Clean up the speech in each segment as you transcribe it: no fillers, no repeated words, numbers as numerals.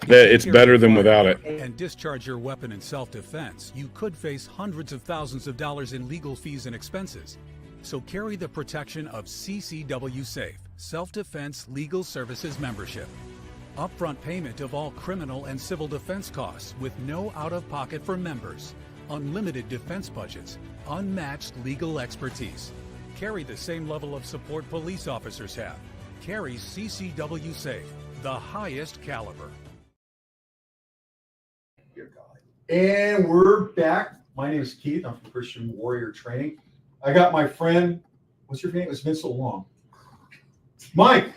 It's better than without it. And discharge your weapon in self-defense, you could face hundreds of thousands of dollars in legal fees and expenses. So carry the protection of CCW Safe, Self-Defense Legal Services membership. Upfront payment of all criminal and civil defense costs with no out-of-pocket for members. Unlimited defense budgets, unmatched legal expertise. Carry the same level of support police officers have. Carry CCW Safe, the highest caliber. And we're back. My name is Keith. I'm from Christian Warrior Training. I got my friend, what's your name? It's been so long. Mike.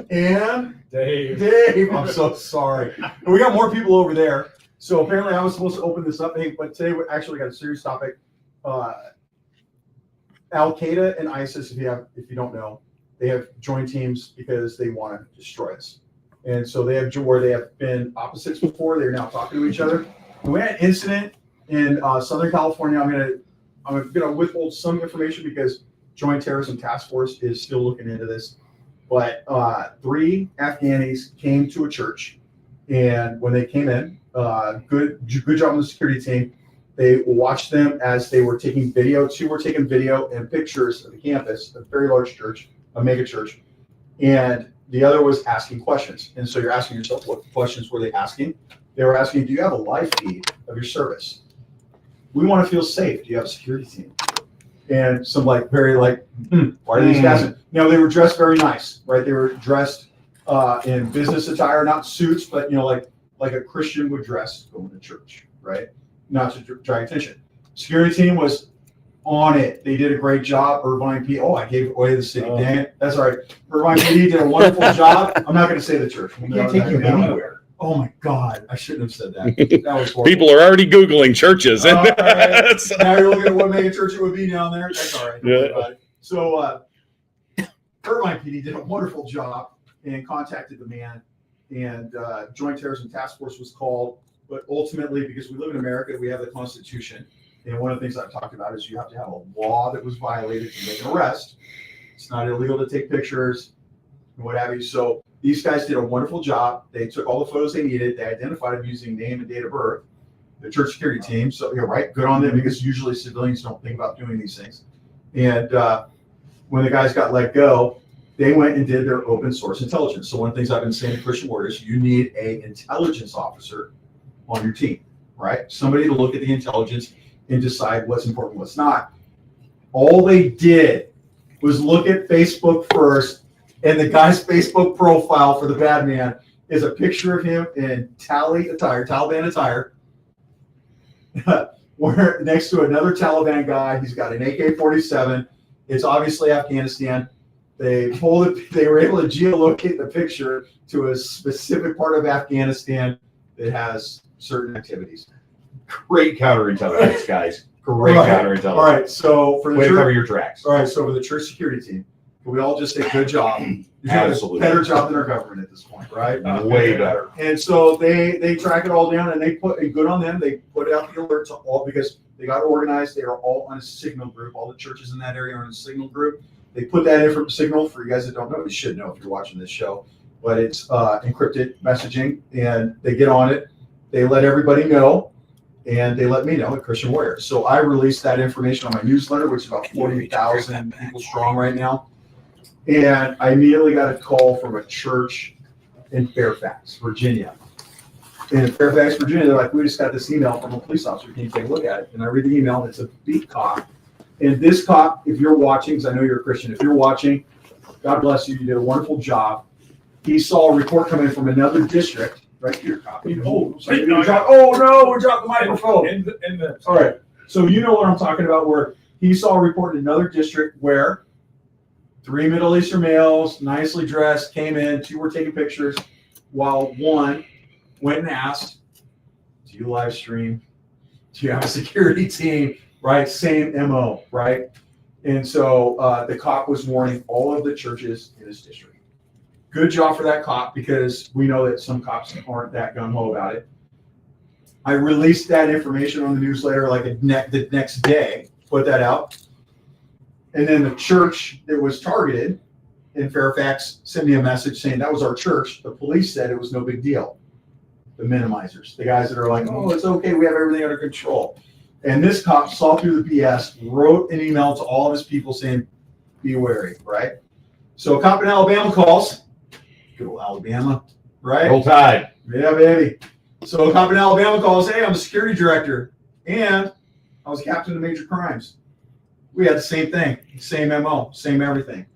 And Dave. I'm so sorry. And we got more people over there. So apparently I was supposed to open this up. Hey, but today we actually got a serious topic. Al-Qaeda and ISIS, if you don't know, they have joined teams because they want to destroy us. And so they have been opposites before. They're now talking to each other. And we had an incident in Southern California. I'm gonna withhold some information because Joint Terrorism Task Force is still looking into this. But 3 Afghanis came to a church, and when they came in, good job on the security team. They watched them as they were taking video. 2 were taking video and pictures of the campus, a very large church, a mega church, and the other was asking questions. And so you're asking yourself, what questions were they asking? They were asking, do you have a live feed of your service? We want to feel safe. Do you have a security team? And some why are these guys? Now they were dressed very nice, right? They were dressed in business attire, not suits, but like a Christian would dress going to church, right? Not to drag attention. Security team was on it. They did a great job. Irvine PD. Oh, I gave away the city. Dang it. That's all right. Irvine PD did a wonderful job. I'm not going to say the church. We can't take you anywhere. Oh my God. I shouldn't have said that. That was horrible. People are already Googling churches. Right. Now you're looking at what mega church it would be down there. That's all right. Yeah. So Irvine PD did a wonderful job and contacted the man, and Joint Terrorism Task Force was called. But ultimately, because we live in America, we have the Constitution. And one of the things I've talked about is you have to have a law that was violated to make an arrest. It's not illegal to take pictures and what have you. So these guys did a wonderful job. They took all the photos they needed. They identified them using name and date of birth. The church security team. So you're right. Good on them, because usually civilians don't think about doing these things. And when the guys got let go, they went and did their open source intelligence. So one of the things I've been saying to Christian Warriors, you need an intelligence officer on your team, right? Somebody to look at the intelligence and decide what's important, what's not. All they did was look at Facebook first, and the guy's Facebook profile for the bad man is a picture of him in Taliban attire, where next to another Taliban guy. He's got an AK-47. It's obviously Afghanistan. They were able to geolocate the picture to a specific part of Afghanistan that has certain activities. Great counterintelligence, guys. Great counterintelligence. All right, so for the way to cover your tracks. All right, so for the church security team, can we all just say good job? You're Absolutely. doing a better job than our government at this point, right? Way better. And so they track it all down, and and good on them. They put out the alert to all, because they got organized. They are all on a signal group. All the churches in that area are in a signal group. They put that in from signal. For you guys that don't know, you should know if you're watching this show, but it's encrypted messaging, and they get on it. They let everybody know, and they let me know at Christian Warrior. So I released that information on my newsletter, which is about 40,000 people strong right now. And I immediately got a call from a church in Fairfax, Virginia. And in Fairfax, Virginia, they're like, we just got this email from a police officer. Can you take a look at it? And I read the email, and it's a beat cop. And this cop, if you're watching, because I know you're a Christian, if you're watching, God bless you. You did a wonderful job. He saw a report coming from another district. Right here, copy. Oh, sorry, we dropped the microphone. All right. So you know what I'm talking about, where he saw a report in another district where 3 Middle Eastern males, nicely dressed, came in. 2 were taking pictures, while 1 went and asked, do you live stream? Do you have a security team? Right? Same MO, right? And so the cop was warning all of the churches in his district. Good job for that cop, because we know that some cops aren't that gung-ho about it. I released that information on the newsletter the next day, put that out. And then the church that was targeted in Fairfax sent me a message saying that was our church. The police said it was no big deal. The minimizers, the guys that are like, oh, it's okay, we have everything under control. And this cop saw through the BS, wrote an email to all of his people saying, be wary, right? So a cop in Alabama calls, good old Alabama, right? Roll Tide. Yeah, baby. So a cop in Alabama calls, hey, I'm a security director, and I was captain of major crimes. We had the same thing, same MO, same everything.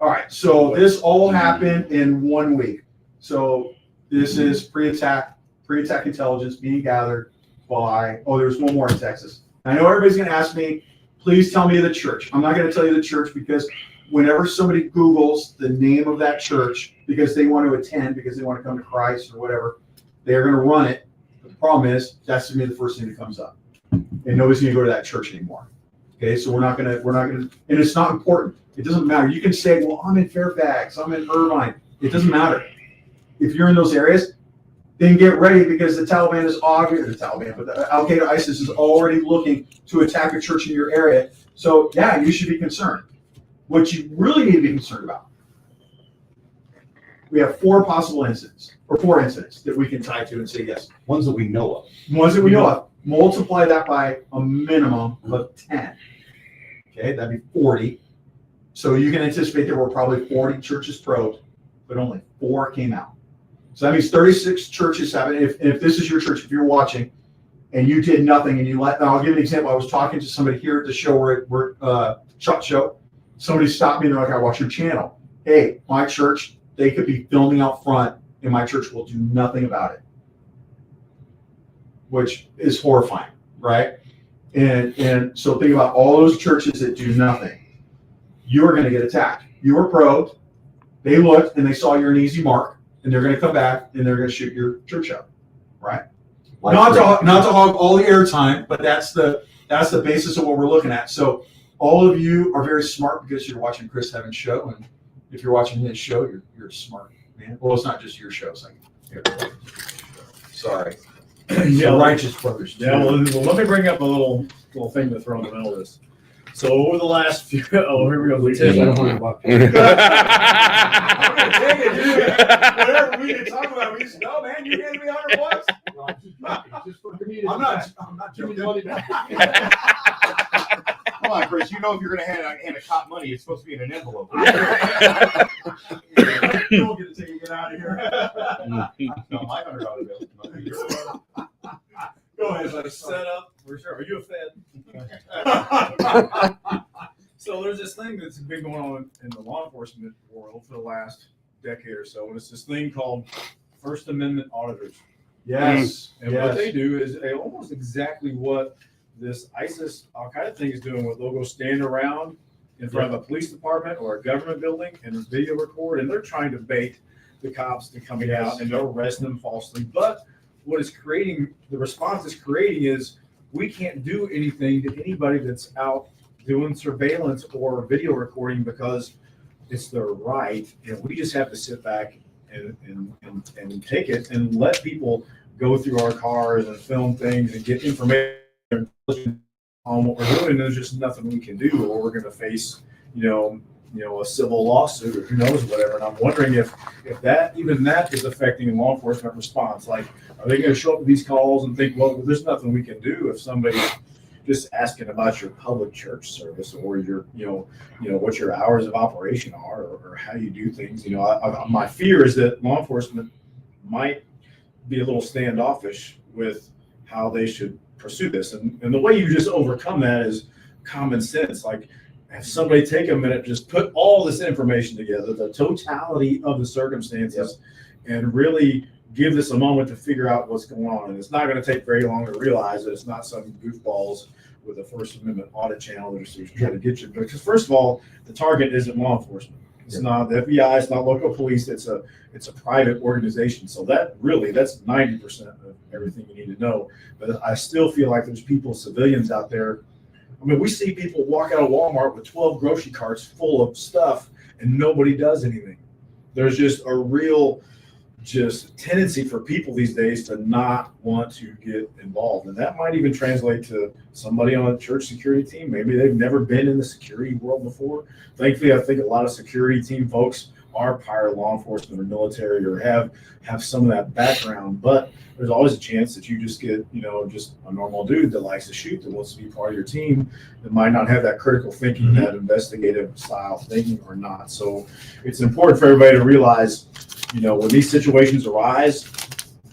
All right, so this all happened in 1 week. So this is pre-attack intelligence being gathered by, there's one more in Texas. I know everybody's gonna ask me, please tell me the church. I'm not gonna tell you the church because whenever somebody Googles the name of that church, because they want to attend, because they want to come to Christ or whatever, they're gonna run it. The problem is, that's gonna be the first thing that comes up. And nobody's gonna go to that church anymore. Okay, so we're not gonna, and it's not important. It doesn't matter. You can say, well, I'm in Fairfax, I'm in Irvine. It doesn't matter. If you're in those areas, then get ready because the Taliban is obviously, but the Al-Qaeda ISIS is already looking to attack a church in your area. So yeah, you should be concerned. What you really need to be concerned about, we have four incidents that we can tie to and say yes. Ones that we know of. Ones that we know of. Multiply that by a minimum of 10. Okay, that'd be 40. So you can anticipate there were probably 40 churches probed, but only 4 came out. So that means 36 churches have it. If this is your church, if you're watching, and you did nothing, and you let, I'll give you an example. I was talking to somebody here at the show we're SHOT Show. Somebody stopped me and they're like, I watch your channel. Hey, my church, they could be filming out front, and my church will do nothing about it, which is horrifying, right? And so think about all those churches that do nothing. You're going to get attacked. You were probed. They looked and they saw you're an easy mark, and they're going to come back and they're going to shoot your church up, right? Not to hog all the airtime, but that's the basis of what we're looking at. So all of you are very smart because you're watching Chris Heaven's show, and if you're watching his show, you're smart, man. Well, it's not just your show, so sorry. Yeah, Righteous brothers. Yeah, well, let me bring up a little thing to throw in the middle of this. So over the last few, here we go. Whatever we can talk about, we just no, man, you handed me $100. I'm not joking. Come on, Chris. You know if you're going to hand a cop money, it's supposed to be in an envelope. You won't get to take it out of here. No, my $100 bill. Go ahead, buddy. Set up for sure. Are you a Fed? So there's this thing that's been going on in the law enforcement world for the last decade or so, and it's this thing called First Amendment auditors. Yes. And what they do is almost exactly what this ISIS Al-Qaeda thing is doing, with logos stand around in front of a police department or a government building and video record, and they're trying to bait the cops to coming out and to arrest them falsely. But what is creating, the response is creating, is we can't do anything to anybody that's out doing surveillance or video recording because it's their right, and we just have to sit back and take it and let people go through our cars and film things and get information on what we're doing. There's just nothing we can do, or we're going to face, a civil lawsuit or who knows whatever. And I'm wondering if that is affecting law enforcement response. Like, are they going to show up to these calls and think, well, there's nothing we can do if somebody's just asking about your public church service or your, what your hours of operation are, or how you do things. My fear is that law enforcement might be a little standoffish with how they should pursue this. And the way you just overcome that is common sense. Like, have somebody take a minute, just put all this information together, the totality of the circumstances, and really give this a moment to figure out what's going on. And it's not going to take very long to realize that it's not some goofballs with a First Amendment audit channel that are trying to get you. Because first of all, the target isn't law enforcement. It's not the FBI. It's not local police. It's a private organization. So that's 90% of everything you need to know. But I still feel like there's civilians out there. I mean, we see people walk out of Walmart with 12 grocery carts full of stuff, and nobody does anything. There's just a real just tendency for people these days to not want to get involved. And that might even translate to somebody on a church security team. Maybe they've never been in the security world before. Thankfully, I think a lot of security team folks are prior law enforcement or military or have some of that background, but there's always a chance that you just get, just a normal dude that likes to shoot, that wants to be part of your team, that might not have that critical thinking, that investigative style thinking or not. So it's important for everybody to realize, when these situations arise,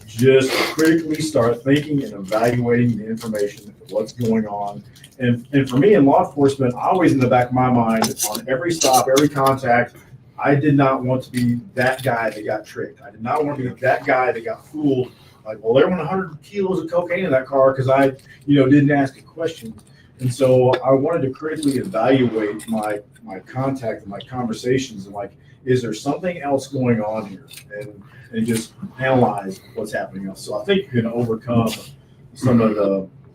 just critically start thinking and evaluating the information, what's going on. And for me in law enforcement, always in the back of my mind, on every stop, every contact, I did not want to be that guy that got tricked. I did not want to be that guy that got fooled. Like, well, there went 100 kilos of cocaine in that car because I, didn't ask a question. And so I wanted to critically evaluate my contact and my conversations, and is there something else going on here? And just analyze what's happening else. So I think you can overcome some of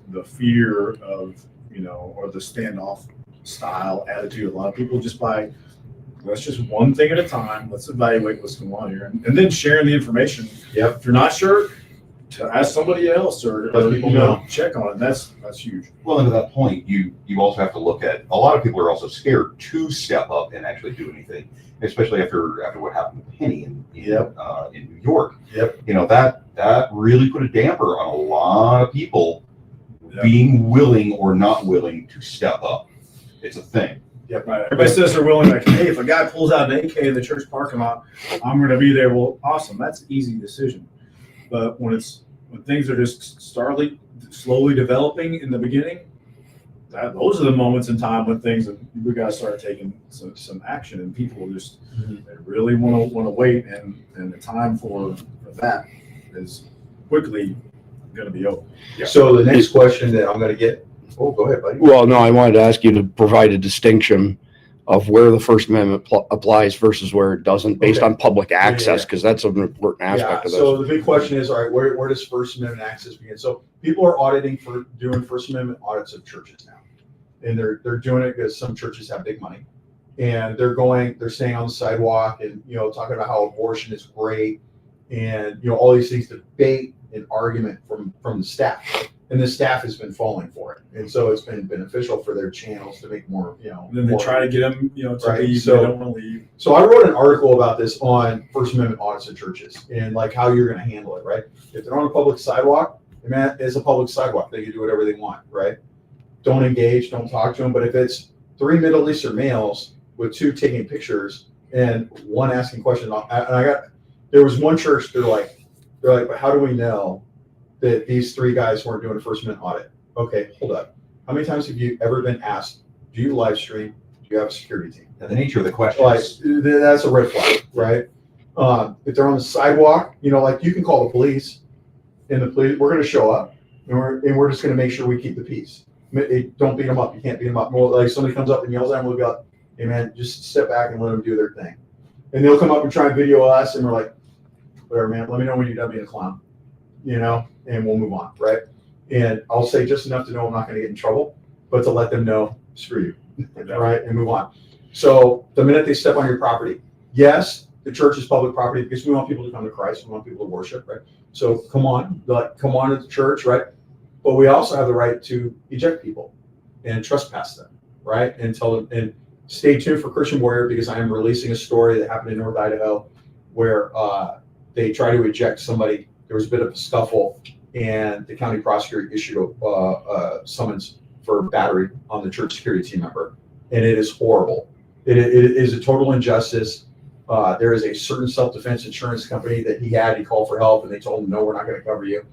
the fear of, or the standoff style attitude of a lot of people just by, let's just one thing at a time. Let's evaluate what's going on here, and then sharing the information. Yep. If you're not sure, to ask somebody else or people know. Check on it. That's huge. Well, and to that point, you also have to look at, a lot of people are also scared to step up and actually do anything, especially after what happened with Penny in New York. Yep. That really put a damper on a lot of people being willing or not willing to step up. It's a thing. Yep. Right. Everybody says they're willing, hey, if a guy pulls out an AK in the church parking lot, I'm going to be there. Well, awesome. That's an easy decision. But when things are just slowly developing in the beginning, those are the moments in time when we got to start taking some action, and people just they really want to wait, and the time for that is quickly going to be over. Yeah. So the next question that I'm going to get. Oh, go ahead, buddy. Well, no, I wanted to ask you to provide a distinction of where the First Amendment applies versus where it doesn't, based on public access, because that's an important aspect of this. So the big question is, all right, where does First Amendment access begin? So people are doing First Amendment audits of churches now, and they're doing it because some churches have big money, and they're staying on the sidewalk and talking about how abortion is great, and all these things, debate and argument from the staff. And the staff has been falling for it, and so it's been beneficial for their channels to make more. And then they try to get them, to right? leave. So, they don't want to leave. So I wrote an article about this on First Amendment audits of churches and how you're going to handle it, right? If they're on a public sidewalk, it's a public sidewalk. They can do whatever they want, right? Don't engage, don't talk to them. But if it's 3 Middle Eastern males with 2 taking pictures and 1 asking questions, there was one church. They're like, but how do we know that these 3 guys weren't doing a First Amendment audit? Okay, hold up. How many times have you ever been asked, do you live stream? Do you have a security team? And the nature of the question That's a red flag, right? If they're on the sidewalk, you can call the police, and we're going to show up, and we're just going to make sure we keep the peace. Don't beat them up. You can't beat them up. Well, somebody comes up and yells at them, we'll be like, hey man, just step back and let them do their thing. And they'll come up and try and video us, and we're like, whatever, man, let me know when you're done being a clown, and we'll move on, right? And I'll say just enough to know I'm not going to get in trouble, but to let them know, screw you, right, and move on. So the minute they step on your property, yes, the church is public property because we want people to come to Christ, we want people to worship, right? So come on to the church, right? But we also have the right to eject people and trespass them, right? And tell them, and stay tuned for Christian Warrior, because I am releasing a story that happened in North Idaho where they try to eject somebody. There was a bit of a scuffle, and the county prosecutor issued a summons for battery on the church security team member, and it is horrible. It is a total injustice. There is a certain self-defense insurance company that he called for help, and they told him, no, we're not going to cover you.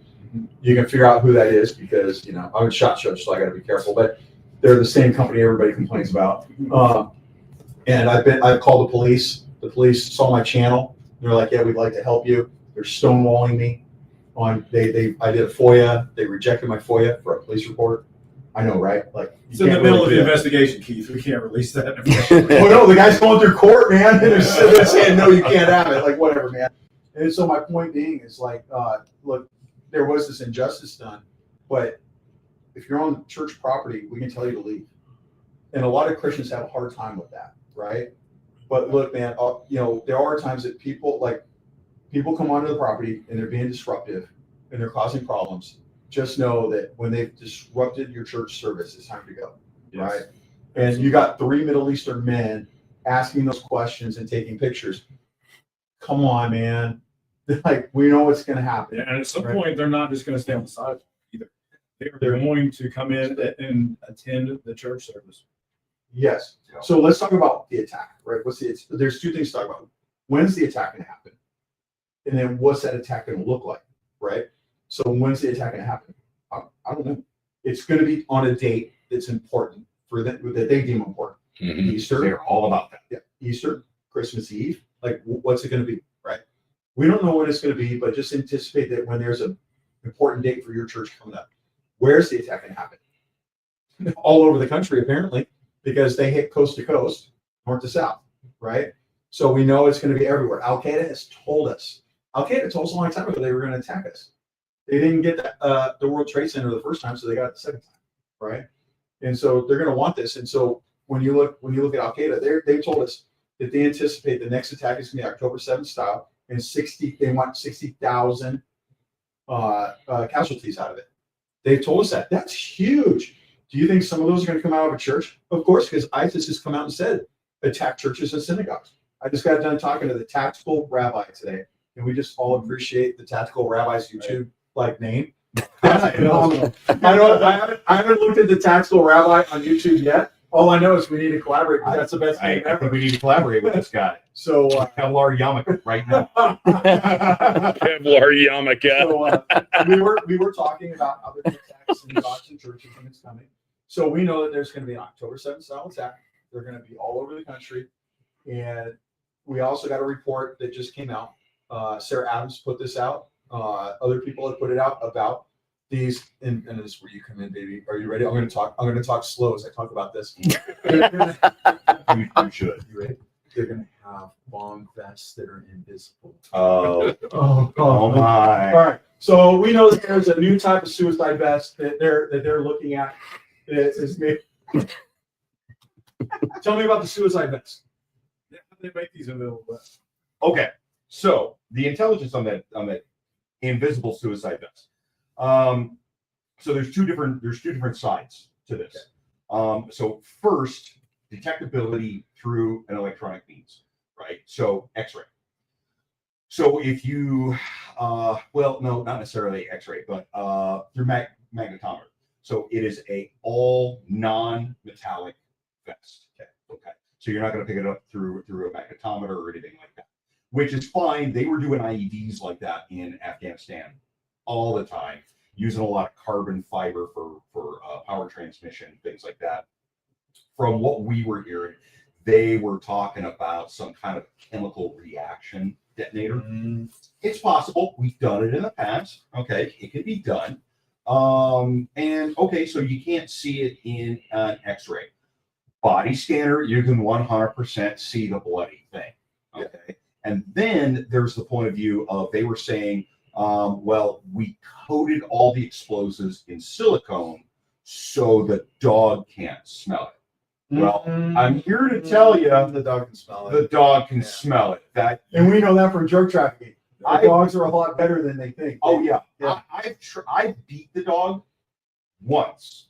You can figure out who that is, because I'm a shot judge, so I got to be careful. But they're the same company everybody complains about. And I've called the police. The police saw my channel. They're like, yeah, we'd like to help you. They're stonewalling me. I did a FOIA. They rejected my FOIA for a police report. I know, right? It's in the middle of the investigation, Keith. We can't release that. Oh no, the guy's going through court, man. And they're saying, no, you can't have it. Whatever, man. And so my point being is look, there was this injustice done, but if you're on church property, we can tell you to leave. And a lot of Christians have a hard time with that, right? But look, man, there are times that people people come onto the property and they're being disruptive and they're causing problems, just know that when they've disrupted your church service, it's time to go, right? And you got 3 Middle Eastern men asking those questions and taking pictures. Come on, man. Like, we know what's going to happen. And at some point, they're not just going to stay on the side either. They're going to come in and attend the church service. Yes. So let's talk about the attack, right? There's 2 things to talk about. When's the attack going to happen? And then what's that attack going to look like, right? So when's the attack going to happen? I don't know. It's going to be on a date that's important for them, that they deem important. Mhm. Easter. They're all about that. Yeah. Easter, Christmas Eve. Like, what's it going to be, right? We don't know what it's going to be, but just anticipate that when there's an important date for your church coming up, where's the attack going to happen? All over the country, apparently, because they hit coast to coast, north to south, right? So we know it's going to be everywhere. Al-Qaeda has told us. Al-Qaeda told us a long time ago they were going to attack us. They didn't get the World Trade Center the first time, so they got it the second time, right? And so they're going to want this. And so when you look at Al-Qaeda, they told us that they anticipate the next attack is going to be October 7th style, and they want 60,000 casualties out of it. They told us that. That's huge. Do you think some of those are going to come out of a church? Of course, because ISIS has come out and said attack churches and synagogues. I just got done talking to the tactical rabbi today, and we just all appreciate the tactical rabbi's YouTube name. That's phenomenal. I haven't looked at the tactical rabbi on YouTube yet. All I know is we need to collaborate because that's the best I name think ever. we need to collaborate with this guy. So Kevlar Yarmulke right now. Kevlar yarmulke. So we were talking about other attacks in dogs and churches and it's coming. So we know that there's going to be an October 7th style attack. They're going to be all over the country. And we also got a report that just came out. Sarah Adams put this out. Other people have put it out about these, and this is where you come in, baby. Are you ready? I'm going to talk slow as I talk about this. You should. You ready? They're going to have bomb vests that are invisible. Oh my. All right. So we know that there's a new type of suicide vest that they're looking at. It's made. Tell me about the suicide vest. Yeah, they make these available. Okay, so the intelligence on that invisible suicide vest. So there's two different sides to this. So first, detectability through an electronic means, right? So X-ray. So if you, well, no, not necessarily X-ray, but through magnetometer. So it is a all non-metallic vest. Okay. So you're not going to pick it up through a magnetometer or anything like that, which is fine. They were doing IEDs like that in Afghanistan all the time, using a lot of carbon fiber for power transmission, things like that. From what we were hearing, they were talking about some kind of chemical reaction detonator. It's possible. We've done it in the past. Okay, it can be done. And okay, so you can't see it in an X-ray. Body scanner, you can 100% see the bloody thing. Okay. And then there's the point of view of, they were saying, well, we coated all the explosives in silicone so the dog can't smell it. Well, I'm here to tell you, the dog can smell it. the dog can smell it. And we know that from drug trafficking. Dogs are a lot better than they think. Oh yeah, Yeah. I beat the dog once.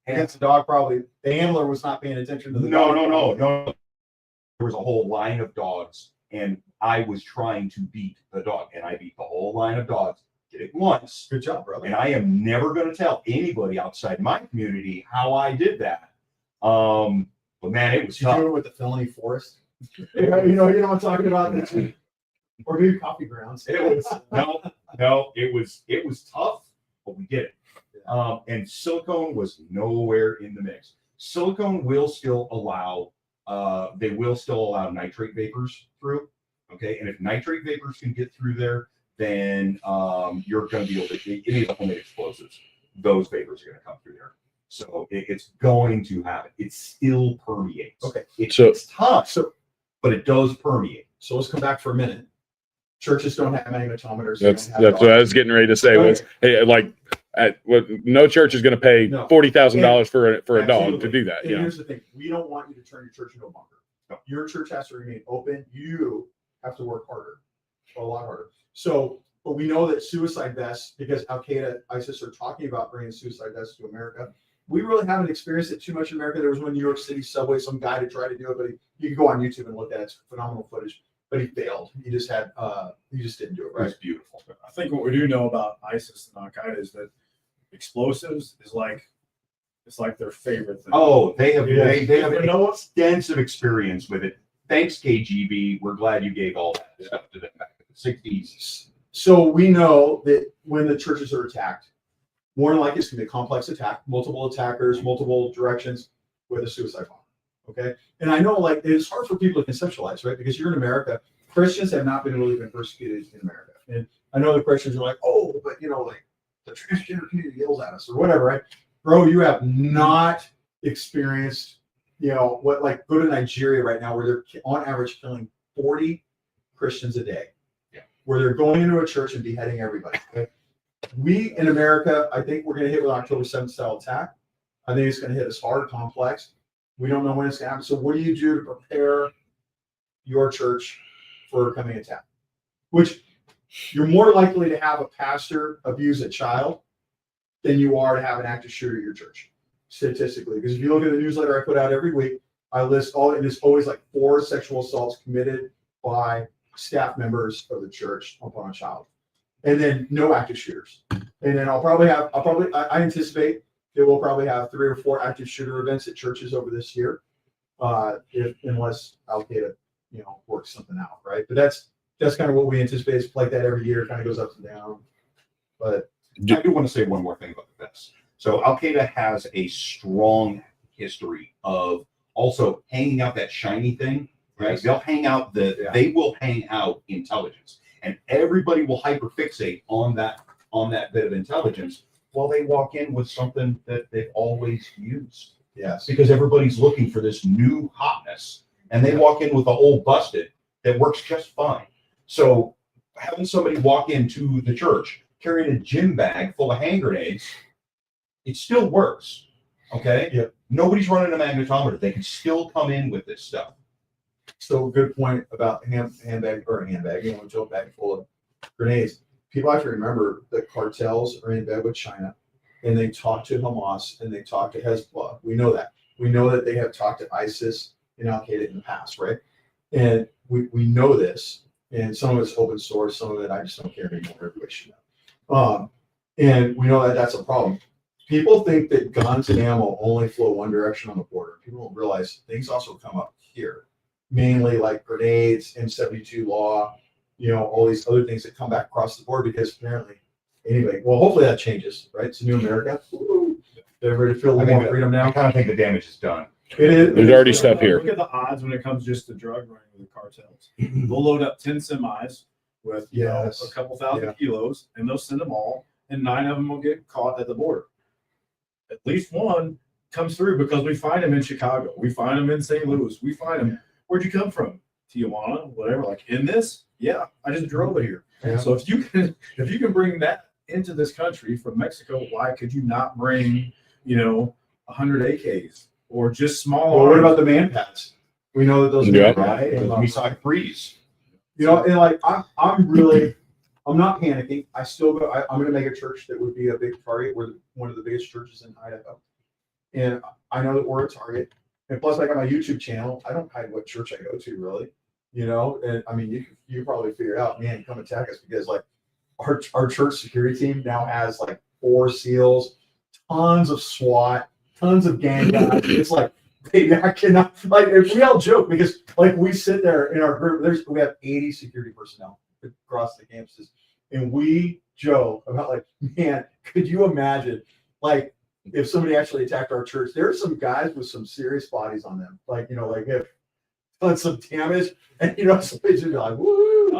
Against the dog, probably the handler was not paying attention to the No. dog. There was a whole line of dogs, and I was trying to beat the dog, and I beat the whole line of dogs. Did it once, Good job, brother. and I am never going to tell anybody outside my community how I did that. But man, it was Did you tough. do it with the felony forest? Yeah, you know what I'm talking about. Or maybe coffee grounds. It was no, it was tough, but we did it. And silicone was nowhere in the mix. Silicone will still allow, they will still allow nitrate vapors through. Okay, and if nitrate vapors can get through there, then you're going to be able to, any of the homemade explosives, those vapors are going to come through there. So it's going to happen. It still permeates. Okay. It's tough, but it does permeate. So let's come back for a minute. Churches don't have magnetometers. That's what I was getting ready to say. Was hey, no church is going to pay No. $40,000 for a dog Absolutely. to do that. And Yeah. here's the thing: we don't want you to turn your church into a bunker. No. Your church has to remain open. You have to work harder. a lot harder. So, but we know that suicide vests, because Al Qaeda, ISIS are talking about bringing suicide vests to America. We really haven't experienced it too much in America. There was one New York City subway, some guy to try to do it, but you can go on YouTube and look at it. It's phenomenal footage. But he failed. He just didn't do it right. It's beautiful. I think what we do know about ISIS and Al Qaeda is that explosives is like, it's like their favorite thing. Oh, they have Yeah. they have extensive experience with it. Thanks, KGB. We're glad you gave all that stuff to them back in the 60s. So we know that when the churches are attacked, more than likely it's going to be a complex attack, multiple attackers, multiple directions with a suicide bomb. Okay. And I know like it's hard for people to conceptualize, right? Because you're in America. Christians have not really been persecuted in America. And I know the Christians are like, oh, but you know, like the transgender community yells at us or whatever, right? Bro, you have not experienced, you know, what, like go to Nigeria right now where they're on average killing 40 Christians a day. Yeah. Where They're going into a church and beheading everybody. Okay? We in America, I think we're going to hit with October 7th style attack. I think it's going to hit us hard, complex. We don't know when it's going to happen. So what do you do to prepare your church for a coming attack? Which you're more likely to have a pastor abuse a child than you are to have an active shooter at your church, statistically. Because if you look at the newsletter I put out every week, I list all, and it's always like 4 sexual assaults committed by staff members of the church upon a child. And then no active shooters. And then I anticipate that we'll probably have 3 or 4 active shooter events at churches over this year, unless Al Qaeda, you know, works something out, right? But that's kind of what we anticipate. It's like that every year, kind of goes up and down. But I do want to say one more thing about this. So Al Qaeda has a strong history of also hanging out that shiny thing, right? Yes. They'll hang out they will hang out intelligence, and everybody will hyperfixate on that bit of intelligence while they walk in with something that they've always used. yes, Because everybody's looking for this new hotness, and they walk in with the old busted that works just fine. So having somebody walk into the church carrying a gym bag full of hand grenades, it still works. Okay. Yep. Nobody's running a magnetometer. They can still come in with this stuff. so good point about handbag, you know, a tote bag full of grenades. People have to remember that cartels are in bed with China, and they talk to Hamas and they talk to Hezbollah. We know that. We know that they have talked to ISIS and Al Qaeda in the past, right? And we know this, and some of it's open source, some of it I just don't care anymore. Everybody should know. And we know that that's a problem. People think that guns and ammo only flow one direction on the border. People don't realize things also come up here, mainly like grenades, M72 law, you know, all these other things that come back across the board because apparently, anyway, well, hopefully that changes, right? It's a new America. Woo. Everybody feel a little more freedom now. I kind of think the damage is done. It is. There's already stuff here. Look at the odds when it comes just to drug running with the cartels. They'll load up 10 semis with you know, Yes. a couple thousand Yeah. kilos, and they'll send them all, and 9 of them will get caught at the border. At least one comes through because we find them in Chicago. We find them in St. Louis. We find them. Where'd you come from? Tijuana, whatever. Like in this? Yeah, I just drove it here. Yeah. So if you can bring that into this country from Mexico, why could you not bring, you know, 100 AKs or just small? Well, what arms? about the man pads? We know that those Yeah. Right? Those missile freeze. You know, and like I'm not panicking. I still go. I'm going to make a church that would be a big target. We're one of the biggest churches in Idaho, and I know that we're a target. And plus, I got my YouTube channel. I don't hide what church I go to, really. You know, and I mean, you probably figured out, man, come attack us because like our church security team now has like 4 SEALs, tons of SWAT, tons of gang guys. It's like, baby, I cannot, like, if we all joke because like we sit there in our group, we have 80 security personnel across the campuses, and we joke about like, man, could you imagine like if somebody actually attacked our church? There are some guys with some serious bodies on them, like, you know, like if done some damage, and you know, somebody's gonna be like, woo!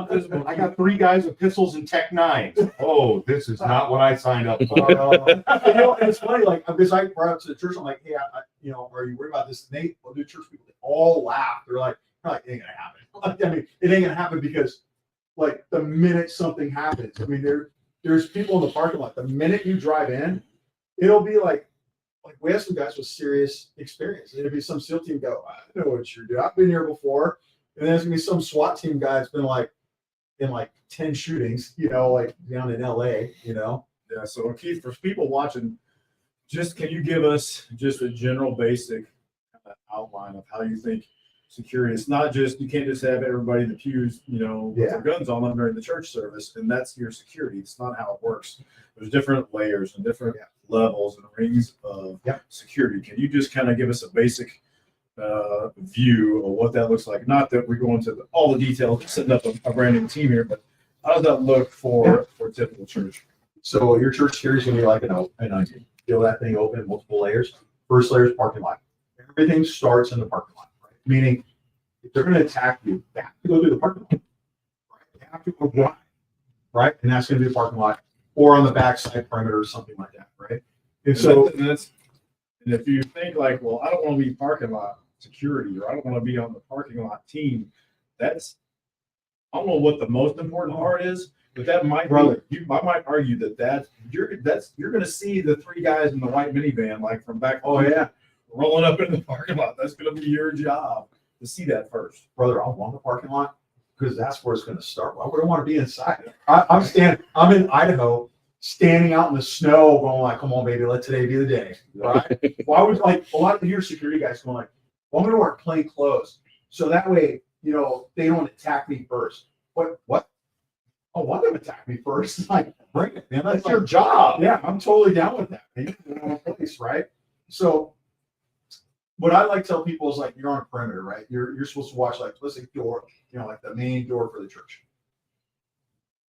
I got 3 guys with pistols and Tech 9s. Oh, this is not what I signed up for. You know, and it's funny, like, because I brought up to the church, I'm like, hey, you know, are you worried about this? And the church people, they all laugh. They're like, it ain't gonna happen. Like, I mean, it ain't gonna happen because, like, the minute something happens, I mean, there's people in the parking lot. The minute you drive in, it'll be like we have some guys with serious experience. It'll be some SEAL team go, I know what you're doing. I've been here before. And then there's gonna be some SWAT team guy that's been like, in like 10 shootings, you know, like down in LA, you know. Yeah, so Keith, for people watching, just can you give us just a general basic outline of how you think security? It's not just, you can't just have everybody in the pews, you know, with their guns on them during the church service, and that's your security. It's not how it works. There's different layers and different levels and rings of security. Can you just kind of give us a basic view of what that looks like? Not that we're going to all the details, setting up a brand new team here, but how does that look for a typical church? So your church security is going to be like an onion. Peel that thing open, multiple layers. First layer is parking lot. Everything starts in the parking lot, right? Meaning, if they're going to attack you, they have to go through the parking lot. Right? They have to go drive, right? And that's going to be the parking lot, or on the backside perimeter or something like that, right? And so, and if you think like, well, I don't want to be parking lot security, or I don't want to be on the parking lot team, that's, I don't know what the most important part is, but that might be, I might argue that you're going to see the three guys in the white minivan, like from back home, rolling up in the parking lot. That's going to be your job to see that first. brother, I want the parking lot because that's where it's going to start. Why would I want to be inside? I'm in Idaho, standing out in the snow, going like, "Come on, baby, let today be the day." Right? Why would like a lot of your security guys going like, "Well, I'm going to wear plain clothes so that way, you know, they don't attack me first." What? I want them to attack me first. Like, bring it, man. That's your job. Yeah, I'm totally down with that. Man. You're in a place, right? So, what I like to tell people is like, you're on a perimeter, right? You're supposed to watch like, let's say door, you know, like the main door for the church.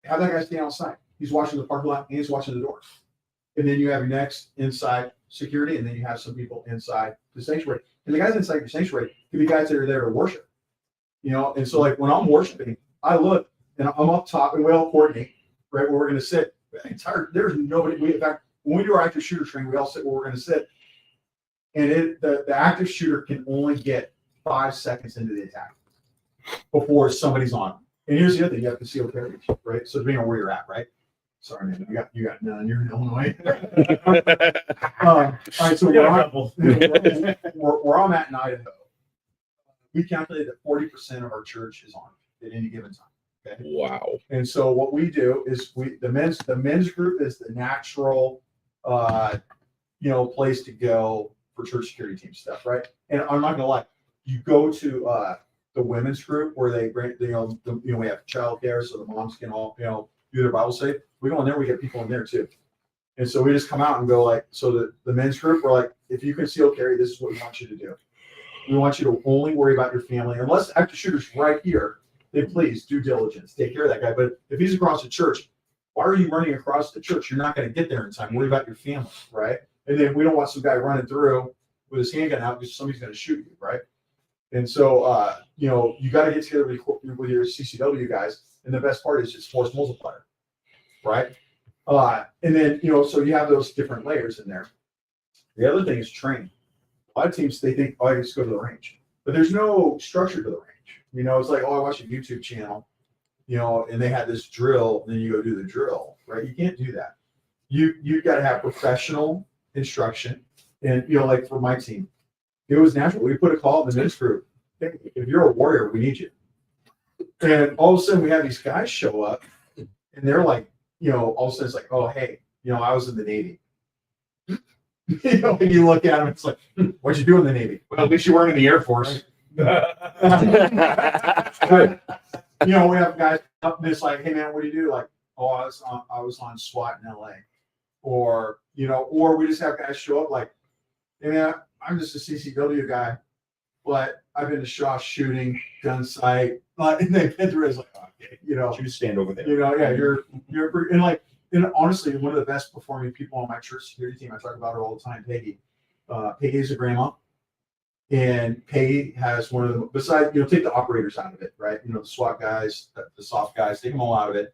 Have that guy stand outside. He's watching the parking lot and he's watching the doors. And then you have your next inside security, and then you have some people inside the sanctuary. And the guys inside your sanctuary can be guys that are there to worship. You know, and so like when I'm worshiping, I look and I'm up top and we all coordinate, right, where we're going to sit. There's nobody. In fact, when we do our active shooter training, we all sit where we're going to sit. And the active shooter can only get 5 seconds into the attack before somebody's on. And here's the other thing: you have concealed carry, right? So depending on where you're at, right? Sorry, man, you got none. You're in Illinois. All right, so where I'm at in Idaho, we calculated that 40% of our church is on at any given time. Okay. Wow. And so what we do is the men's group is the natural, place to go for church security team stuff, right? And I'm not gonna lie, you go to the women's group where they bring, we have childcare, so the moms can all, do their Bible study. We go in there, we get people in there too. And so we just come out and go like, so the men's group, we're like, if you conceal carry, this is what we want you to do. We want you to only worry about your family, unless active shooter's right here. Then please due diligence, take care of that guy. But if he's across the church, why are you running across the church? You're not going to get there in time. Worry about your family, right? And then we don't want some guy running through with his handgun out because somebody's going to shoot you, right? And so, you got to get together with your CCW guys. And the best part is it's force multiplier, right? And then, so you have those different layers in there. The other thing is training. A lot of teams, they think, I just go to the range. But there's no structure to the range. It's like, I watch a YouTube channel, and they had this drill, and then you go do the drill, right? You can't do that. You've got to have professional instruction. And, like for my team, it was natural. We put a call in the men's group. Hey, if you're a warrior, we need you. And all of a sudden we have these guys show up and they're like, all of a sudden it's like, oh, hey, I was in the Navy. And you look at them, it's like, what'd you do in the Navy? Well, at least you weren't in the Air Force. Good. We have guys up and it's like, hey man, what do you do? Like, oh, I was on SWAT in LA. Or we just have guys show up like, hey man, I'm just a CCW guy, but I've been to Shaw shooting, gun sight, and they've been through it. It's like, okay, You just stand over there. you're and honestly, one of the best performing people on my church security team, I talk about her all the time, Peggy. Peggy's a grandma. And Peggy has one of the, besides, take the operators out of it, right? The SWAT guys, the soft guys, take them all out of it.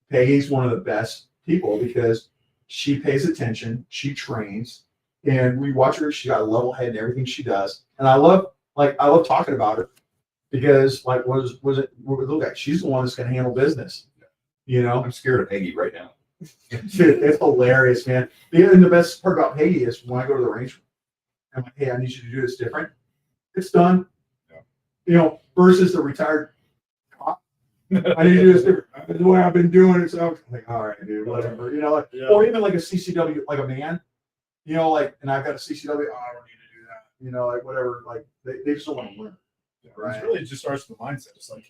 Peggy's one of the best people because she pays attention, she trains, and we watch her. She got a level head in everything she does. And I love talking about her because look at, she's the one that's going to handle business. I'm scared of Peggy right now. Dude, it's hilarious, man. And the best part about Peggy is when I go to the range, I'm like, hey, I need you to do this different. It's done. Versus the retired cop, I need to do this different. The way I've been doing it. So I'm like, all right, dude, whatever. You know, like, Yeah. or even like a CCW, like a man, you know, like, and I've got a CCW, oh, I don't need to do that. You know, like whatever, like they just don't want to learn. Right. It really just starts with the mindset. It's like,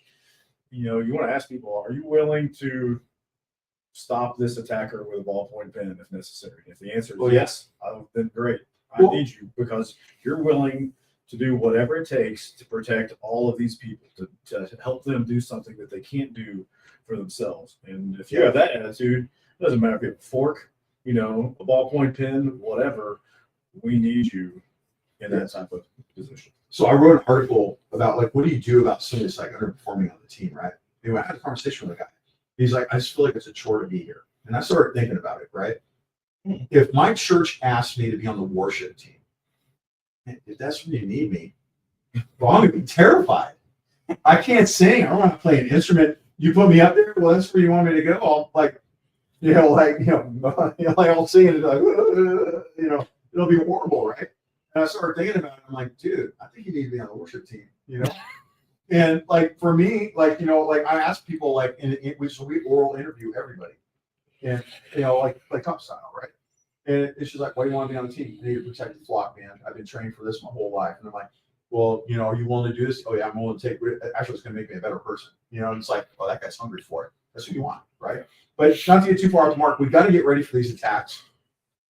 you know, you want to ask people, are you willing to stop this attacker with a ballpoint pen if necessary? If the answer is Well, yeah. yes, then great. I Well- need you because you're willing to do whatever it takes to protect all of these people, to help them do something that they can't do for themselves. And if you have that attitude, it doesn't matter if you have a fork, you know, a ballpoint pen, whatever, we need you in that type of position. So I wrote an article about like, what do you do about somebody that's like underperforming on the team, right? Anyway, I had a conversation with a guy. He's like, I just feel like it's a chore to be here. And I started thinking about it, right? If my church asked me to be on the worship team, if that's where you need me, well, I'm gonna be terrified. I can't sing. I don't want to play an instrument. You put me up there, well, that's where you want me to go. I'll like, like I'll sing and like, you know, it'll be horrible, right? And I started thinking about it. I'm like, dude, I think you need to be on the worship team, you know? And like, for me, like, you know, like I ask people like, so we oral interview everybody and, you know, like top style, right? And it's just like, why do you want to be on the team? I need to protect the flock, man. I've been training for this my whole life. And I'm like, well, you know, are you willing to do this? Oh yeah, I'm willing to take it. Actually, it's going to make me a better person. You know, and it's like, oh, that guy's hungry for it. That's what you want, right? But not to get too far off the mark, we've got to get ready for these attacks.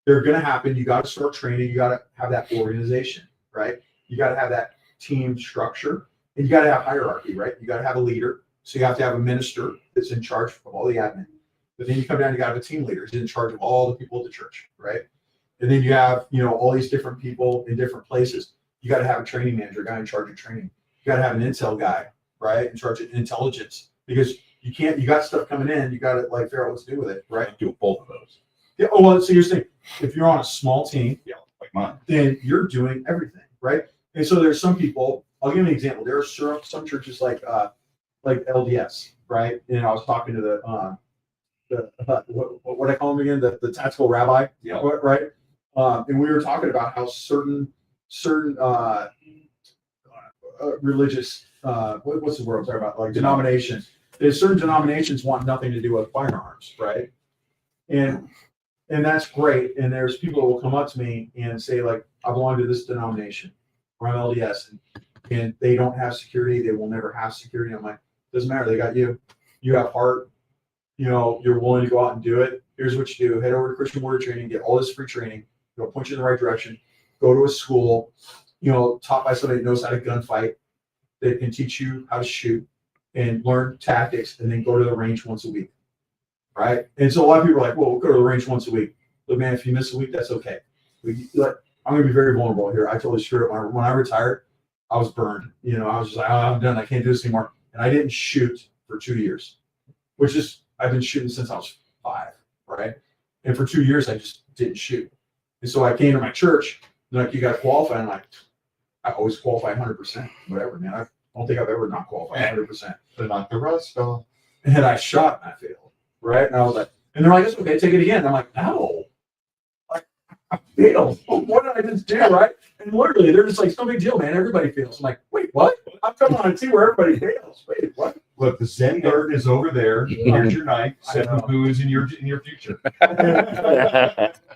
They're going to happen. You got to start training. You got to have that organization, right? You got to have that team structure, and you got to have hierarchy, right? You got to have a leader. So you have to have a minister that's in charge of all the admin. But then you come down, you got to have a team leader who's in charge of all the people at the church, right? And then you have, you know, all these different people in different places. You got to have a training manager, a guy in charge of training. You got to have an intel guy, right, in charge of intelligence, because you can't. You got stuff coming in. You got to like figure out what to do with it, right? Do both of those. Yeah. Oh well. So you're saying if you're on a small team, Like mine. then you're doing everything, right? And so there's some people. I'll give you an example. There are some churches like LDS, right? And I was talking to the what I call him again, the tactical rabbi, Yeah. right? And we were talking about how certain religious what's the word I'm talking about, like denominations. There's certain denominations want nothing to do with firearms, right? And that's great. And there's people who will come up to me and say like, I belong to this denomination, or I'm LDS, and they don't have security. They will never have security. I'm like, doesn't matter. They got you. You have heart. You know, you're willing to go out and do it. Here's what you do. Head over to Christian Warrior Training, get all this free training. It'll point you in the right direction. Go to a school, you know, taught by somebody that knows how to gunfight, that can teach you how to shoot and learn tactics, and then go to the range once a week, right? And so a lot of people are like, well, we'll go to the range once a week. But man, if you miss a week, that's okay. I'm going to be very vulnerable here. I totally screwed up. When I retired, I was burned. You know, I was just like, oh, I'm done. I can't do this anymore. And I didn't shoot for 2 years, which is, I've been shooting since I was 5, right? And for 2 years, I just didn't shoot. And so I came to my church, and like, you got to qualify. And like, I always qualify 100%, whatever, man. I don't think I've ever not qualified 100%. But not the rest off. And I shot and I failed, right? And I was like, and they're like, it's okay, take it again. And I'm like, no, like, I failed. What did I just do, right? And literally, they're just like, it's no big deal, man. Everybody fails. I'm like, wait, what? I'm coming on a team where everybody fails. Wait, what? Look, the Zen garden is over there. Here's your knife. Set who is in your future.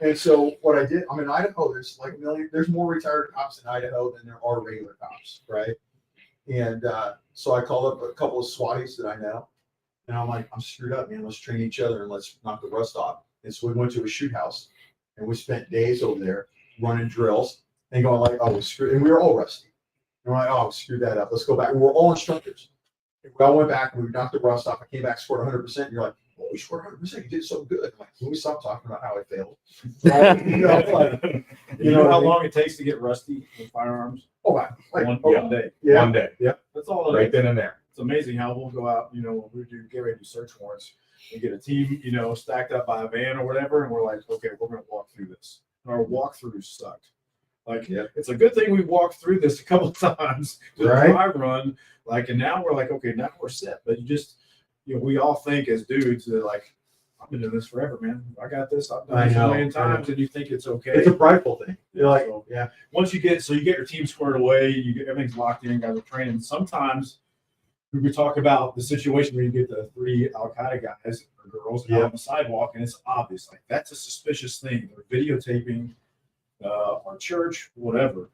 And so what I did, I'm in Idaho. There's like there's more retired cops in Idaho than there are regular cops, right? And so I called up a couple of SWATties that I know, and I'm like, I'm screwed up, man. Let's train each other and let's knock the rust off. And so we went to a shoot house, and we spent days over there running drills and going like, oh, we screwed, and we were all rusty. And we're like, oh, we screwed that up. Let's go back. And we're all instructors. And we all went back and we knocked the rust off. I came back, scored 100%. And you're like, oh, you scored 100%. You did so good. I'm like, can we stop talking about how I failed? Right? You know how long it takes to get rusty with firearms? Oh, wow. One day. Yeah. One day. Yeah. That's all. Right then and there. It's amazing how we'll go out, you know, when we get ready to do search warrants, we get a team, you know, stacked up by a van or whatever, and we're like, okay, we're going to walk through this. And our walkthrough sucked. Like, It's a good thing we walked through this a couple of times to Right. dry run. Like, and now we're like, okay, now we're set. But we all think as dudes that like, I've been doing this forever, man. I got this. I've done I this a know, million I times, and you think it's okay. It's a prideful thing. You're like, So, yeah. Once you get your team squared away, everything's locked in, guys are training. Sometimes we could talk about the situation where you get the 3 Al Qaeda guys or girls out on the sidewalk, and it's obvious, like that's a suspicious thing. They're videotaping our church, whatever.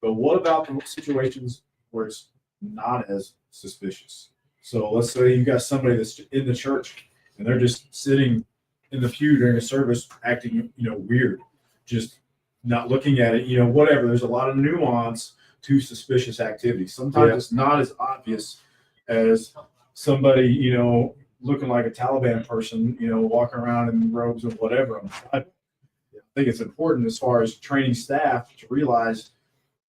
But what about the situations where it's not as suspicious? So let's say you got somebody that's in the church and they're just sitting in the pew during a service, acting, weird, just not looking at it, whatever. There's a lot of nuance to suspicious activity. Sometimes it's not as obvious as somebody, looking like a Taliban person, walking around in robes or whatever. I think it's important as far as training staff to realize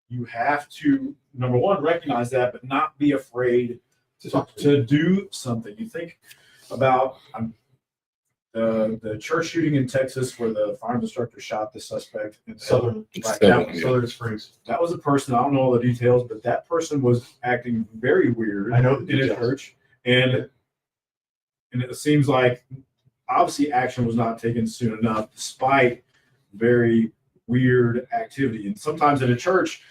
you have to, number one, recognize that, but not be afraid to do something. You think about the church shooting in Texas where the firearms instructor shot the suspect in Southern Springs. That was a person, I don't know all the details, but that person was acting very weird I know the in a details. church. And it seems like obviously action was not taken soon enough, despite very weird activity. And sometimes in a church,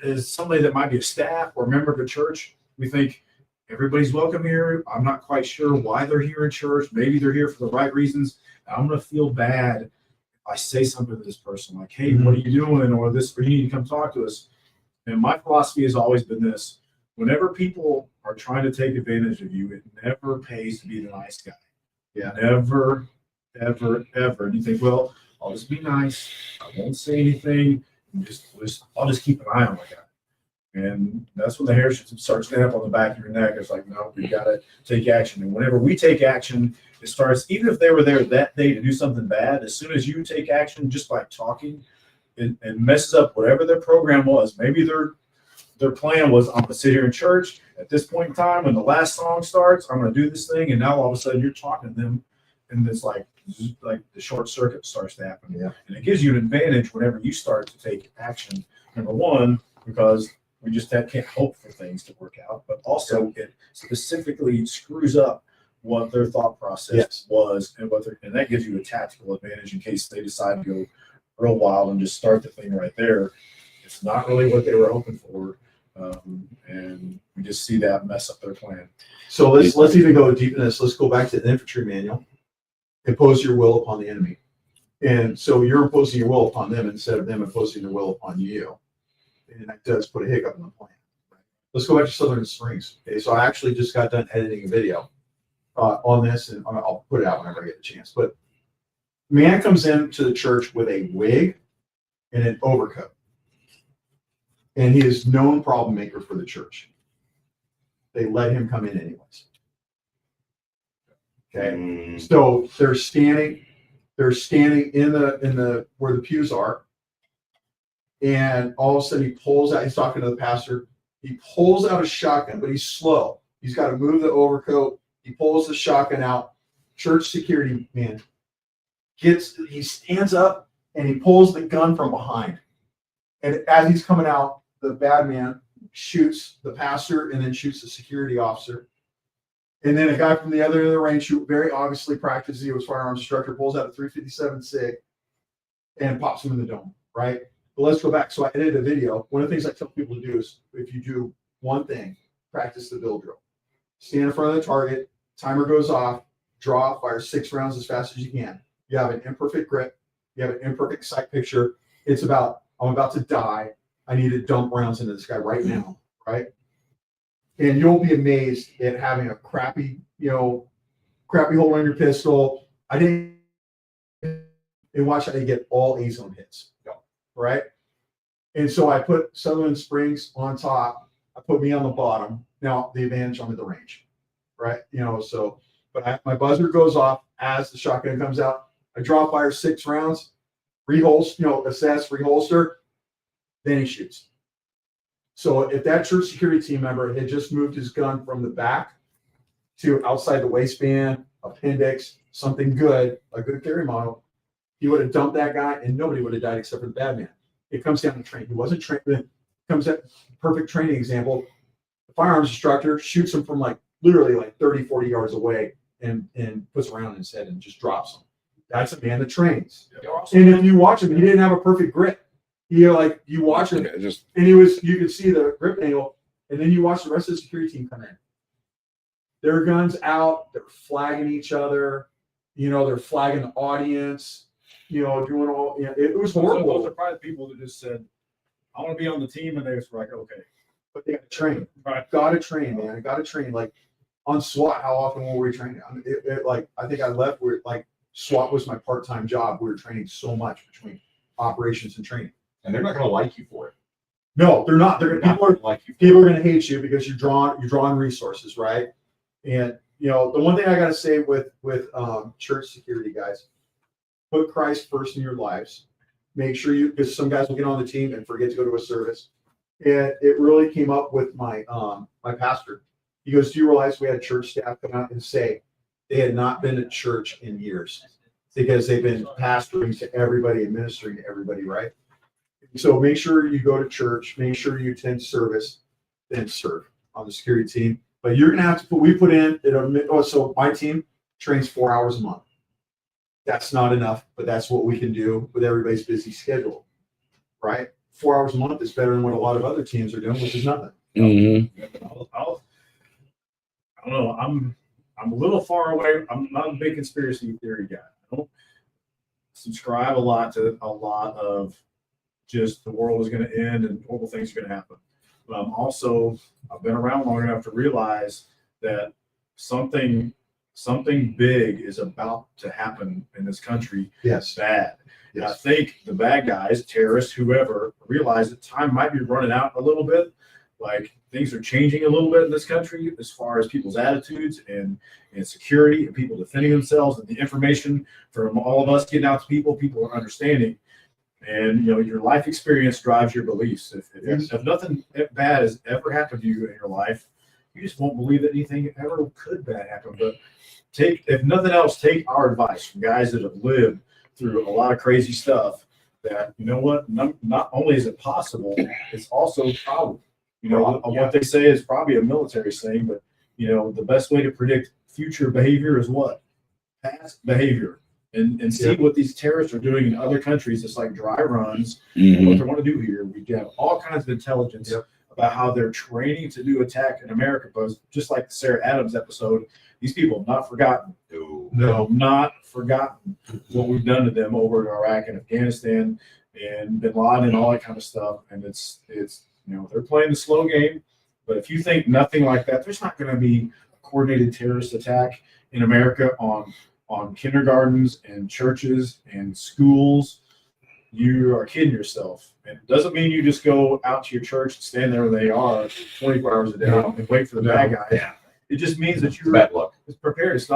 as somebody that might be a staff or a member of a church, we think everybody's welcome here. I'm not quite sure why they're here in church. Maybe they're here for the right reasons. I'm going to feel bad if I say something to this person like, hey, what are you doing? Or you need to come talk to us. And my philosophy has always been this: whenever people are trying to take advantage of you, it never pays to be the nice guy. Yeah. Never, ever, ever. And you think, well, I'll just be nice. I won't say anything. I'll just keep an eye on my guy. And that's when the hair should start standing up on the back of your neck. It's like, no, we got to take action. And whenever we take action, it starts, even if they were there that day to do something bad, as soon as you take action just by talking, it messes up whatever their program was. Maybe their plan was, I'm going to sit here in church at this point in time. When the last song starts, I'm going to do this thing. And now all of a sudden you're talking to them. And it's like the short circuit starts to happen. Yeah. And it gives you an advantage whenever you start to take action. Number one, because we just can't hope for things to work out, but also it specifically screws up what their thought process was and and that gives you a tactical advantage in case they decide to go real wild and just start the thing right there. It's not really what they were hoping for. And we just see that mess up their plan. So let's even go deep in this. Let's go back to the infantry manual. Impose your will upon the enemy. And so you're imposing your will upon them instead of them imposing their will upon you. And that does put a hiccup in the plan. Let's go back to Southern Springs. Okay, so I actually just got done editing a video on this, and I'll put it out whenever I get the chance. But man comes into the church with a wig and an overcoat. And he is known problem maker for the church. They let him come in anyways. Okay, so they're standing in the where the pews are, and all of a sudden he pulls out. He's talking to the pastor. He pulls out a shotgun, but he's slow. He's got to move the overcoat. He pulls the shotgun out. Church security man he stands up and he pulls the gun from behind. And as he's coming out, the bad man shoots the pastor and then shoots the security officer. And then a guy from the other end of the range who very obviously practiced, he was firearms instructor, pulls out a 357 SIG and pops him in the dome, right? But let's go back. So I edited a video. One of the things I tell people to do is if you do one thing, practice the bill drill. Stand in front of the target, timer goes off, draw, fire 6 rounds as fast as you can. You have an imperfect grip. You have an imperfect sight picture. It's about, I'm about to die. I need to dump rounds into this guy right now, right? And you'll be amazed at having a crappy hole in your pistol. And watch how they get all A-zone hits, right? And so I put Sutherland Springs on top. I put me on the bottom. Now the advantage, I'm at the range, right? My buzzer goes off as the shotgun comes out. I draw fire 6 rounds, assess, reholster, then he shoots. So if that church security team member had just moved his gun from the back to outside the waistband, appendix, something good, a good carry model, he would have dumped that guy and nobody would have died except for the bad man. It comes down to training. He wasn't trained. It comes at perfect training example. The firearms instructor shoots him from literally 30, 40 yards away and puts a round in his head and just drops him. That's a man that trains. And if you watch him, he didn't have a perfect grip. You watch him, and you could see the grip angle, and then you watch the rest of the security team come in. their guns out, they're flagging each other, they're flagging the audience, doing all, it was Those are horrible. probably the people that just said, I want to be on the team, and they was like, okay. But they got to train. Right. Got to train, man. Got to train. Like on SWAT, how often were we training? I think I left where like SWAT was my part-time job. We were training so much between operations and training. And they're not going to like you for it. No, they're not. They're Not people are gonna like you. people are going to hate you because you're drawing resources, right? And the one thing I got to say with church security guys, put Christ first in your lives. Make sure because some guys will get on the team and forget to go to a service. And it really came up with my my pastor. He goes, do you realize we had church staff come out and say they had not been at church in years because they've been pastoring to everybody and ministering to everybody, right? So make sure you go to church, make sure you attend service, then serve on the security team. But you're gonna have to we put in, so my team trains 4 hours a month. That's not enough, but that's what we can do with everybody's busy schedule, right? 4 hours a month is better than what a lot of other teams are doing, which is nothing. I don't know. I'm a little far away. I'm not a big conspiracy theory guy. I don't subscribe a lot of just the world is going to end and horrible things are going to happen. But I've been around long enough to realize that something big is about to happen in this country. Yes. Bad. And I Yes. think the bad guys, terrorists, whoever, realize that time might be running out a little bit. Like things are changing a little bit in this country as far as people's attitudes and security and people defending themselves and the information from all of us getting out to people are understanding. And your life experience drives your beliefs. If nothing bad has ever happened to you in your life, you just won't believe that anything ever could bad happen. But if nothing else, take our advice from guys that have lived through a lot of crazy stuff. That not only is it possible, it's also probable. What they say is probably a military saying, but the best way to predict future behavior is what? Past behavior. And see what these terrorists are doing in other countries. It's like dry runs. Mhm. What they want to do here. We have all kinds of intelligence about how they're training to do attack in America. But just like the Sarah Adams episode, these people have not forgotten. No. Not forgotten what we've done to them over in Iraq and Afghanistan and Bin Laden and all that kind of stuff. And it's they're playing the slow game. But if you think nothing like that, there's not going to be a coordinated terrorist attack in America on kindergartens and churches and schools. You are kidding yourself. And it doesn't mean you just go out to your church and stand there where they are 24 hours a day and wait for the bad guy. Yeah. It just means that you're Bad luck. prepared. It's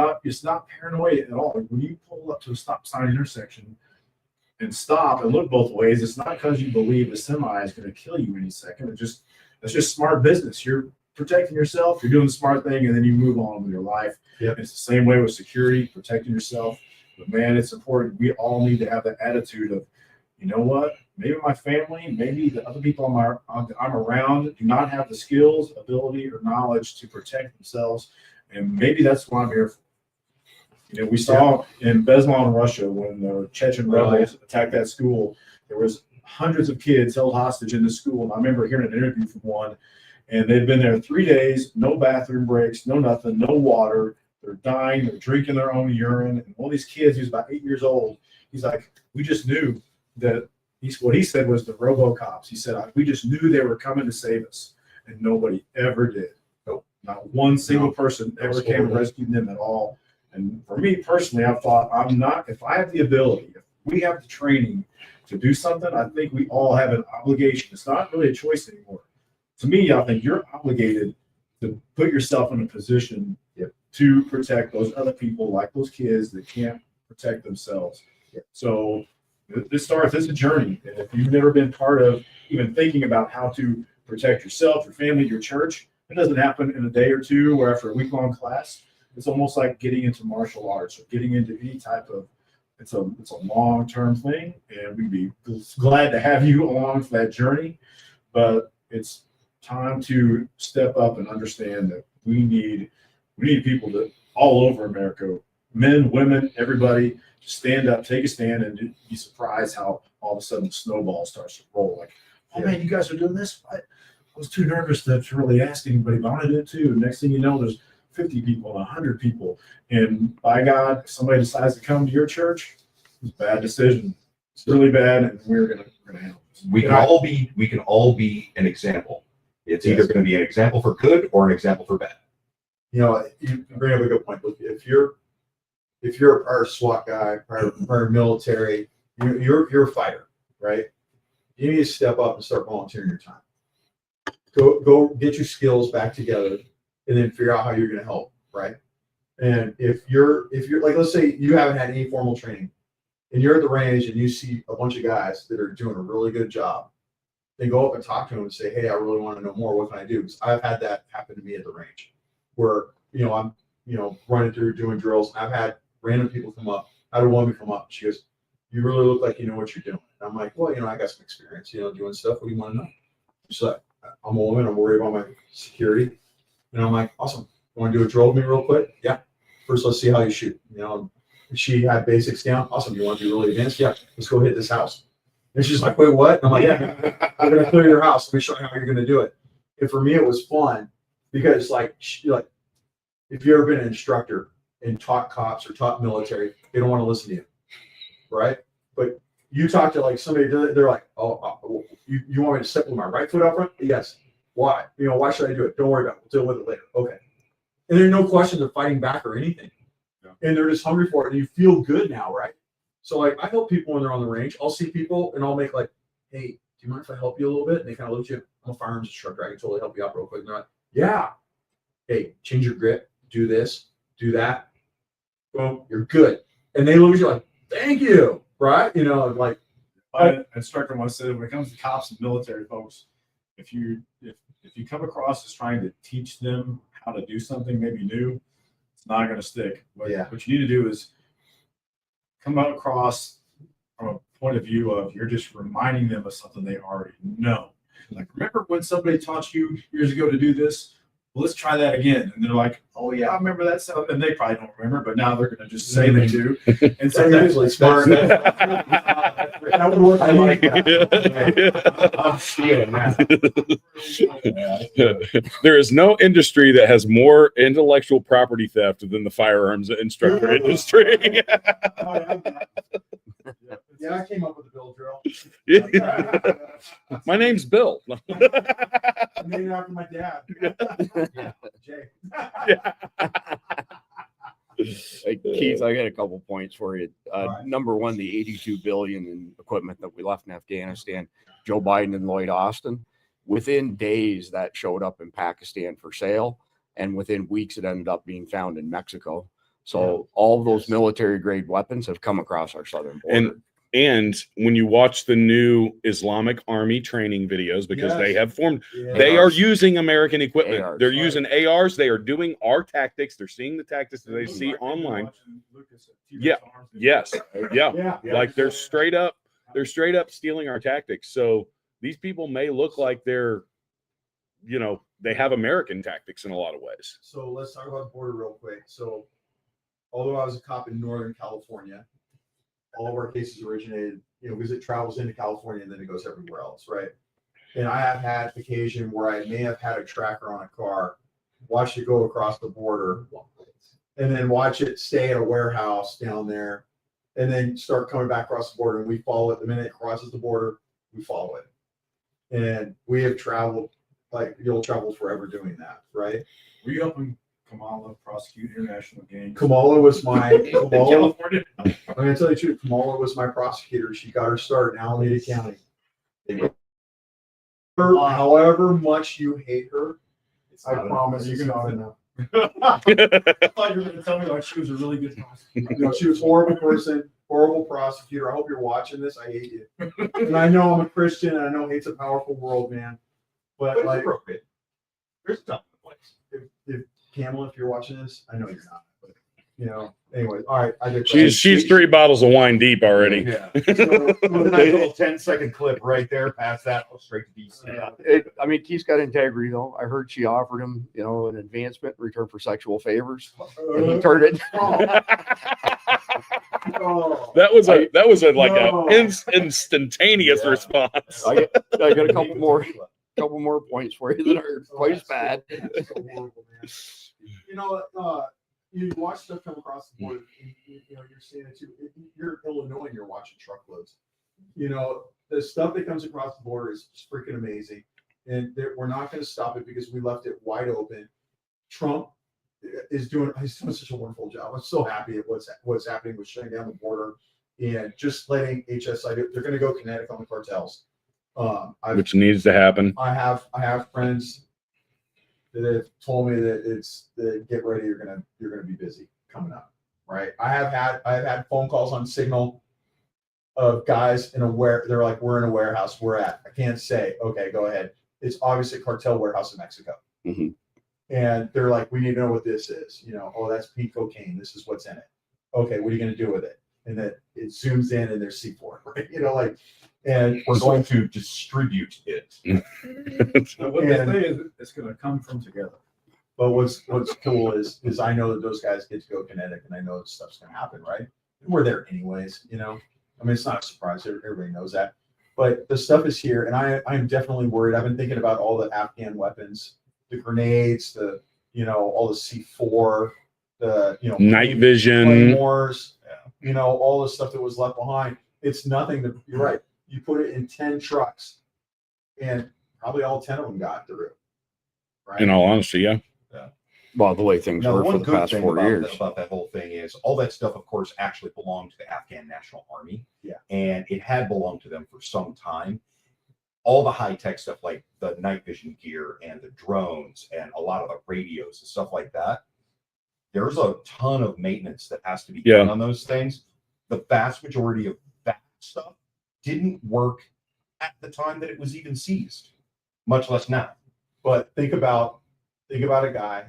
not paranoid at all. Like when you pull up to a stop sign intersection and stop and look both ways, it's not because you believe the semi is going to kill you any second. That's just smart business. You're protecting yourself, you're doing the smart thing, and then you move on with your life. Yep. It's the same way with security, protecting yourself. But man, it's important. We all need to have that attitude of, you know what? Maybe my family, maybe the other people I'm around do not have the skills, ability, or knowledge to protect themselves. And maybe that's what I'm here for. We saw in Beslan, Russia, when the Chechen rebels attacked that school, there was hundreds of kids held hostage in the school. And I remember hearing an interview from one, and they'd been there 3 days, no bathroom breaks, no nothing, no water. They're dying, they're drinking their own urine. And one of these kids, he was about 8 years old, he's like, we just knew that what he said was the RoboCops. He said, we just knew they were coming to save us. And nobody ever did. Nope. Not one single person ever came and rescued them at all. And for me personally, I've thought, if I have the ability, if we have the training to do something, I think we all have an obligation. It's not really a choice anymore. To me, I think you're obligated to put yourself in a position to protect those other people, like those kids that can't protect themselves. So this is a journey. And if you've never been part of even thinking about how to protect yourself, your family, your church, it doesn't happen in a day or two or after a week-long class. It's almost like getting into martial arts or getting into any type of, it's a long-term thing. And we'd be glad to have you along for that journey. But it's time to step up and understand that we need people that all over America, men, women, everybody, to stand up, take a stand, and be surprised how all of a sudden the snowball starts to roll. Like, oh man, you guys are doing this? I was too nervous to really ask anybody, but I want to do it too. And next thing you know, there's 50 people and 100 people. And by God, if somebody decides to come to your church, it's a bad decision. It's really bad, and we're gonna handle this. We can all be an example. It's either going to be an example for good or an example for bad. You know, you bring up a good point. Look, if you're a prior SWAT guy, prior military, you're a fighter, right? You need to step up and start volunteering your time. Go get your skills back together, and then figure out how you're going to help, right? And if you're like, let's say you haven't had any formal training, and you're at the range and you see a bunch of guys that are doing a really good job, then go up and talk to them and say, hey, I really want to know more. What can I do? Because I've had that happen to me at the range, where I'm running through doing drills. I've had random people come up. I had a woman come up. She goes, you really look like you know what you're doing. And I'm like, well, I got some experience, doing stuff. What do you want to know? She's like, I'm a woman. I'm worried about my security. And I'm like, awesome. You want to do a drill with me real quick? Yeah. First, let's see how you shoot. She had basics down. Awesome. You want to be really advanced? Yeah. Let's go hit this house. And she's like, wait, what? And I'm like, yeah, I'm going to clear your house. Let me show you how you're going to do it. And for me, it was fun because if you've ever been an instructor and taught cops or taught military, they don't want to listen to you. Right. But you talk to somebody, they're like, oh, you want me to step with my right foot up front? Yes. Why? Why should I do it? Don't worry about it. We'll deal with it later. Okay. And there's no question of fighting back or anything. Yeah. And they're just hungry for it. And you feel good now, right? So I help people when they're on the range. I'll see people and I'll make hey, do you mind if I help you a little bit? And they kind of look at you. I'm a firearms instructor. I can totally help you out real quick. And they're like, yeah. Hey, change your grip. Do this. Do that. Boom. You're good. And they look at you like, thank you. Right? My instructor once said, when it comes to cops and military folks, if you come across as trying to teach them how to do something maybe new, it's not going to stick. What you need to do is come out across from a point of view of you're just reminding them of something they already know. Like, remember when somebody taught you years ago to do this? Well, let's try that again. And they're like, oh yeah, I remember that stuff. And they probably don't remember, but now they're going to just say they do. And so that's usually smart. That would work. I like that. I'm stealing that. There is no industry that has more intellectual property theft than the firearms instructor industry. Yeah, I came up with the Bill drill. My name's Bill. I named it after my dad. Jay. Hey, Keith, I got a couple points for you. Number one, the $82 billion in equipment that we left in Afghanistan, Joe Biden and Lloyd Austin. Within days, that showed up in Pakistan for sale, and within weeks, it ended up being found in Mexico. So all of those military-grade weapons have come across our southern border. And when you watch the new Islamic Army training videos, because they have formed, they are using American equipment. ARs, they're using ARs. They are doing our tactics. They're seeing the tactics that they see online. Like they're straight up stealing our tactics. So these people may look like they're, they have American tactics in a lot of ways. So let's talk about the border real quick. So although I was a cop in Northern California, all of our cases originated, because it travels into California and then it goes everywhere else, right? And I have had occasion where I may have had a tracker on a car, watch it go across the border, and then watch it stay at a warehouse down there, and then start coming back across the border, and we follow it. The minute it crosses the border, we follow it. And we have traveled, you'll travel forever doing that, right? Were you helping Kamala prosecute international gangs? Kamala was my California. I'm going to tell you the truth. Kamala was my prosecutor. She got her start in Alameda County. However much you hate her, I promise it's not enough. I thought you were going to tell me she was a really good prosecutor. She was a horrible person, horrible prosecutor. I hope you're watching this. I hate you. And I know I'm a Christian, and I know hate's a powerful world, man. But appropriate. There's stuff in the place. If Kamala, if you're watching this, I know you're not. But, anyway, all right. She's 3 bottles of wine deep already. Yeah. So, a nice little 10-second clip right there. Past that, straight to DC. Keith's got integrity, though. I heard she offered him, an advancement in return for sexual favors, and he turned it. That was a instantaneous response. I got a couple more points for you that are quite as bad. you know, you watch stuff come across the board. You know, you're seeing it too. You're in Illinois and you're watching truckloads. You know, the stuff that comes across the border is freaking amazing, and we're not going to stop it because we left it wide open. Trump he's doing such a wonderful job. I'm so happy at what's happening with shutting down the border and just letting HSI do. They're going to go kinetic on the cartels, which needs to happen. I have friends that have told me that get ready. You're gonna be busy coming up, right? I've had phone calls on Signal of guys they're like, we're in a warehouse. We're at. I can't say. Okay, go ahead. It's obviously a cartel warehouse in Mexico. Mm-hmm. And they're like, we need to know what this is. You know, oh, that's pink cocaine. This is what's in it. Okay, what are you going to do with it? And then it zooms in and there's C4, right? You know, like, and we're going to distribute it. So what they say is it's going to come from together. But what's cool is I know that those guys get to go kinetic, and I know that stuff's going to happen, right? And we're there anyways, you know. I mean, it's not a surprise. Everybody knows that. But the stuff is here, and I'm definitely worried. I've been thinking about all the Afghan weapons. The grenades, all the C4, night vision, claymores, all the stuff that was left behind. It's nothing that you're right. You put it in 10 trucks, and probably all 10 of them got through. Right. In all honesty, yeah. Well, the way things were for the past 4 years. About that whole thing is all that stuff, of course, actually belonged to the Afghan National Army. Yeah. And it had belonged to them for some time. All the high-tech stuff like the night vision gear and the drones and a lot of the radios and stuff like that, there's a ton of maintenance that has to be done on those things. The vast majority of that stuff didn't work at the time that it was even seized, much less now. But think about a guy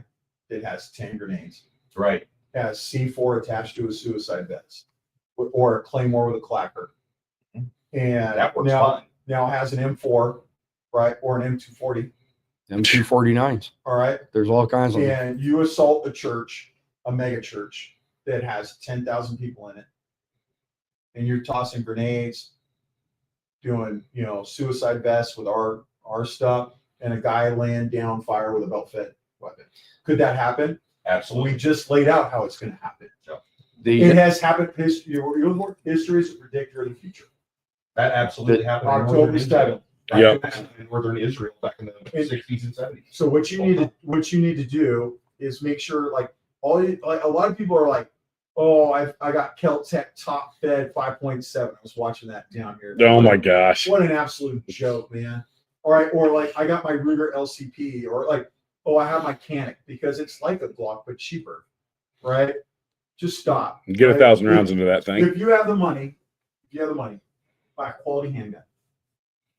that has 10 grenades, right? Has C4 attached to a suicide vest or a claymore with a clacker. And that works fine. Now has an M4, right, or an M240. M249s. All right. There's all kinds of them. And you assault a church, a mega church that has 10,000 people in it, and you're tossing grenades, doing suicide vests with our stuff, and a guy laying down fire with a belt-fed weapon. Could that happen? Absolutely. We just laid out how it's going to happen. Yeah. It has happened. History is a predictor of the future. That absolutely happened. October 7th. In northern Israel back in the 60s and 70s. So what you need to do is make sure, a lot of people are like, oh, I got Keltec top fed 5.7. I was watching that down here. Oh my gosh. What an absolute joke, man. All right. Or I got my Ruger LCP, or I have my Canic, because it's like a Glock, but cheaper. Right. Just stop. Get 1,000 rounds into that thing. If you have the money, buy a quality handgun.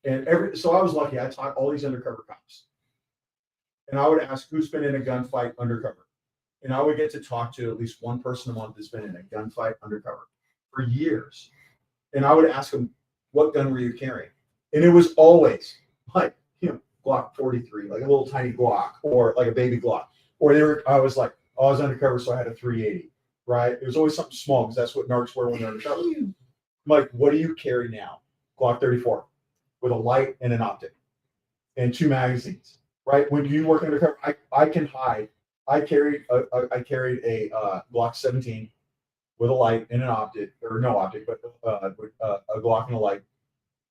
And so I was lucky. I taught all these undercover cops. And I would ask, who's been in a gunfight undercover? And I would get to talk to at least one person a month that's been in a gunfight undercover for years. And I would ask them, what gun were you carrying? And it was always Glock 43, like a little tiny Glock, or like a baby Glock. Or I was undercover, so I had a 380, right? It was always something small, because that's what narcs wear when they're undercover. I'm like, what do you carry now? Glock 34 with a light and an optic and 2 magazines, right? When you work undercover, I can hide. I carried a Glock 17 with a light and an optic, or no optic, but a Glock and a light.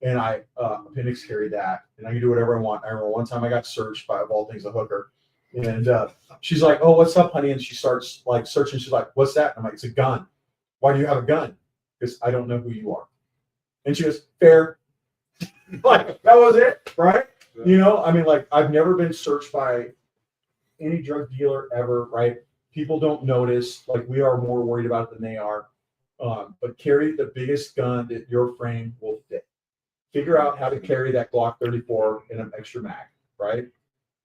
And I appendix carried that, and I can do whatever I want. I remember one time I got searched by, of all things, a hooker. And she's like, oh, what's up, honey? And she starts searching. She's like, what's that? And I'm like, it's a gun. Why do you have a gun? Because I don't know who you are. And she goes, fair. That was it, right? I've never been searched by any drug dealer ever, right? People don't notice. We are more worried about it than they are. But carry the biggest gun that your frame will fit. Figure out how to carry that Glock 34 in an extra mag, right?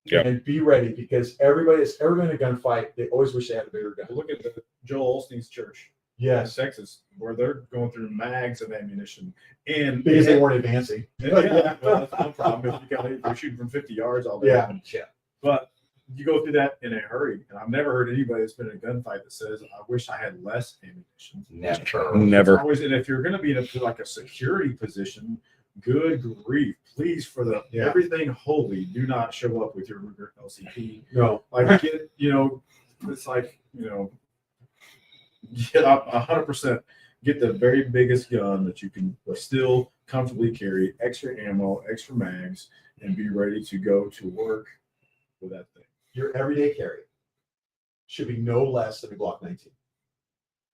Yeah. And be ready, because everybody that's ever been in a gunfight, they always wish they had a bigger gun. Look at the Joel Osteen's church. Yes. In Texas, where they're going through mags of ammunition, and because they weren't advancing. Well, that's no problem. If you're shooting from 50 yards all day. Yeah. But you go through that in a hurry, and I've never heard anybody that's been in a gunfight that says, "I wish I had less ammunition." Never. It's always, and if you're going to be in a security position, good grief! Please, for everything holy, do not show up with your Ruger LCP. No. it's like, get up 100%, get the very biggest gun that you can still comfortably carry, extra ammo, extra mags, and be ready to go to work with that thing. Your everyday carry should be no less than a Glock 19.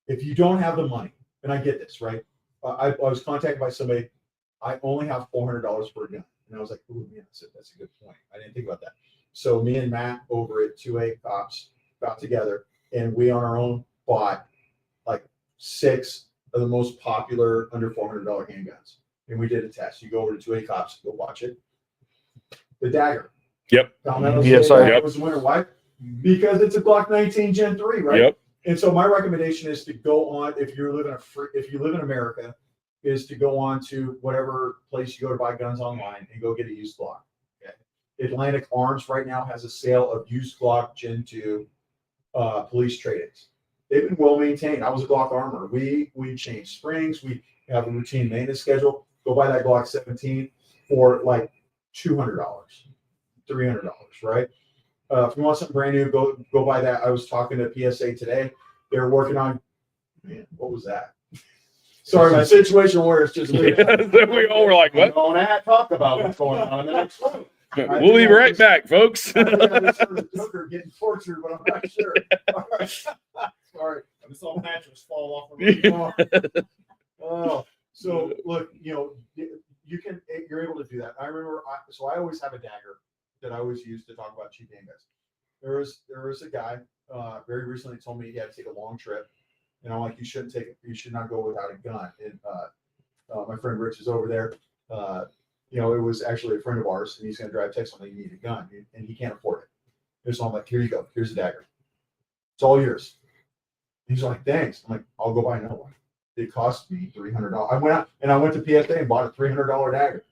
If you don't have the money, and I get this, right? I was contacted by somebody, I only have $400 for a gun. And I was like, ooh, man, that's a good point. I didn't think about that. So me and Matt over at 2A Cops got together, and we on our own bought like 6 of the most popular under $400 handguns. And we did a test. You go over to 2A Cops, go watch it. The Dagger. Yep. Yes, I was the winner. Why? Because it's a Glock 19 Gen 3, right? Yep. And so my recommendation is to go on, if you live in America, is to go on to whatever place you go to buy guns online and go get a used Glock. Okay. Atlantic Arms right now has a sale of used Glock Gen 2 police trade-ins. They've been well maintained. I was a Glock armor. We change springs. We have a routine maintenance schedule. Go buy that Glock 17 for like $200, $300, right? If you want something brand new, go buy that. I was talking to PSA today. They're working on, man, what was that? Sorry, my situation where it's just We all were like, what? Don't talk about what's going on in the next room. We'll be right back, folks. I think I just heard a Joker getting tortured, but I'm not sure. All right. Sorry. This all mattress fall off the roof. Oh, so look, you're able to do that. I remember, so I always have a Dagger that I always use to talk about cheap handguns. There was a guy very recently told me he had to take a long trip, and I'm like, you should not go without a gun. And my friend Rich is over there. It was actually a friend of ours, and he's going to drive Texas. You need a gun, and he can't afford it. And so I'm like, here you go. Here's a Dagger. It's all yours. He's like, thanks. I'm like, I'll go buy another one. It cost me $300. I went to PSA and bought a $300 Dagger,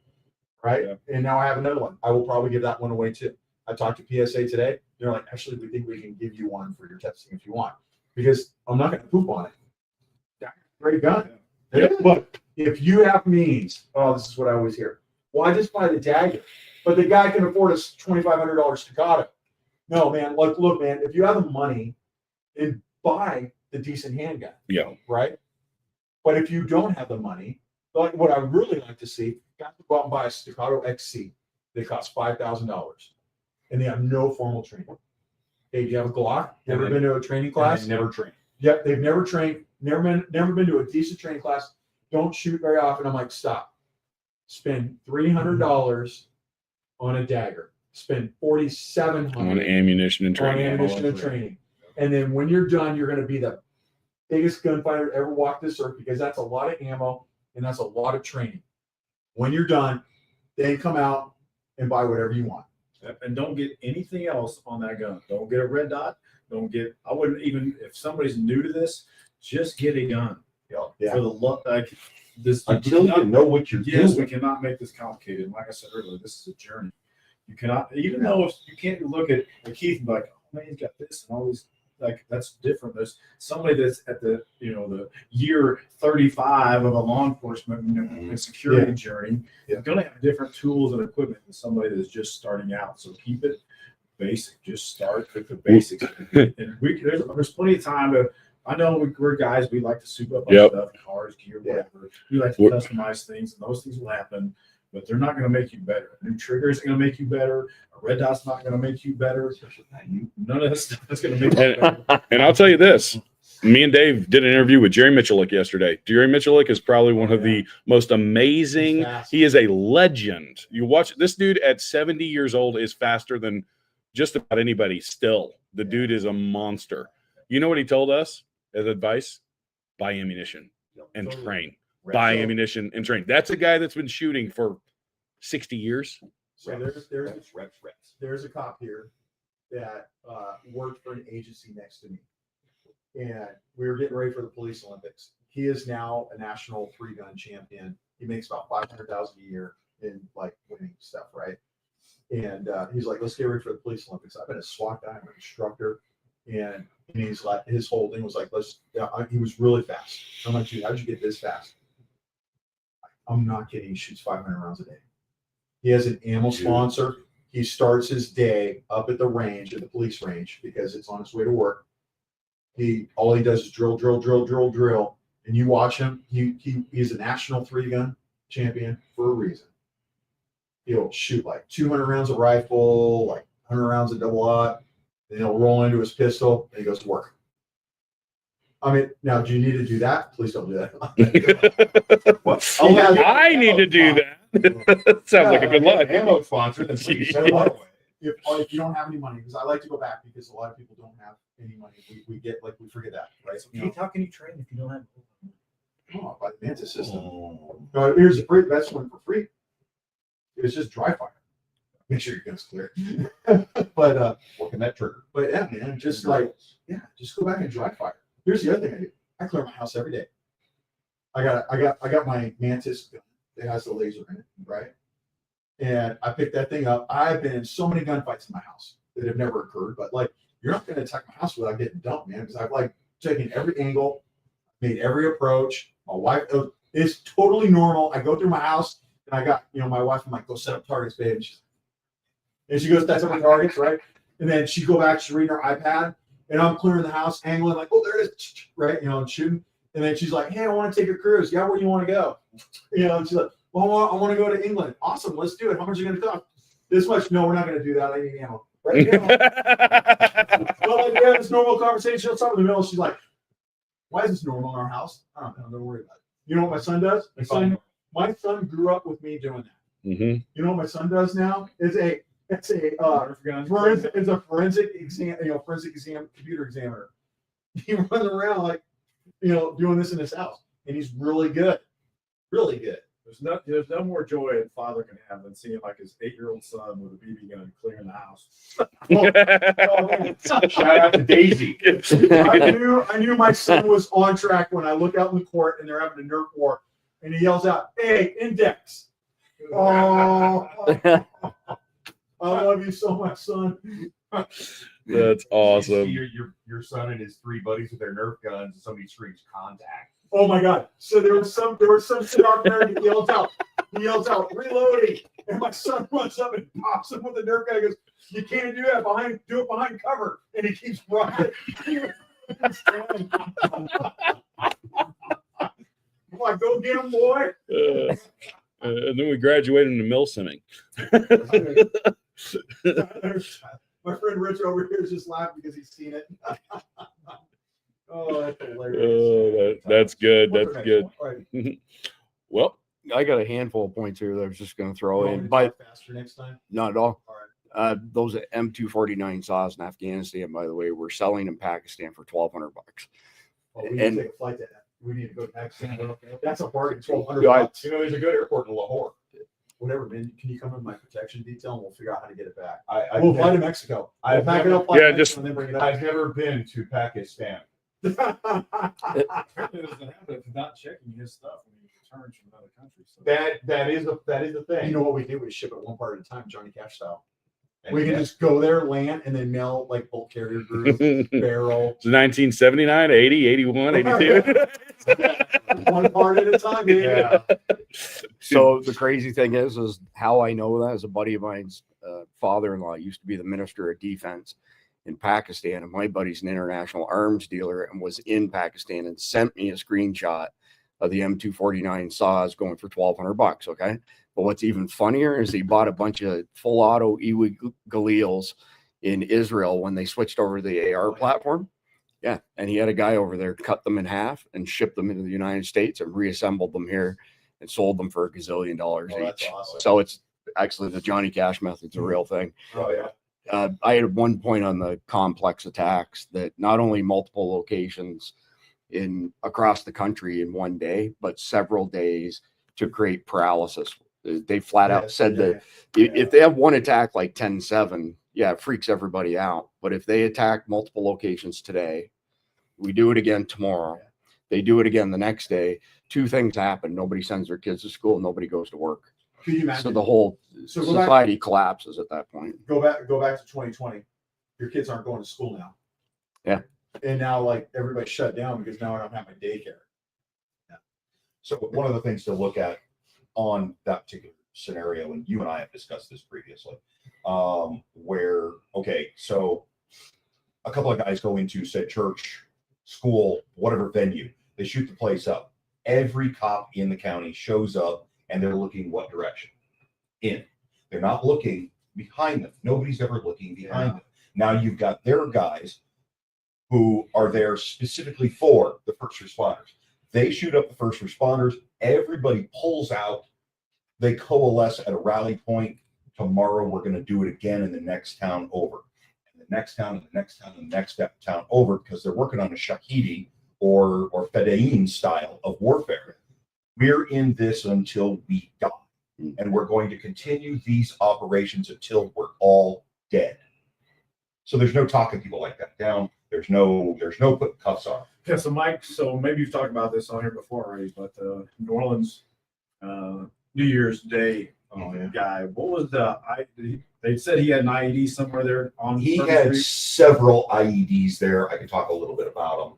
right? Yeah. And now I have another one. I will probably give that one away too. I talked to PSA today. They're like, actually, we think we can give you one for your testing if you want, because I'm not going to poop on it. Great gun. Yeah. But if you have means, this is what I always hear. Why just buy the Dagger? But the guy can afford a $2,500 Staccato. No, man. Look, man. If you have the money, then buy the decent handgun. Yeah. Right. But if you don't have the money, like what I really like to see, got to go out and buy a Staccato XC. They cost $5,000, and they have no formal training. Hey, do you have a Glock? Never been to a training class? Never trained. Yep, they've never trained. Never been to a decent training class. Don't shoot very often. I'm like, stop. Spend $300 on a Dagger. Spend $4,700 On ammunition and training. And then when you're done, you're going to be the biggest gunfighter to ever walk this earth, because that's a lot of ammo and that's a lot of training. When you're done, then come out and buy whatever you want. And don't get anything else on that gun. Don't get a red dot. I wouldn't even, if somebody's new to this, just get a gun. Yeah. For the luck, like this. Until you know what you're Yes, doing. we cannot make this complicated. Like I said earlier, this is a journey. You cannot, even though if you can't look at Keith and be like, oh man, he's got this and all these, like that's different. There's somebody that's at the the year 35 of a law enforcement security journey. Is going to have different tools and equipment than somebody that's just starting out. So keep it basic. Just start with the basics. And there's plenty of time to. I know we're guys. We like to soup up our stuff, cars, gear, whatever. We like to customize things, and those things will happen. But they're not going to make you better. A new trigger isn't going to make you better. A red dot's not going to make you better. None of this stuff is going to make you better. And I'll tell you this. Me and Dave did an interview with Jerry Mitchelllick yesterday. Jerry Mitchelllick is probably one of the most amazing. He is a legend. You watch this dude at 70 years old is faster than just about anybody still. The dude is a monster. You know what he told us as advice? Buy ammunition and train. Buy ammunition and train. That's a guy that's been shooting for 60 years. So there's a cop here that worked for an agency next to me, and we were getting ready for the police Olympics. He is now a national 3-gun champion. He makes about $500,000 a year in like winning stuff, right? And he's like, let's get ready for the police Olympics. I've been a SWAT guy, I'm an instructor, and he's like, his whole thing was like, he was really fast. I'm like, dude, how'd you get this fast? I'm not kidding. He shoots 500 rounds a day. He has an ammo sponsor. He starts his day up at the range, at the police range, because it's on his way to work. All he does is drill, drill, drill, drill, drill. And you watch him. He's a national 3-gun champion for a reason. He'll shoot like 200 rounds of rifle, like 100 rounds of double aught. Then he'll roll into his pistol and he goes to work. I mean, now, do you need to do that? Please don't do that. I need to do that. Sounds like a good life. Ammo sponsor. Then please send it our way. If you don't have any money, because I like to go back because a lot of people don't have any money. We forget that, right? So Keith, how can you train if you don't have? Oh, by the Mantis system. No, here's the best one for free. It's just dry fire. Make sure your gun's clear. But Working that trigger. But yeah, man, just go back and dry fire. Here's the other thing I do. I clear my house every day. I got my Mantis gun that has the laser in it, right? And I picked that thing up. I've been in so many gunfights in my house that have never occurred, but like, you're not going to attack my house without getting dumped, man, because I've like taken every angle, made every approach. My wife is totally normal. I go through my house and I got, my wife, I'm like, go set up targets, babe. And she goes, that's up my targets, right? And then she go back, she's reading her iPad, and I'm clearing the house, angling, like, oh, there it is, right? And shooting. And then she's like, hey, I want to take a cruise. Yeah, where do you want to go? And she's like, well, I want to go to England. Awesome, let's do it. How much are you going to cost? This much? No, we're not going to do that. I need ammo. Right now. Well, like, we have this normal conversation. She'll stop in the middle. She's like, why is this normal in our house? I don't know. Don't worry about it. You know what my son does? My son grew up with me doing that. Mm-hmm. You know what my son does now? It's a forensic exam, computer examiner. He runs around like, doing this in his house, and he's really good. Really good. There's no more joy a father can have than seeing like his 8-year-old son with a BB gun clearing the house. Shout out to Daisy. I knew my son was on track when I look out in the court and they're having a Nerf war, and he yells out, "Hey, index!" Oh, I love you so much, son. That's awesome. Your son and his 3 buddies with their Nerf guns, and somebody screams contact. Oh my God! So there was some shit out there. And he yells out, "Reloading!" And my son runs up and pops him with the Nerf gun. He goes, "You can't do that do it behind cover." And he keeps running. I'm like, go get him, boy. And then we graduated into mill simming. My friend Rich over here is just laughing because he's seen it. Oh, that's hilarious. Oh, that's good. What's That's the good. next one? All right. Well, I got a handful of points here that I was just going to throw You want me in, to but talk faster next time. not at all. All right. Those M249 saws in Afghanistan, by the way, we're selling in Pakistan for $1,200. Oh, we need And- to take a flight to that. We need to go to Pakistan. That's a bargain. $1,200. Yeah, There's a good airport in Lahore. Whatever, man. Can you come in my protection detail and we'll figure out how to get it back? I've Fly to Mexico. I've We'll pack it never- up, fly to Yeah, Mexico, just- and then bring it I've never been to Pakistan. up. Apparently, it doesn't happen if he's not checking his stuff when he returns from another country. So That is a thing. You know what we do? We ship it one part at a time, Johnny Cash style. And We can yeah, just go there, land, and then mail like bulk carrier group, barrel. 1979, 80, 81, 82. One part at a time, baby. Yeah. So the crazy thing is how I know that is a buddy of mine's father-in-law used to be the minister of defense in Pakistan, and my buddy's an international arms dealer and was in Pakistan and sent me a screenshot of the M249 saws going for $1,200. Okay, but what's even funnier is he bought a bunch of full auto Iwi Galils in Israel when they switched over to the AR platform. Yeah, and he had a guy over there cut them in half and shipped them into the United States and reassembled them here and sold them for $1 gazillion Oh, that's each. awesome. So it's actually the Johnny Cash method's a real thing. Oh yeah. I had one point on the complex attacks that not only multiple locations across the country in one day, but several days to create paralysis. They flat out said that if they have one attack like 10-7, yeah, it freaks everybody out. But if they attack multiple locations today, we do it again tomorrow, they do it again the next day, 2 things happen. Nobody sends their kids to school. Nobody goes to work. Could you imagine? So the whole So go back- society collapses at that point. Go back to 2020. Your kids aren't going to school now. Yeah. And now like everybody's shut down because now I don't have my daycare. So one of the things to look at on that particular scenario, and you and I have discussed this previously, where, okay, so a couple of guys go into said church school, whatever venue. They shoot the place up. Every cop in the county shows up and they're looking what direction? In. They're not looking behind them. Nobody's ever looking behind them. Now you've got their guys who are there specifically for the first responders. They shoot up the first responders. Everybody pulls out. They coalesce at a rally point. Tomorrow we're going to do it again in the next town over. And the next town, and the next town, and the next town over, because they're working on a Shahidi or Fedayeen style of warfare. We're in this until we die. And we're going to continue these operations until we're all dead. So there's no talking people like that down. There's no putting cuffs on. Yeah, so Mike, so maybe you've talked about this on here before already, but New Orleans New Year's Day guy, what was they said he had an IED somewhere there on He First had Street? several IEDs there. I can talk a little bit about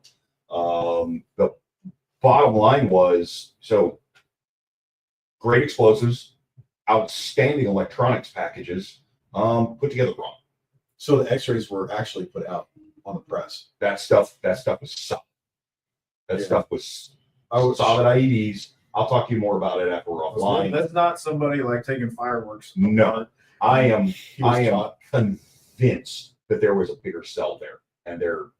them. The bottom line was, so great explosives, outstanding electronics packages, put together wrong. So the x-rays were actually put out on the press. That stuff was solid. That Yeah. stuff was solid IEDs. I'll talk to you more about it after we're offline. That's not somebody like taking fireworks. No, I am shot. convinced that there was a bigger cell there, and they're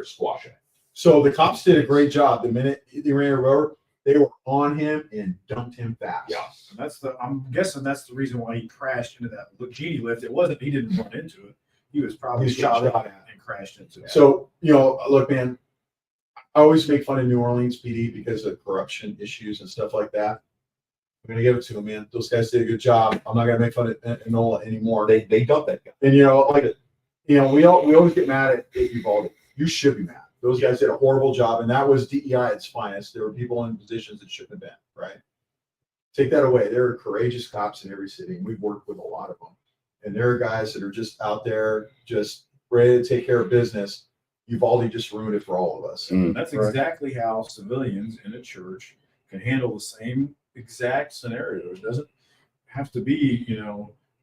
squashing it. So the cops did a great job. The minute they ran over, they were on him and dumped him fast. Yeah. And I'm guessing that's the reason why he crashed into that genie lift. It wasn't, he didn't run into it. He was probably He was shot shot at and crashed into it. So, look, man, I always make fun of New Orleans PD because of corruption issues and stuff like that. I'm going to give it to them, man. Those guys did a good job. I'm not going to make fun of Enola anymore. They dumped that guy. And, we always get mad at Uvalde. You should be mad. Those guys did a horrible job, and that was DEI at its finest. There were people in positions that shouldn't have been, right? Take that away. There are courageous cops in every city, and we've worked with a lot of them. And there are guys that are just out there, just ready to take care of business. Uvalde just ruined it for all of us. That's exactly how civilians in a church can handle the same exact scenario. It doesn't have to be,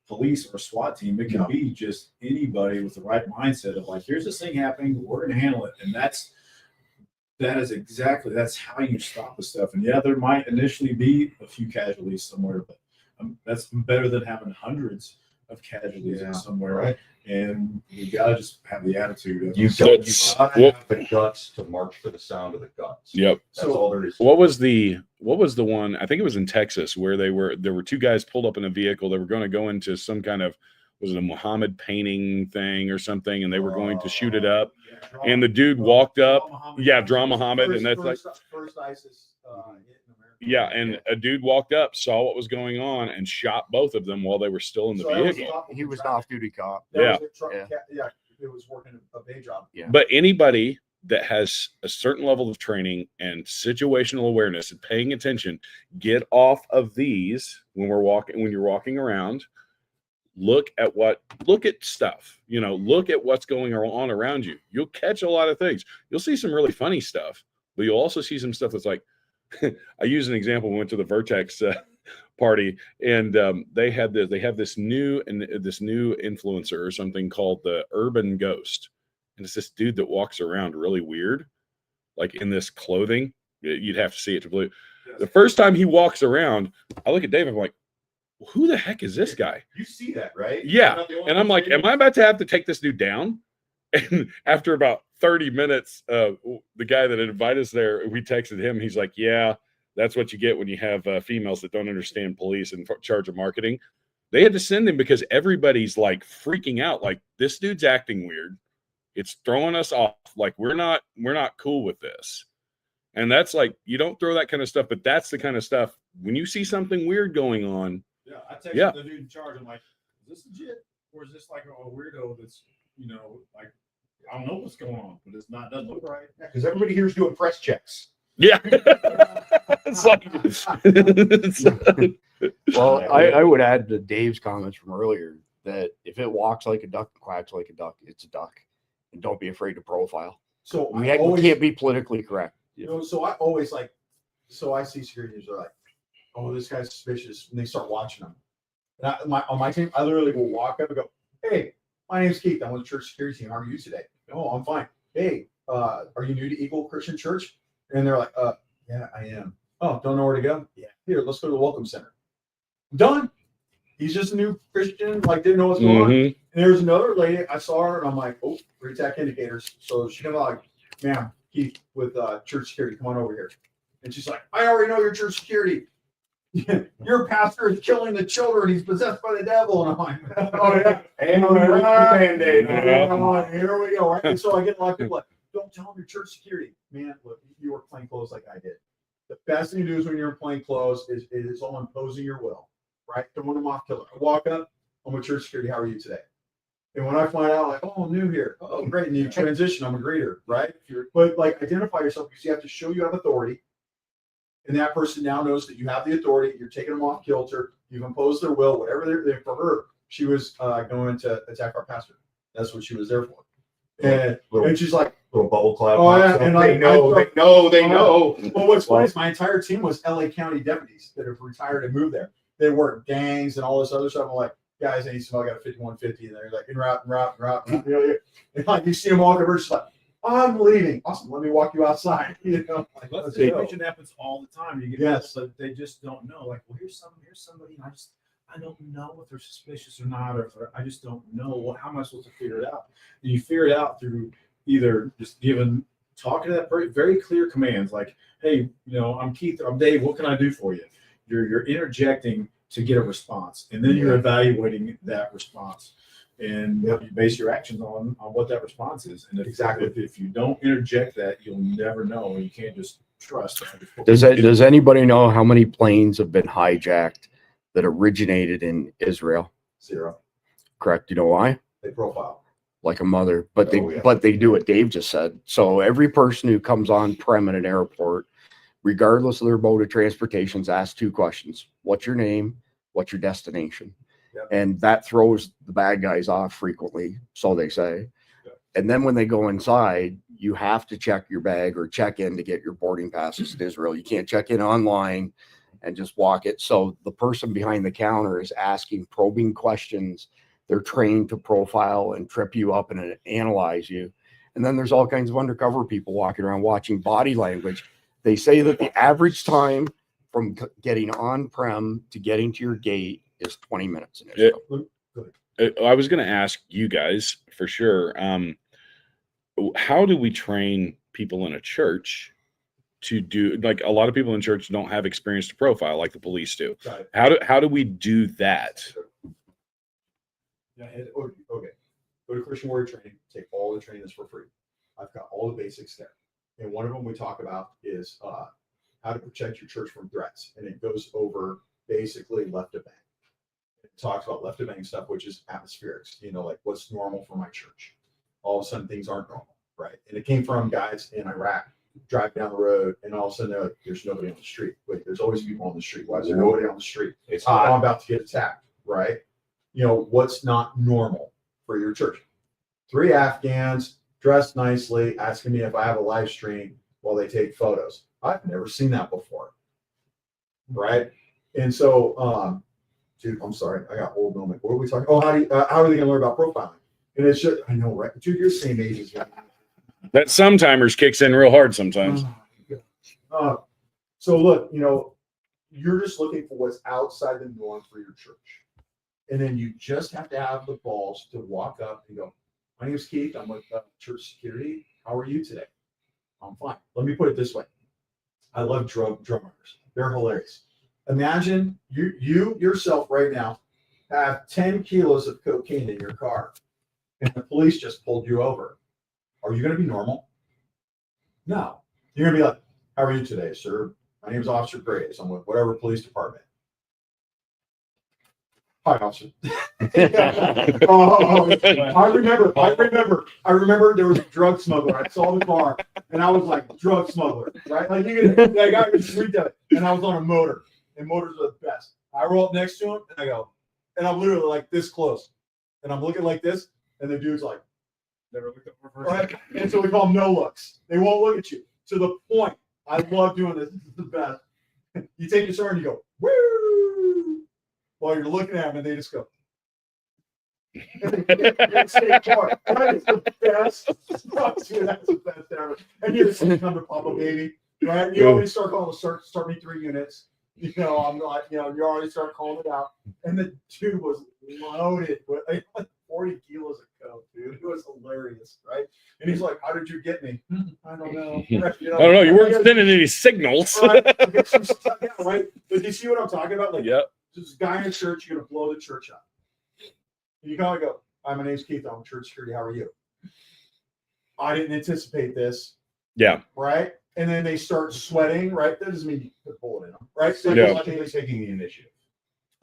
police or a SWAT team. It can be just anybody with the right mindset of like, here's this thing happening, we're going to handle it. And that's how you stop the stuff. And yeah, there might initially be a few casualties somewhere, but that's better than having hundreds of casualties somewhere. Right. And you gotta just have the attitude of You gotta have the guts to march for the sound of the guns. Yep. That's all there is. What was the one? I think it was in Texas where there were two guys pulled up in a vehicle. They were going to go into some kind of, was it a Muhammad painting thing or something, and they were going to shoot it up. And the dude walked up. Draw Muhammad, and that's first ISIS hit in America. Yeah, and a dude walked up, saw what was going on, and shot both of them while they were still in the vehicle. He was an off-duty cop. Yeah. It was working a day job. Yeah. But anybody that has a certain level of training and situational awareness and paying attention, get off of these when you're walking around. Look at stuff, look at what's going on around you. You'll catch a lot of things. You'll see some really funny stuff, but you'll also see some stuff that's like, I use an example. We went to the Vertex party, and they have this new influencer or something called the Urban Ghost, and it's this dude that walks around really weird, like in this clothing. You'd have to see it to believe. The first time he walks around, I look at Dave. I'm like, who the heck is this guy? You see that, right? Yeah, and I'm like, am I about to have to take this dude down? And after about 30 minutes, the guy that invited us there, we texted him. He's like, yeah, that's what you get when you have females that don't understand police and charge of marketing. They had to send him because everybody's like freaking out. Like, this dude's acting weird. It's throwing us off. Like, we're not cool with this. And that's like, you don't throw that kind of stuff, but that's the kind of stuff when you see something weird going on. Yeah, I texted the dude in charge. I'm like, is this legit? Or is this like a weirdo that's, like, I don't know what's going on, but it doesn't look right. Because everybody here is doing press checks. Yeah. It's like, Well, I would add to Dave's comments from earlier that if it walks like a duck and quacks like a duck, it's a duck. And don't be afraid to profile. So We can't be politically correct. So I always I see security agents are like, oh, this guy's suspicious, and they start watching them. And on my team, I literally will walk up and go, hey, my name's Keith. I'm with the church security team. How are you today? Oh, I'm fine. Hey, are you new to Eagle Christian Church? And they're like, yeah, I am. Oh, don't know where to go? Yeah, here, let's go to the Welcome Center. Done. He's just a new Christian, like didn't know what's going on. And there's another lady, I saw her, and I'm like, oh, tech indicators. So she comes out like, ma'am, Keith with church security, come on over here. And she's like, I already know your church security. Your pastor is killing the children. He's possessed by the devil. And I'm like, oh yeah. And here we go. Right? And so I get a lot of people like, don't tell them your church security. Man, look, you were plain clothes like I did. The best thing to do is when you're in plain clothes is all imposing your will, right? Throwing them off killer. I walk up, I'm with church security. How are you today? And when I find out, like, oh, I'm new here. Oh, great. And you transition, I'm a greeter, right? But like identify yourself because you have to show you have authority. And that person now knows that you have the authority. You're taking them off kilter. You've imposed their will, whatever they're for her. She was going to attack our pastor. That's what she was there for. And she's like, little bubble cloud. Oh, yeah, and they know. Well, what's funny is my entire team was LA County deputies that have retired and moved there. They work gangs and all this other stuff. I'm like, guys, I need some. I got a 5150, and they're like, en route. You know, and like you see them all converge, like, I'm leaving. Awesome. Let me walk you outside. You know, like, That situation happens all the time. You get people that they just don't know. Like, well, here's somebody, and I don't know if they're suspicious or not, or if I just don't know. Well, how am I supposed to figure it out? And you figure it out through either just talking to that person, very clear commands, like, hey, you know, I'm Keith, I'm Dave. What can I do for you? You're interjecting to get a response, and then you're evaluating that response. And you base your actions on what that response is. And if you don't interject that, you'll never know. You can't just trust. Does anybody know how many planes have been hijacked that originated in Israel? 0. Correct. You know why? They profile. Like a mother, but they do what Dave just said. So every person who comes on prem at an airport, regardless of their mode of transportation, is asked 2 questions. What's your name? What's your destination? Yep. And that throws the bad guys off frequently, so they say. Yep. And then when they go inside, you have to check your bag or check in to get your boarding passes to Israel. You can't check in online and just walk it. So the person behind the counter is asking probing questions. They're trained to profile and trip you up and analyze you. And then there's all kinds of undercover people walking around watching body language. They say that the average time from getting on-prem to getting to your gate is 20 minutes in Israel. I was going to ask you guys for sure. How do we train people in a church to do, like, a lot of people in church don't have experience to profile like the police do. Right. How do we do that? Yeah. Okay. Go to Christian Warrior Training. Take all the training that's for free. I've got all the basics there. And one of them we talk about is how to protect your church from threats. And it goes over basically left of bank. It talks about left of bank stuff, which is atmospherics, you know, like what's normal for my church. All of a sudden things aren't normal, right? And it came from guys in Iraq driving down the road, and all of a sudden they're like, there's nobody on the street. Wait, there's always people on the street. Why is there nobody on the street? It's hot. I'm about to get attacked, right? You know, what's not normal for your church? 3 Afghans dressed nicely asking me if I have a live stream while they take photos. I've never seen that before, right? And so, dude, I'm sorry, I got old moment. What are we talking? Oh, how are they going to learn about profiling? And it's just, I know, right? Dude, you're the same age as me. That sometimers kicks in real hard sometimes. So look, you know, you're just looking for what's outside the norm for your church. And then you just have to have the balls to walk up and go, my name's Keith. I'm with church security. How are you today? I'm fine. Let me put it this way. I love drum runners. They're hilarious. Imagine you yourself right now have 10 kilos of cocaine in your car and the police just pulled you over. Are you going to be normal? No. You're going to be like, how are you today, sir? My name is Officer Graves. I'm with whatever police department. Hi, officer. I remember there was a drug smuggler. I saw the car and I was like, drug smuggler, right? Like that guy was freaked out. And I was on a motor, and motors are the best. I roll up next to him and I go, and I'm literally like this close. And I'm looking like this, and the dude's like, Never looked up for right? And so we call them no looks. They won't look at you. To the point. I love doing this. This is the best. You take your sword and you go, woo! While you're looking at them, and they just go. And State Park. That is the best. Oh, dude, that's the best ever. And you're just come to Papa Baby, right? You always start calling, start me 3 units. You know, I'm like, you know, you already start calling it out. And the dude was loaded with like 40 kilos of coke, dude. It was hilarious, right? And he's like, "How did you get me?" I don't know. You know, I don't know. You weren't sending any signals. right? Yeah, right? But you see what I'm talking about? Like, Yep. this guy in a church, you're gonna blow the church up. And you kind of go, "Hi, my name's Keith. I'm church security. How are you?" I didn't anticipate this, Yeah. right? And then they start sweating, right? That doesn't mean you put a bullet in them, right? So Yeah. You're taking the initiative.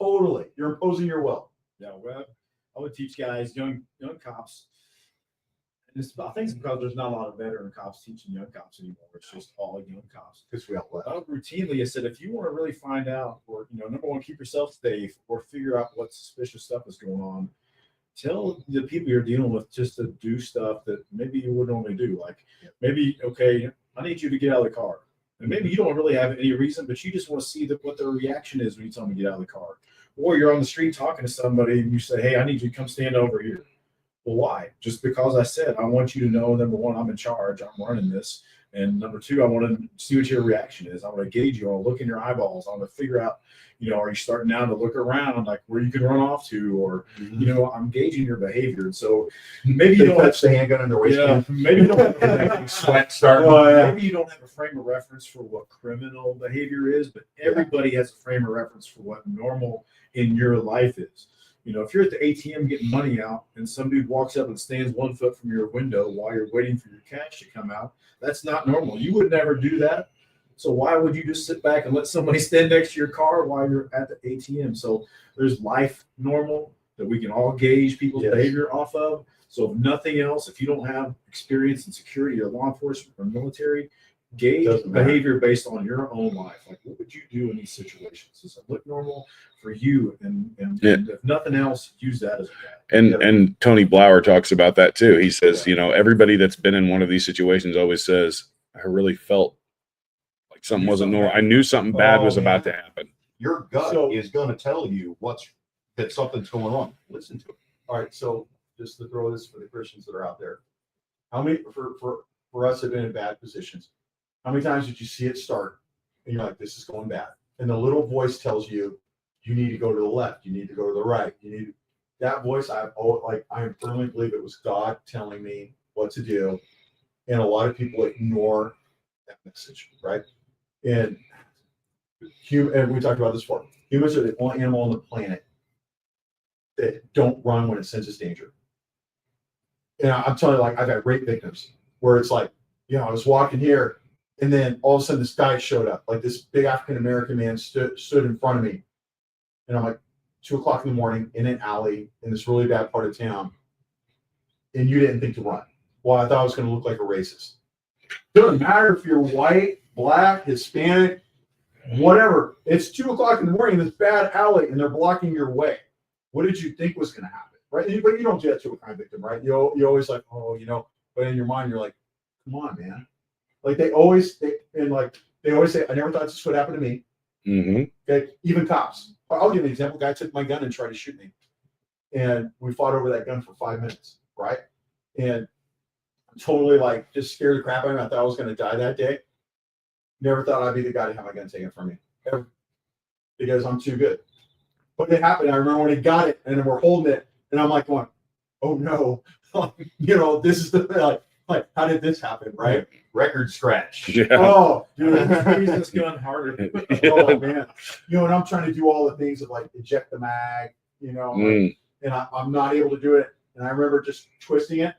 totally, you're imposing your will. Yeah, well, I would teach guys, young cops. And it's, I think it's because there's not a lot of veteran cops teaching young cops anymore. It's just all young cops. Because we all left. Routinely, I said, if you want to really find out, or number one, keep yourself safe, or figure out what suspicious stuff is going on, tell the people you're dealing with just to do stuff that maybe you would normally do. Like maybe, okay, I need you to get out of the car. And maybe you don't really have any reason, but you just want to see what their reaction is when you tell them to get out of the car. Or you're on the street talking to somebody and you say, "Hey, I need you to come stand over here." Well, why? Just because I said, I want you to know, number one, I'm in charge, I'm running this. And number two, I want to see what your reaction is. I want to gauge you. I want to look in your eyeballs. I want to figure out, are you starting now to look around, like where you can run off to, or, I'm gauging your behavior. And so maybe you They don't touch the handgun in their waistband. maybe you don't have Sweat starting. maybe you don't have a frame of reference for what criminal behavior is, but everybody has a frame of reference for what normal in your life is. If you're at the ATM getting money out and some dude walks up and stands 1 foot from your window while you're waiting for your cash to come out, that's not normal. You would never do that. So why would you just sit back and let somebody stand next to your car while you're at the ATM? So there's life normal that we can all gauge people's behavior off of. So if nothing else, if you don't have experience in security or law enforcement or military, gauge behavior based on your own life. Like, what would you do in these situations? Does it look normal for you? And if nothing else, use that as a guide. And Tony Blauer talks about that too. He says, everybody that's been in one of these situations always says, "I really felt like something wasn't normal. I knew something bad was about to happen." Your gut is going to tell you that something's going on. Listen to it. All right, so just to throw this for the Christians that are out there, how many for us have been in bad positions? How many times did you see it start and you're like, "This is going bad," and the little voice tells you, "You need to go to the left, you need to go to the right, you need that voice." I firmly believe it was God telling me what to do, and a lot of people ignore that message, right? And we talked about this before. Humans are the only animal on the planet that don't run when it senses danger. And I'm telling you, like, I've had rape victims where it's like, I was walking here, and then all of a sudden this guy showed up, like this big African-American man stood in front of me. And I'm like, 2:00 in the morning in an alley in this really bad part of town. And you didn't think to run. Well, I thought I was going to look like a racist. Doesn't matter if you're white, black, Hispanic, whatever. It's 2:00 in the morning in this bad alley and they're blocking your way. What did you think was going to happen? Right? But you don't do that to a crime victim, right? You always like, but in your mind, you're like, come on, man. Like they always say, "I never thought this would happen to me." Mm-hmm. Okay, even cops. I'll give you an example. Guy took my gun and tried to shoot me, and we fought over that gun for 5 minutes, right? And totally just scared the crap out of me. I thought I was going to die that day. Never thought I'd be the guy to have my gun taken from me, ever, because I'm too good. But it happened. I remember when he got it, and then we're holding it, and I'm like going, "Oh no, this is the like, how did this happen?" Right? Record scratch. Yeah. Oh, dude, Use this gun harder. oh man, and I'm trying to do all the things of like eject the mag, and I'm not able to do it. And I remember just twisting it,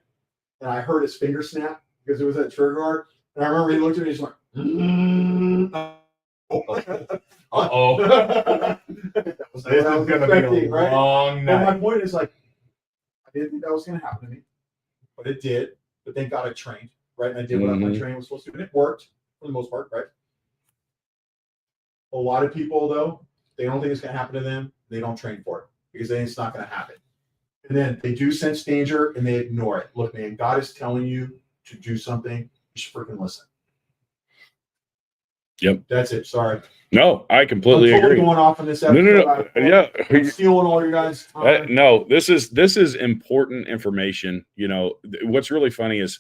and I heard his finger snap because it was at trigger guard. And I remember he looked at me, he's like, Uh-oh. That was This is going going to be a long But my night. point is, like, I didn't think that was going to happen to me, but it did. But thank God I trained, right? And I did what my training was supposed to do, and it worked for the most part, right? A lot of people, though, they don't think it's going to happen to them. They don't train for it because they think it's not going to happen. And then they do sense danger and they ignore it. Look, man, God is telling you to do something. You should freaking listen. Yep. That's it. Sorry. No, I completely I'm totally agree. going off on this No, episode. I'm yeah. stealing all your guys' time. No, this is important information. You know, what's really funny is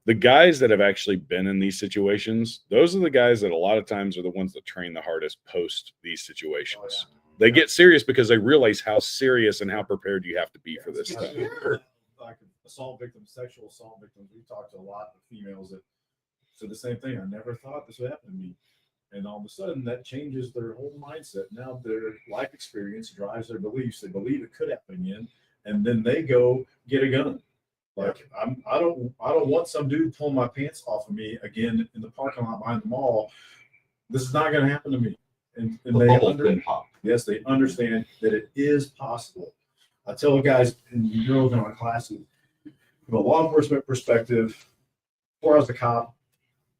the guys that have actually been in these situations. Those are the guys that a lot of times are the ones that train the hardest post these situations. They get serious because they realize how serious and how prepared you have to be for this stuff. Like assault victims, sexual assault victims, we talked to a lot of females that said the same thing. I never thought this would happen to me. And all of a sudden that changes their whole mindset. Now their life experience drives their beliefs. They believe it could happen again. And then they go get a gun. Like I don't want some dude pulling my pants off of me again in the parking lot behind the mall. This is not going to happen to me. And yes, they understand that it is possible. I tell guys and girls in my classes, from a law enforcement perspective, before I was a cop,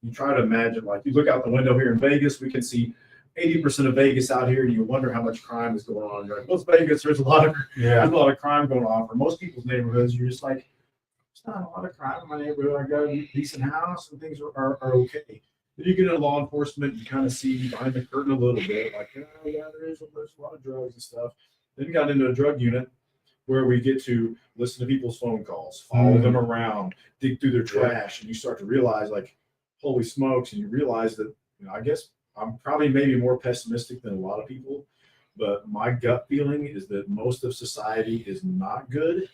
you try to imagine, like you look out the window here in Vegas, we can see 80% of Vegas out here, and you wonder how much crime is going on. You're like, well, it's Vegas, there's a lot of crime going on. For most people's neighborhoods, you're just like, it's not a lot of crime in my neighborhood. I got a decent house and things are okay. Then you get into law enforcement, you kind of see behind the curtain a little bit, like, oh, yeah, there's a lot of drugs and stuff. Then got into a drug unit where we get to listen to people's phone calls, follow them around, dig through their trash, and you start to realize, like, holy smokes, and you realize that, you know, I guess I'm probably maybe more pessimistic than a lot of people, but my gut feeling is that most of society is not good.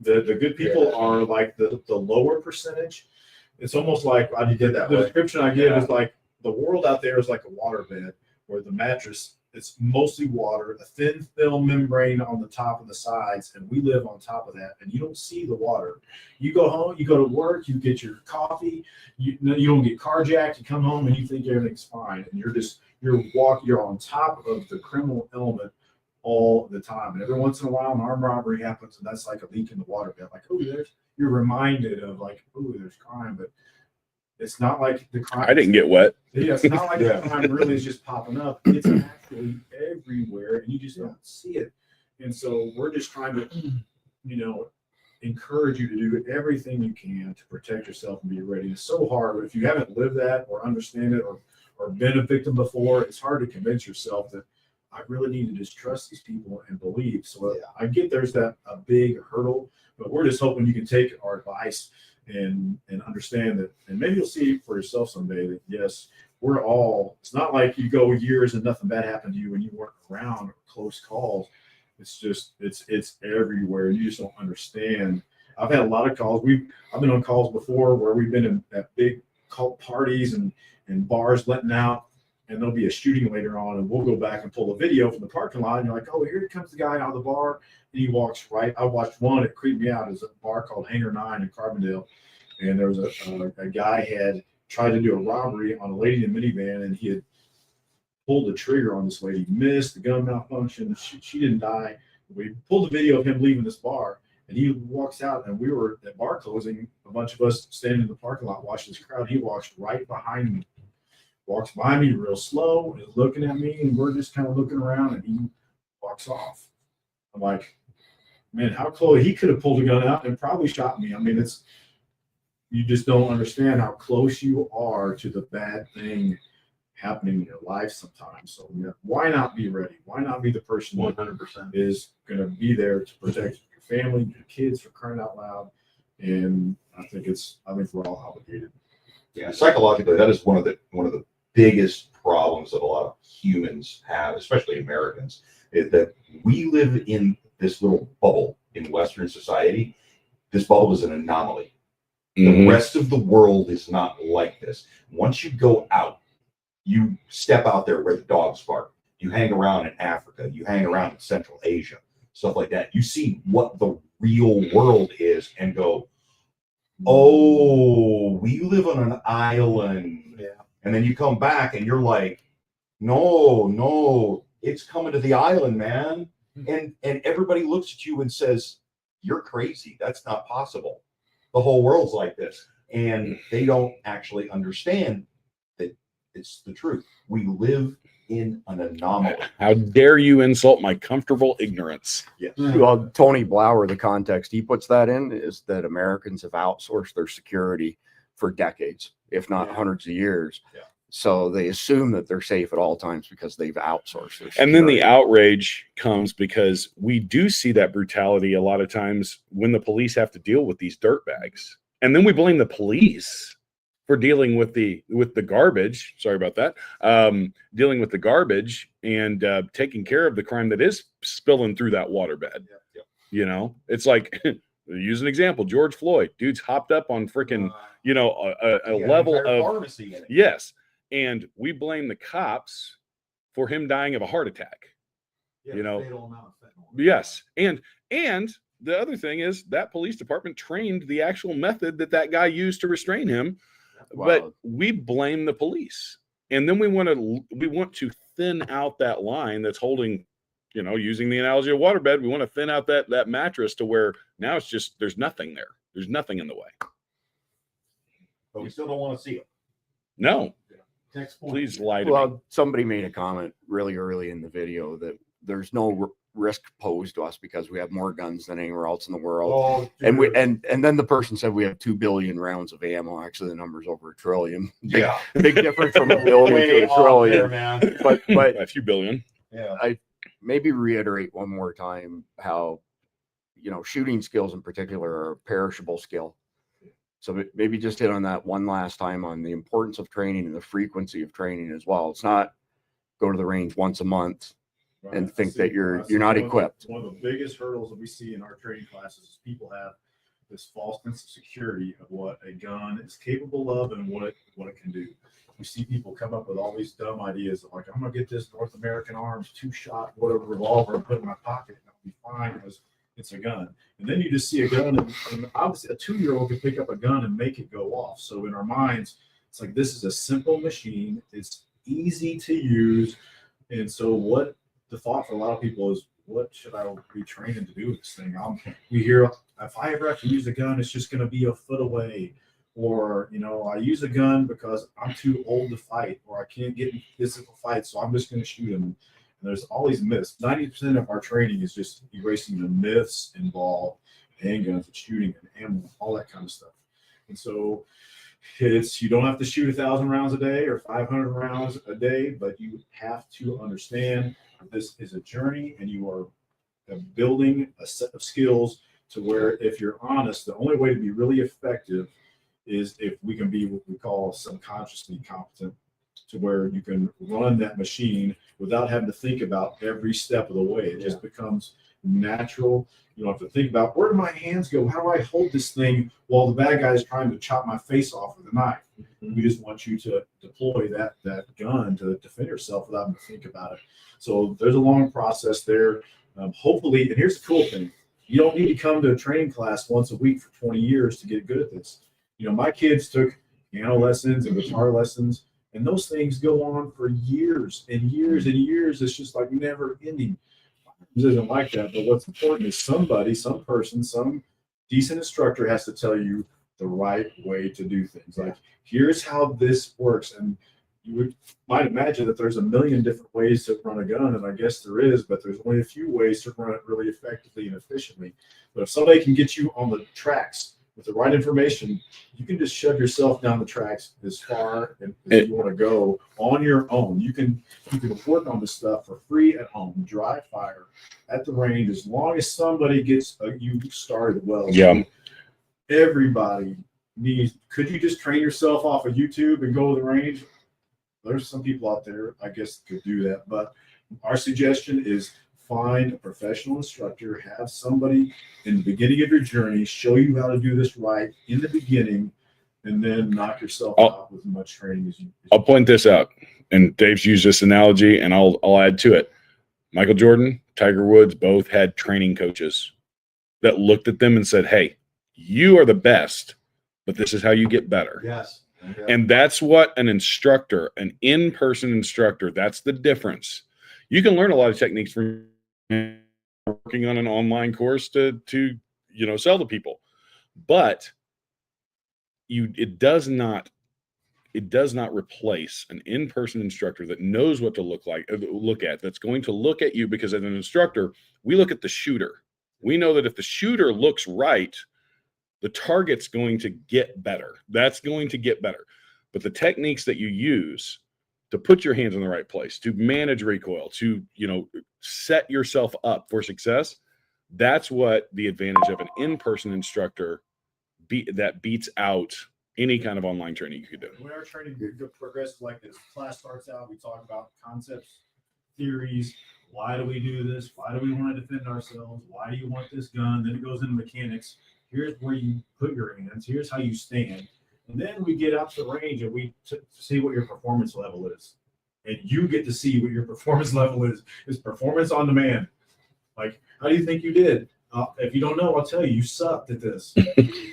The good people are like the lower percentage. It's almost like the description I give is like the world out there is like a waterbed where the mattress, it's mostly water, a thin film membrane on the top and the sides, and we live on top of that, and you don't see the water. You go home, you go to work, you get your coffee, you don't get carjacked, you come home and you think everything's fine, and you're on top of the criminal element all the time. And every once in a while, an armed robbery happens, and that's like a leak in the waterbed. Like, oh, you're reminded of like, oh, there's crime, but it's not like the crime. I didn't get wet. Yeah, it's not like the crime really is just popping up. It's actually everywhere, and you just don't see it. And so we're just trying to, you know, encourage you to do everything you can to protect yourself and be ready. It's so hard, but if you haven't lived that or understand it or been a victim before, it's hard to convince yourself that I really need to just trust these people and believe. So I get there's a big hurdle, but we're just hoping you can take our advice and understand that, and maybe you'll see for yourself someday that yes, it's not like you go years and nothing bad happened to you when you weren't around close calls. It's just, it's everywhere. You just don't understand. I've had a lot of calls. I've been on calls before where we've been at big cult parties and bars letting out, and there'll be a shooting later on, and we'll go back and pull a video from the parking lot, and you're like, oh, here comes the guy out of the bar, and he walks right. I watched one, it creeped me out. It's a bar called Hangar 9 in Carbondale, and there was a guy had tried to do a robbery on a lady in a minivan, and he had pulled the trigger on this lady, missed, the gun malfunctioned, she didn't die. We pulled a video of him leaving this bar, and he walks out, and we were at bar closing, a bunch of us standing in the parking lot watching this crowd. He walks right behind me. Walks by me real slow, is looking at me, and we're just kind of looking around, and he walks off. I'm like, man, how close? He could have pulled a gun out and probably shot me. I mean, you just don't understand how close you are to the bad thing happening in your life sometimes. So why not be ready? Why not be the person 100% is going to be there to protect your family, your kids, for crying out loud? And I think we're all obligated. Yeah, psychologically, that is one of the biggest problems that a lot of humans have, especially Americans, is that we live in this little bubble in Western society. This bubble is an anomaly. The rest of the world is not like this. Once you go out, you step out there where the dogs bark. You hang around in Africa. You hang around in Central Asia, stuff like that. You see what the real world is and go, oh, we live on an island. Yeah. And then you come back and you're like, no, it's coming to the island, man. And everybody looks at you and says, you're crazy. That's not possible. The whole world's like this. And they don't actually understand that it's the truth. We live in an anomaly. How dare you insult my comfortable ignorance? Yes. Well, Tony Blauer, the context he puts that in is that Americans have outsourced their security for decades, if not hundreds of years. Yeah. So they assume that they're safe at all times because they've outsourced their And then the security. outrage comes because we do see that brutality a lot of times when the police have to deal with these dirtbags. And then we blame the police for dealing with the garbage. Sorry about that. Dealing with the garbage and taking care of the crime that is spilling through that waterbed. You know, it's like, use an example, George Floyd. Dude's hopped up on freaking, you know, a level of pharmacy in it. yes. And we blame the cops for him dying of a heart attack. Yeah, You know, fatal amount of fentanyl. Yes. And the other thing is that police department trained the actual method that guy used to restrain him. Wow. But we blame the police. And then we want to thin out that line that's holding, you know, using the analogy of waterbed, we want to thin out that mattress to where now it's just, there's nothing there. There's nothing in the way. But we still don't want to see it. No, Next point. please lie to me. Well, somebody made a comment really early in the video that there's no risk posed to us because we have more guns than anywhere else in the world. Oh, And we dude. and then the person said we have 2 billion rounds of ammo. Actually, the number's over 1 trillion. Yeah. Big difference from 1 billion Way to 1 off there, trillion. man. But A few billion. Yeah. maybe reiterate one more time how, you know, shooting skills in particular are a perishable skill. So maybe just hit on that one last time on the importance of training and the frequency of training as well. It's not go to the range once a month and think that you're not equipped. One of the biggest hurdles that we see in our training classes is people have this false sense of security of what a gun is capable of and what it can do. We see people come up with all these dumb ideas of like, I'm gonna get this North American Arms 2-shot whatever revolver and put it in my pocket and I'll be fine because it's a gun. And then you just see a gun and obviously a 2-year-old can pick up a gun and make it go off. So in our minds, it's like this is a simple machine. It's easy to use. And so what the thought for a lot of people is, what should I be training to do with this thing? We hear, if I ever have to use a gun, it's just going to be a foot away. Or, you know, I use a gun because I'm too old to fight, or I can't get in physical fights, so I'm just going to shoot them. And there's all these myths. 90% of our training is just erasing the myths involved, handguns and shooting and ammo, all that kind of stuff. And so you don't have to shoot 1,000 rounds a day or 500 rounds a day, but you have to understand this is a journey and you are building a set of skills to where, if you're honest, the only way to be really effective is if we can be what we call subconsciously competent, to where you can run that machine without having to think about every step of the way. It just becomes natural. You don't have to think about, where do my hands go? How do I hold this thing while the bad guy is trying to chop my face off with a knife? We just want you to deploy that gun to defend yourself without having to think about it. So there's a long process there. Hopefully, and here's the cool thing, you don't need to come to a training class once a week for 20 years to get good at this. You know, my kids took piano lessons and guitar lessons, and those things go on for years and years and years. It's just like never ending. It isn't like that, but what's important is somebody, some person, some decent instructor has to tell you the right way to do things. Like, here's how this works. And you might imagine that there's a million different ways to run a gun, and I guess there is, but there's only a few ways to run it really effectively and efficiently. But if somebody can get you on the tracks with the right information, you can just shove yourself down the tracks as far as you want to go on your own. You can work on this stuff for free at home, dry fire at the range, as long as somebody gets you started well. Yeah. Everybody needs. Could you just train yourself off of YouTube and go to the range? There's some people out there, I guess, could do that. But our suggestion is find a professional instructor, have somebody in the beginning of your journey show you how to do this right in the beginning, and then knock yourself out with as much training as you. I'll point this out, and Dave's used this analogy, and I'll add to it. Michael Jordan, Tiger Woods both had training coaches that looked at them and said, hey, you are the best, but this is how you get better. Yes. And that's what an instructor, an in-person instructor, that's the difference. You can learn a lot of techniques from working on an online course to sell to people, but it does not replace an in-person instructor that knows what to look at, that's going to look at you, because as an instructor, we look at the shooter. We know that if the shooter looks right, the target's going to get better. That's going to get better. But the techniques that you use to put your hands in the right place, to manage recoil, to, you know, set yourself up for success. That's what the advantage of an in-person instructor that beats out any kind of online training you could do. When our training progresses like this, class starts out, we talk about concepts, theories. Why do we do this? Why do we want to defend ourselves? Why do you want this gun? Then it goes into mechanics. Here's where you put your hands. Here's how you stand. And then we get out to the range and we see what your performance level is. And you get to see what your performance level is. It's performance on demand. Like, how do you think you did? If you don't know, I'll tell you, you sucked at this.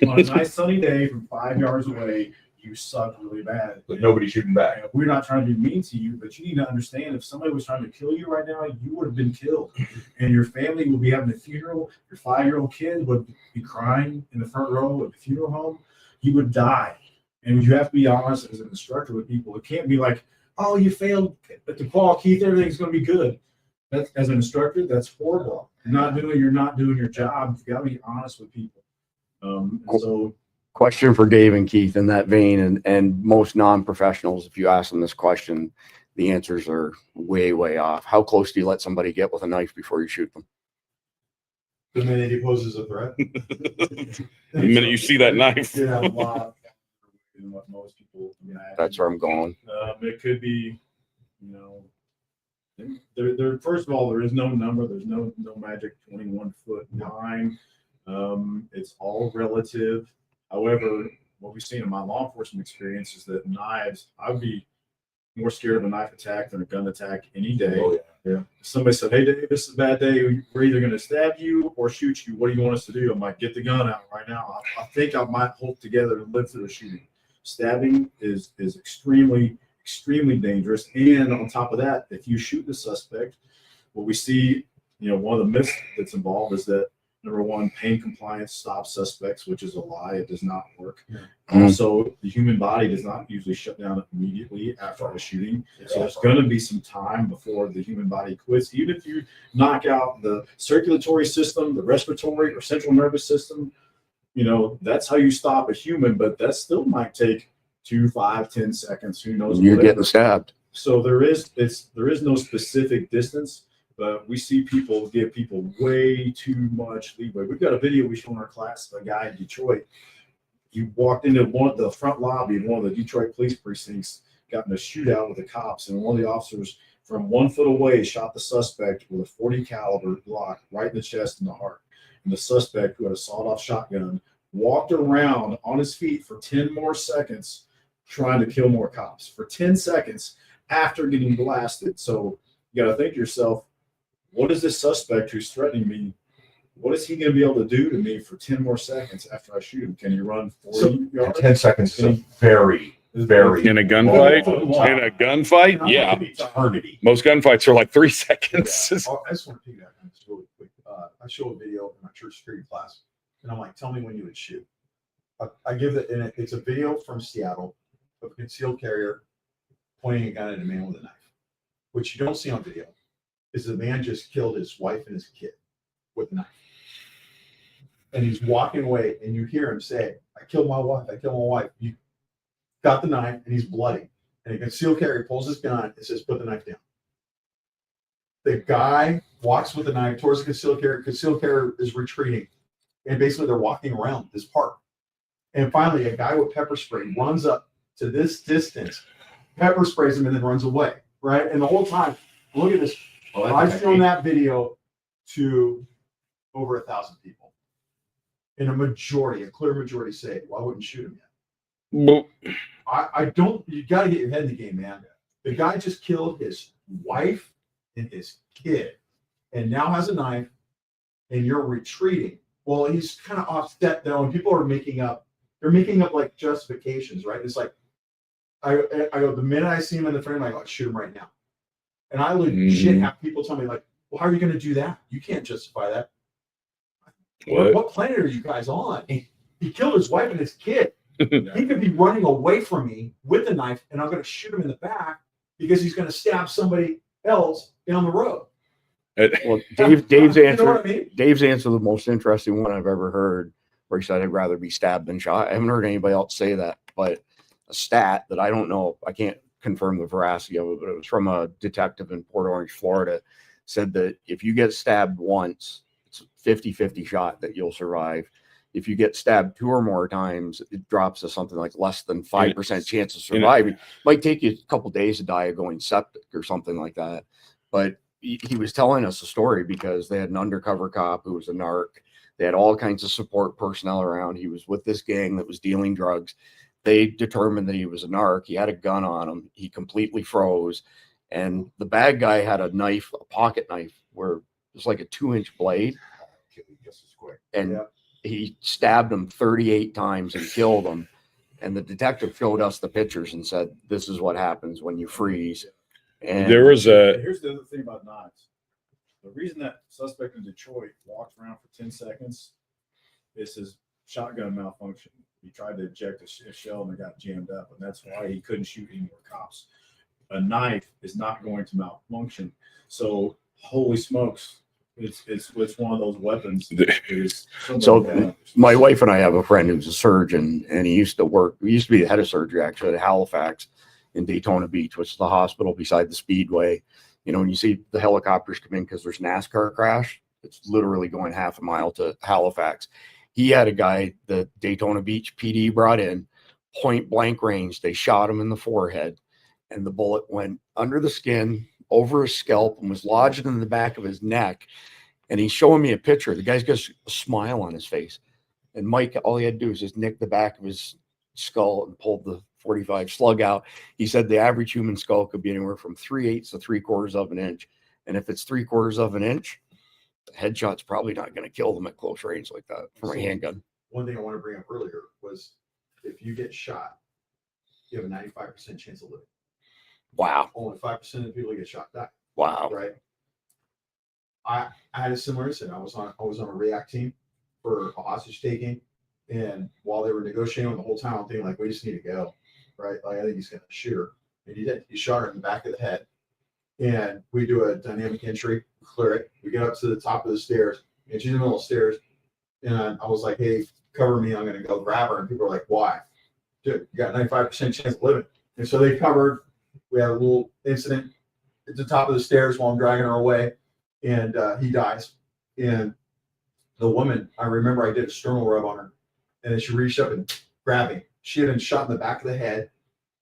On a nice sunny day from 5 yards away, you sucked really bad. But nobody's shooting back. We're not trying to be mean to you, but you need to understand if somebody was trying to kill you right now, you would have been killed. And your family would be having a funeral. Your 5-year-old kid would be crying in the front row at the funeral home. You would die. And you have to be honest as an instructor with people. It can't be like, oh, you failed at the call, Keith, everything's going to be good. That's, as an instructor, that's horrible. You're not doing your job. You got to be honest with people. So Question for Dave and Keith in that vein, and most non-professionals, if you ask them this question, the answers are way, way off. How close do you let somebody get with a knife before you shoot them? The minute he poses a threat. The minute you see that knife. yeah, a lot than what most people imagine. That's where I'm going. It could be, you know, there. First of all, there is no number. There's no magic 21-foot line. It's all relative. However, what we've seen in my law enforcement experience is that knives, I would be more scared of a knife attack than a gun attack any day. Oh, yeah. If somebody said, hey, Dave, this is a bad day. We're either going to stab you or shoot you. What do you want us to do? I'm like, get the gun out right now. I think I might hold together and live through a shooting. Stabbing is extremely, extremely dangerous. And on top of that, if you shoot the suspect, what we see, you know, one of the myths that's involved is that, number one, pain compliance stops suspects, which is a lie. It does not work. Also, the human body does not usually shut down immediately after a shooting. So there's going to be some time before the human body quits. Even if you knock out the circulatory system, the respiratory or central nervous system, you know, that's how you stop a human, but that still might take 2, 5, 10 seconds. Who knows? You're whatever. getting stabbed. So there is no specific distance. But we see people give people way too much leeway. We've got a video we show in our class of a guy in Detroit. He walked into the front lobby of one of the Detroit police precincts, got in a shootout with the cops, and one of the officers from 1 foot away shot the suspect with a 40 caliber Glock right in the chest and the heart. And the suspect, who had a sawed-off shotgun, walked around on his feet for 10 more seconds trying to kill more cops. For 10 seconds after getting blasted. So you got to think to yourself, what is this suspect who's threatening me? What is he going to be able to do to me for 10 more seconds after I shoot him? Can he run 40 yards? 10 seconds is a very In a gunfight? In a gunfight? Yeah. eternity. Most gunfights are like 3 seconds. I just want to piggyback on this really quick. I show a video in my church security class, and I'm like, tell me when you would shoot. I give it, and it's a video from Seattle of a concealed carrier pointing a gun at a man with a knife. What you don't see on video is the man just killed his wife and his kid with a knife. And he's walking away, and you hear him say, I killed my wife, I killed my wife. You got the knife, and he's bloody. And a concealed carrier pulls his gun and says, put the knife down. The guy walks with the knife towards the concealed carrier is retreating. And basically they're walking around this park. And finally, a guy with pepper spray runs up to this distance, pepper sprays him, and then runs away, right? And the whole time, look at this. I've shown that video to over 1,000 people. And a clear majority say, well, I wouldn't shoot him yet. You got to get your head in the game, man. The guy just killed his wife and his kid and now has a knife, and you're retreating. Well, he's kind of offset though, and people are making up like justifications, right? It's like, I go, the minute I see him in the frame, I go, shoot him right now. And I legit have people tell me, like, well, how are you going to do that? You can't justify that. What planet are you guys on? He killed his wife and his kid. He could be running away from me with a knife, and I'm going to shoot him in the back because he's going to stab somebody else down the road. Well, Dave's You know answer, what I mean? Dave's answer, the most interesting one I've ever heard, where he said, I'd rather be stabbed than shot. I haven't heard anybody else say that, but a stat that I don't know, I can't confirm the veracity of it, but it was from a detective in Port Orange, Florida, said that if you get stabbed once, it's a 50-50 shot that you'll survive. If you get stabbed 2 or more times, it drops to something like less than 5% chance of surviving. Might take you a couple days to die of going septic or something like that. But he was telling us a story because they had an undercover cop who was a narc. They had all kinds of support personnel around. He was with this gang that was dealing drugs. They determined that he was a narc. He had a gun on him. He completely froze. And the bad guy had a knife, a pocket knife, where it was like a 2-inch blade. And he stabbed him 38 times and killed him. And the detective showed us the pictures and said, this is what happens when you freeze. And There was here's the other thing about knives. The reason that suspect in Detroit walked around for 10 seconds is his shotgun malfunction. He tried to eject a shell and it got jammed up, and that's why he couldn't shoot any more cops. A knife is not going to malfunction. So, holy smokes, it's one of those weapons. So my wife and I have a friend who's a surgeon, and he used to be the head of surgery actually at Halifax in Daytona Beach, which is the hospital beside the Speedway. You know, when you see the helicopters come in because there's NASCAR crash, it's literally going half a mile to Halifax. He had a guy that Daytona Beach PD brought in, point blank range. They shot him in the forehead, and the bullet went under the skin, over his scalp, and was lodged in the back of his neck. And he's showing me a picture. The guy's got a smile on his face. And Mike, all he had to do was just nick the back of his skull and pulled the 45 slug out. He said the average human skull could be anywhere from 3/8 to 3/4 of an inch. And if it's 3/4 of an inch, the headshot's probably not going to kill them at close range like that from a handgun. One thing I want to bring up earlier was if you get shot, you have a 95% chance of living. Wow. Only 5% of the people that get shot die. Wow. Right. I had a similar incident. I was on a react team for a hostage taking, and while they were negotiating the whole time, I'm thinking like, we just need to go, right? Like I think he's gonna shoot her, and he did. He shot her in the back of the head, and we do a dynamic entry, clear it. We get up to the top of the stairs, and she's in the middle of the stairs, and I was like, hey, cover me. I'm gonna go grab her, and people are like, why? Dude, you got 95% chance of living, and so they covered. We had a little incident at the top of the stairs while I'm dragging her away, and he dies. And the woman, I remember I did a sternal rub on her, and then she reached up and grabbed me. She had been shot in the back of the head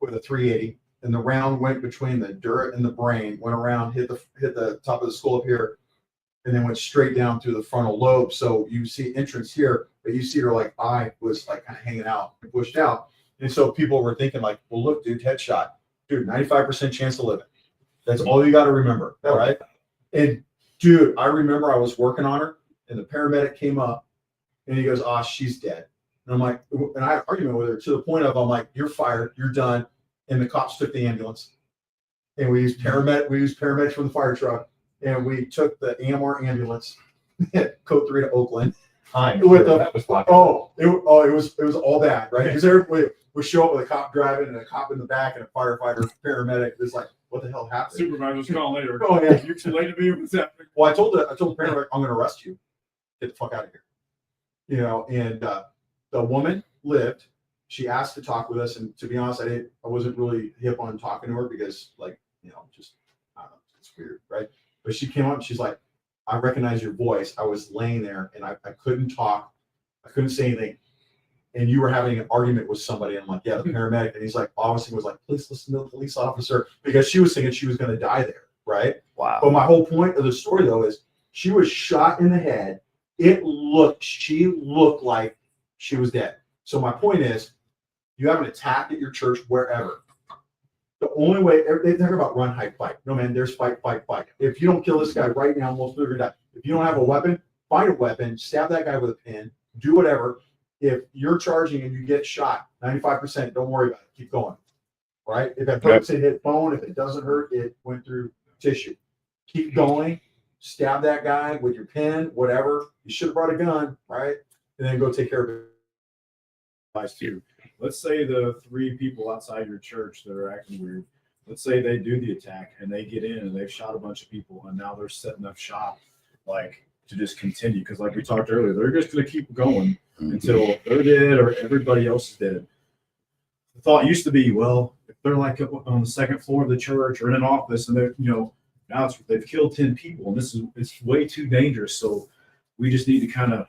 with a 380, and the round went between the dirt and the brain, went around, hit the top of the skull up here, and then went straight down through the frontal lobe. So you see entrance here, but you see her like eye was like kind of hanging out and pushed out. And so people were thinking like, well, look, dude, headshot. Dude, 95% chance of living. That's all you got to remember. All right. And dude, I remember I was working on her, and the paramedic came up, and he goes, "Ah, she's dead." And I'm like, and I had an argument with her to the point of, I'm like, "You're fired. You're done." And the cops took the ambulance, and we used paramedics from the fire truck, and we took the AMR ambulance, code 3 to Oakland. With the, it was all bad, right? Because everybody would show up with a cop driving and a cop in the back and a firefighter, paramedic. It's like, what the hell happened? Supervisor's calling later. Oh yeah, You're too late to be what's happening. Well, I told the paramedic, I'm going to arrest you. Get the fuck out of here. You know, and the woman lived. She asked to talk with us, and to be honest, I wasn't really hip on talking to her because, like, you know, just I don't know, it's weird, right? But she came up and she's like, I recognize your voice. I was laying there and I couldn't talk. I couldn't say anything. And you were having an argument with somebody. And I'm like, yeah, the paramedic. And he's like, obviously was like, please listen to the police officer, because she was thinking she was going to die there. Right. Wow. But my whole point of the story though, is she was shot in the head. She looked like she was dead. So my point is, you have an attack at your church, wherever. The only way, they talk about run, hide, fight. No, man, there's fight, fight, fight. If you don't kill this guy right now, most people are going to die. If you don't have a weapon, find a weapon, stab that guy with a pin, do whatever. If you're charging and you get shot, 95%, don't worry about it. Keep going. All right? If it hurts, it hit bone. If it doesn't hurt, it went through tissue. Keep going. Stab that guy with your pin, whatever. You should have brought a gun, right? And then go take care of it. Let's say the 3 people outside your church that are acting weird, let's say they do the attack and they get in and they've shot a bunch of people, and now they're setting up shop like to just continue, because like we talked earlier, they're just going to keep going until they're dead or everybody else is dead. the thought used to be, well, if they're like up on the second floor of the church or in an office and they're, now they've killed 10 people and it's way too dangerous. So we just need to kind of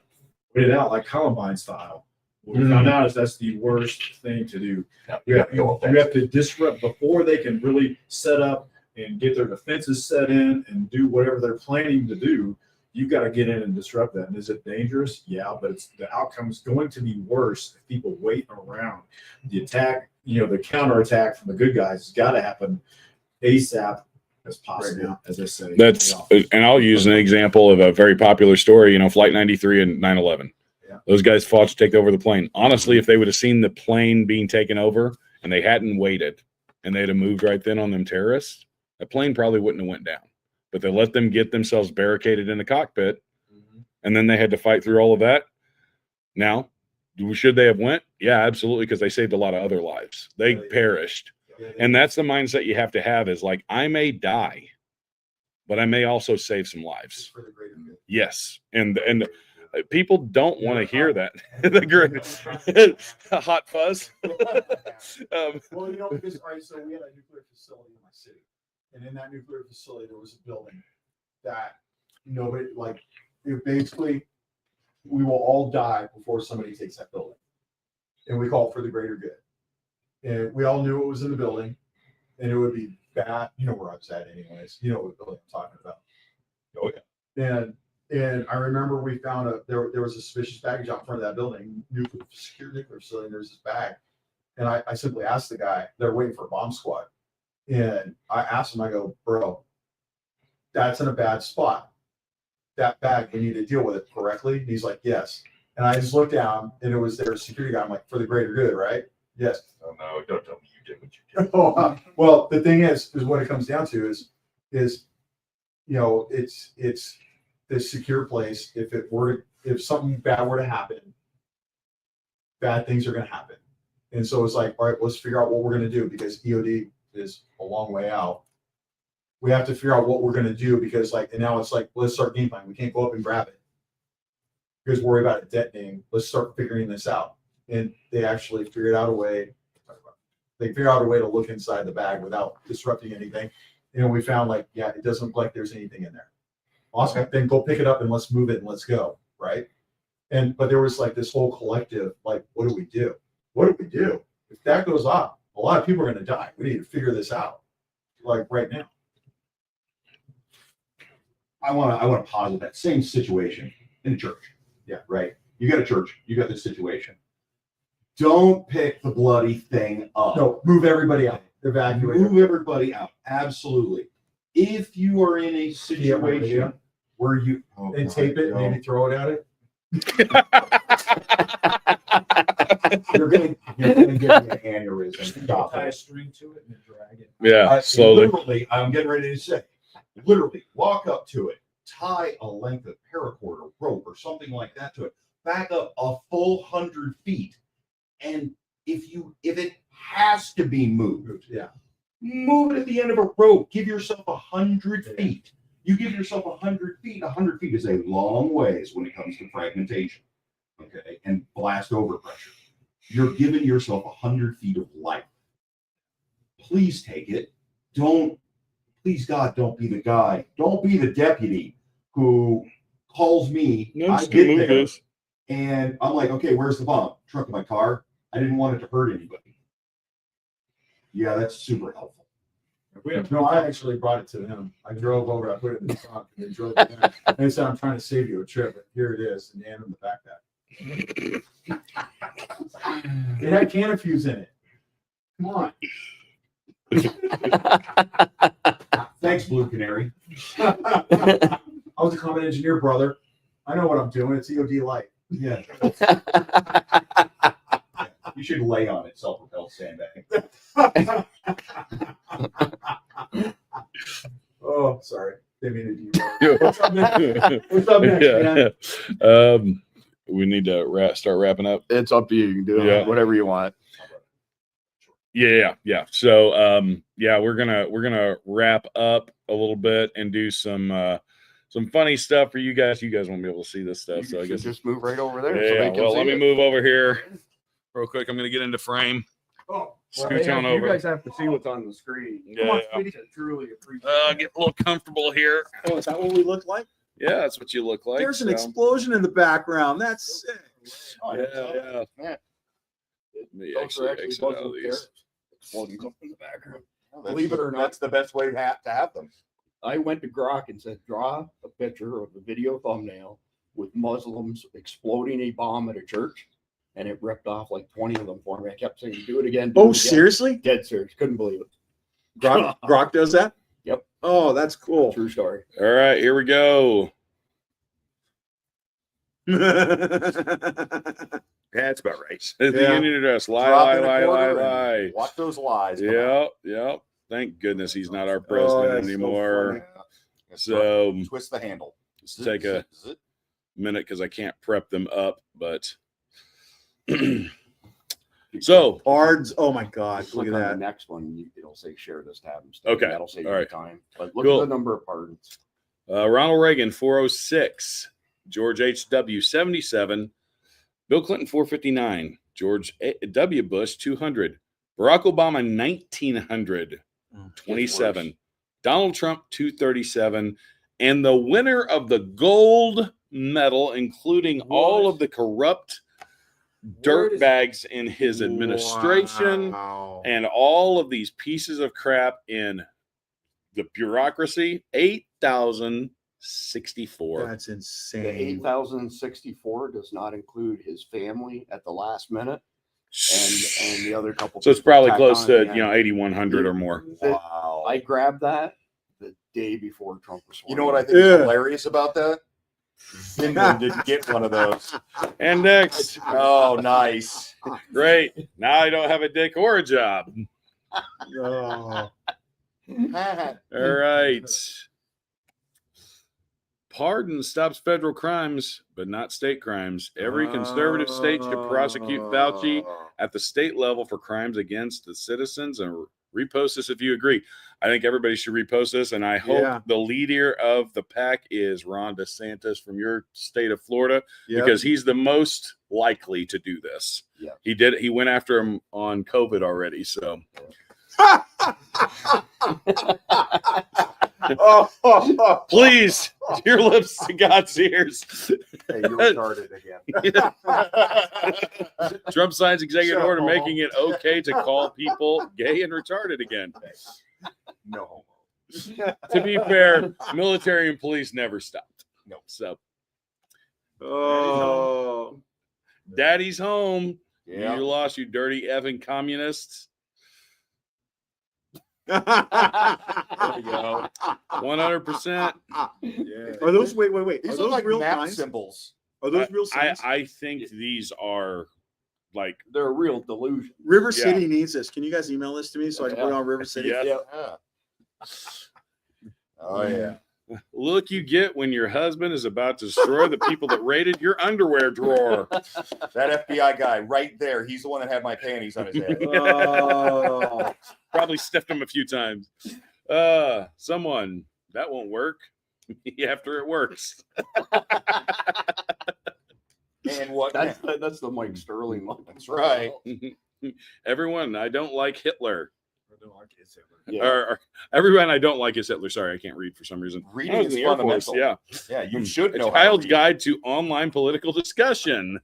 put it out like Columbine style. What we found out is that's the worst thing to do. You have to disrupt before they can really set up and get their defenses set in and do whatever they're planning to do. You've got to get in and disrupt that. And is it dangerous? Yeah, but the outcome is going to be worse if people wait around. The attack, the counterattack from the good guys has got to happen ASAP as possible, as I say. And I'll use an example of a very popular story, Flight 93 and 9/11. Yeah. Those guys fought to take over the plane. Honestly, if they would have seen the plane being taken over and they hadn't waited and they'd have moved right then on them terrorists, that plane probably wouldn't have went down. But they let them get themselves barricaded in the cockpit, and then they had to fight through all of that. Now, should they have went? Yeah, absolutely, because they saved a lot of other lives. They perished. And that's the mindset you have to have is like, I may die, but I may also save some lives. For the greater good. Yes. And people don't want to hear that. The great hot fuzz. Well, because, all right, so we had a nuclear facility in my city. And in that nuclear facility, there was a building that nobody, basically, we will all die before somebody takes that building. And we call it for the greater good. And we all knew it was in the building, and it would be bad. You know where I was at anyways. You know what building I'm talking about. Oh, yeah. And I remember we found there was a suspicious baggage out front of that building, secure nuclear facility, and there's this bag. And I simply asked the guy, they're waiting for a bomb squad. And I asked him, I go, bro, that's in a bad spot. That bag, we need to deal with it correctly. And he's like, yes. And I just looked down and it was their security guy. I'm like, for the greater good, right? Yes. Oh, no, don't tell me you did what you did. Well, the thing is what it comes down to is, it's this secure place. If something bad were to happen, bad things are going to happen. And so it's like, all right, let's figure out what we're going to do because EOD is a long way out. We have to figure out what we're going to do because and now it's like, let's start game plan. We can't go up and grab it because worry about it detonating. Let's start figuring this out. And they actually figured out a way. They figured out a way to look inside the bag without disrupting anything. And we found it doesn't look like there's anything in there. Awesome. Then go pick it up and let's move it and let's go. Right. But there was this whole collective, what do we do? What do we do? If that goes off, a lot of people are going to die. We need to figure this out, right now. I want to posit that same situation in a church. Yeah. Right. You got a church. You got this situation. Don't pick the bloody thing up. No, move everybody out. Evacuate. Move everybody out. Absolutely. If you are in a situation where you and tape it, maybe throw it at it. You're gonna get an aneurysm. Stop Tie a it. string to it and then drag it. Yeah, slowly. Literally, I'm getting ready to say, literally walk up to it, tie a length of paracord or rope or something like that to it, back up a full 100 feet. And if it has to be moved, move it at the end of a rope. Give yourself 100 feet. You give yourself 100 feet. 100 feet is a long ways when it comes to fragmentation. Okay, and blast overpressure. You're giving yourself 100 feet of life. Please take it. Please God, don't be the guy. Don't be the deputy who calls me. No, I get there, and I'm like, okay, where's the bomb? Trunk of my car. I didn't want it to hurt anybody. Yeah, that's super helpful. No, I actually brought it to them. I drove over, I put it in the trunk, and they drove it down. And they said, I'm trying to save you a trip, but here it is, and hand them the backpack. It had can of fuse in it. Come on. Thanks, Blue Canary. I was a combat engineer, brother. I know what I'm doing. It's EOD light. Yeah. You should lay on it, self-propelled sandbag. Oh, sorry. Didn't mean to Yeah. What's up next? What's up next, man? We need to start wrapping up. It's up to you. You can do whatever you want. Yeah. So, we're gonna wrap up a little bit and do some funny stuff for you guys. You guys won't be able to see this stuff, so I guess just move right over there. Yeah. So they can Well, see let me it. move over here real quick. I'm gonna get into frame. Oh, Scooch on You over. guys have to see what's on the screen. Yeah. Truly appreciate Get a little comfortable here. Oh, is that what we look like? Yeah, that's what you look like. There's an so. explosion in the background. That's sick. Yeah. Yeah. Let me Those are actually exit out of these. exploding up in the background. Believe it or not, that's the best way to have them. I went to Grok and said, draw a picture of a video thumbnail with Muslims exploding a bomb at a church. And it ripped off like 20 of them for me. I kept saying, do it again. Do Oh, it again. seriously? Dead serious. Couldn't believe it. Grok does that? Yep. Oh, that's cool. True story. All right, here we go. That's about right. The Yeah. union address. Lie, Drop lie, in a lie, lie, quarter lie. and Watch those lies. come out. Yep. Thank goodness he's not our Oh, president that's so anymore. Yeah. So Twist the handle. let's take a minute because I can't prep them up, but so Cards. Oh my God. Look Click at on that. the next one. It'll say share this tab instead. Okay. That'll save All you right. time. But look Cool. at the number of pardons. Ronald Reagan 406, George H.W. 77, Bill Clinton 459, George W. Bush 200, Barack Obama 1927, Donald Trump 237, and the winner of the gold medal, including all of the corrupt dirtbags in his administration Wow. and all of these pieces of crap in the bureaucracy, 8,064. That's The insane. 8,064 does not include his family at the last minute and the other couple. So it's people probably tacked close on to, at the end. 8,100 or more. Wow. I grabbed that the day before Trump was sworn You know what I in. think is Yeah. hilarious about that? Finland didn't get one of those. And next, Oh, nice. great. Now I don't have a dick or a job. Oh. All right. Pardon stops federal crimes, but not state crimes. Every conservative state should prosecute Fauci at the state level for crimes against the citizens, and repost this if you agree. I think everybody should repost this, and I hope Yeah. the leader of the pack is Ron DeSantis from your state of Florida, Yep. because he's the most likely to do this. Yeah. He did. He went after him on COVID already. So please, your lips to God's ears. Hey, you're retarded again. Trump signs executive Shut up, order Homo. making it okay to call people gay and retarded again. No. To be fair, military and police never stopped. No. So Oh. daddy's home. Yeah. You lost, you dirty effing communists. There you go. 100%. Yeah. Are those wait? Are These those look like real map signs? symbols. Are those real I signs? think these are like, They're a real delusion. River Yeah. City needs this. Can you guys email this to me so I can put it on River City? yeah. Yeah. Oh, yeah. Look you get when your husband is about to destroy the people that raided your underwear drawer. That FBI guy right there, he's the one that had my panties on his head. Oh. Probably stiffed him a few times. Someone, that won't work. After it works. And what? That's the Mike Sterling one. That's right. Everyone, I don't like Hitler. Yeah. Or everyone I don't like is Hitler. Sorry, I can't read for some reason. Reading I was is in the Air Force, fundamental. yeah. Yeah, you should A know. Child's how to read. Guide to Online Political Discussion.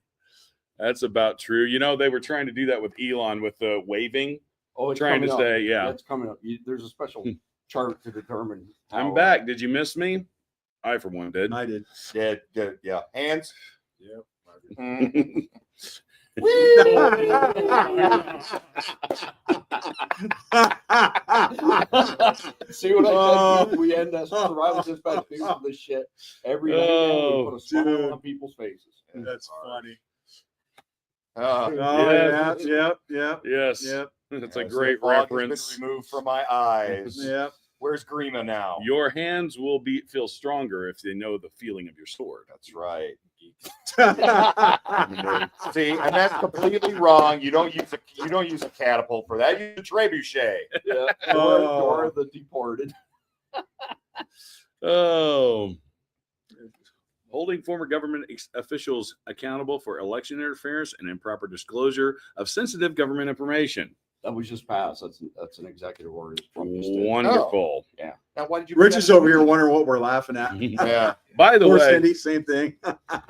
That's about true. You know, they were trying to do that with Elon with the waving. Oh, it's Trying to coming up. say, yeah. It's coming up. There's a special chart to determine. I'm how, back. Did you miss me? I, for one, did. I did. Yeah. Hands. Yep. Mm. See what I Oh. said? We end us survivors dispatch people this shit every night. Man. We put a smile dude. on people's faces. That's funny. Uh, Oh Yes. yeah. Yes. Yep. That's a so great the fog has been reference. removed from my eyes. Yep. Where's Grima now? Your hands will feel stronger if they know the feeling of your sword. That's right. See, and that's completely wrong. You don't use a catapult for that. You use a trebuchet. Yeah. Oh. Or the deported. Oh. Holding former government officials accountable for election interference and improper disclosure of sensitive government information. That was just passed. That's an executive order. that Trump just did. Wonderful. Now, why did you? Rich is over here wondering what we're laughing at. Yeah. By the Poor way, Cindy, same thing.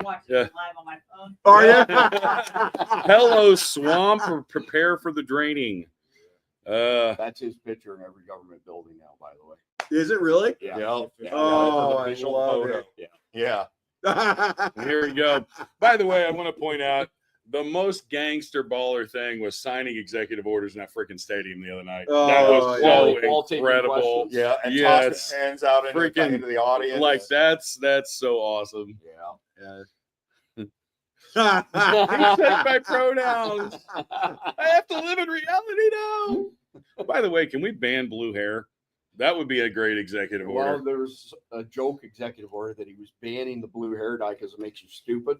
Watching Yeah. it live on my phone. Are you? hello swamp, or prepare for the draining. That's his picture in every government building now, by the way. Is it really? Yeah. Yeah. Oh, I Official love photo. it. Yeah. Here we go. By the way, I want to point out the most gangster baller thing was signing executive orders in that freaking stadium the other night. That Oh, was yeah. so While taking incredible. questions. Yeah. And Yes. toss his hands out Freaking- into the audience. Like that's so awesome. Yeah. He said my pronouns. I have to live in reality now. By the way, can we ban blue hair? That would be a great executive Well, order. there was a joke executive order that he was banning the blue hair dye because it makes you stupid.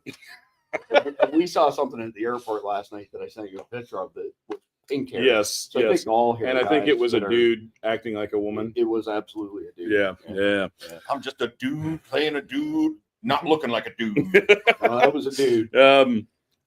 And we saw something at the airport last night that I sent you a picture of that was pink hair. Yes, So I yes. think all hair And I think it dyes was a that are- dude acting like a woman. It was absolutely a dude. Yeah. I'm just a dude playing a dude, not looking like a dude. That was a dude.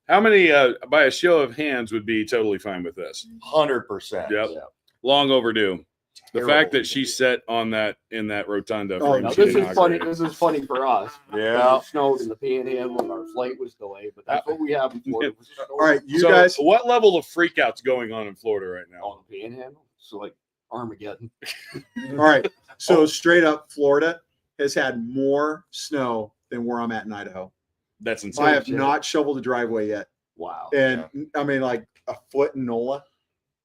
How many, by a show of hands, would be totally fine with this? 100%. Yep. Yeah. Long overdue. The Terrible. fact that she sat on that in that rotunda. Oh, for Now, each this is funny. inauguration. This is funny for us. Yeah. It snowed in the Panhandle and our flight was delayed, but that's what we have in Florida. All right, you So guys. what level of freakouts going on in Florida right now? On the Panhandle, so like Armageddon. All right. So straight up, Florida has had more snow than where I'm at in Idaho. That's insane. I have not shoveled the driveway yet, Wow. and I mean like a foot in NOLA.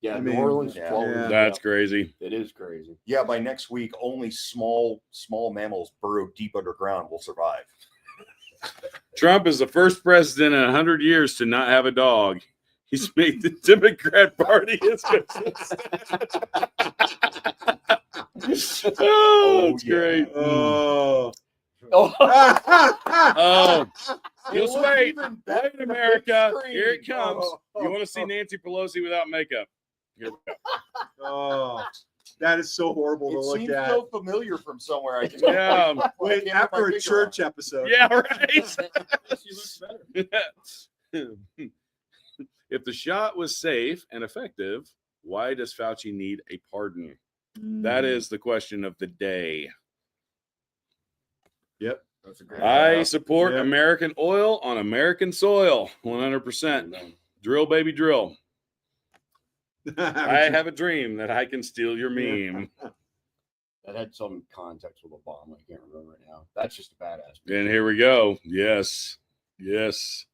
Yeah, I New mean, Orleans, yeah. 12. Yeah. That's crazy. It is crazy. Yeah, by next week, only small mammals burrowed deep underground will survive. Trump is the first president in 100 years to not have a dog. He's made the Democrat Party his business. Oh, it's yeah. great. Oh. Oh, Oh, It just was wait. even better Wait, than the America. big screen. Here it comes. Oh. You want to see Nancy Pelosi without makeup? Here we go. Oh, that is so horrible to It look seems at. so familiar from somewhere. I just Yeah. Wait, I can't put after my a finger church episode. Yeah, right. She looks better. If the shot was safe and effective, why does Fauci need a pardon? That is the question of the day. Yep. That's a great. I support Yeah. American oil on American soil, 100%. Drill, baby, drill. I have a dream that I can steal your meme. that had some context with Obama. I can't remember right now. That's just a badass. And here we go. Yes. Yes.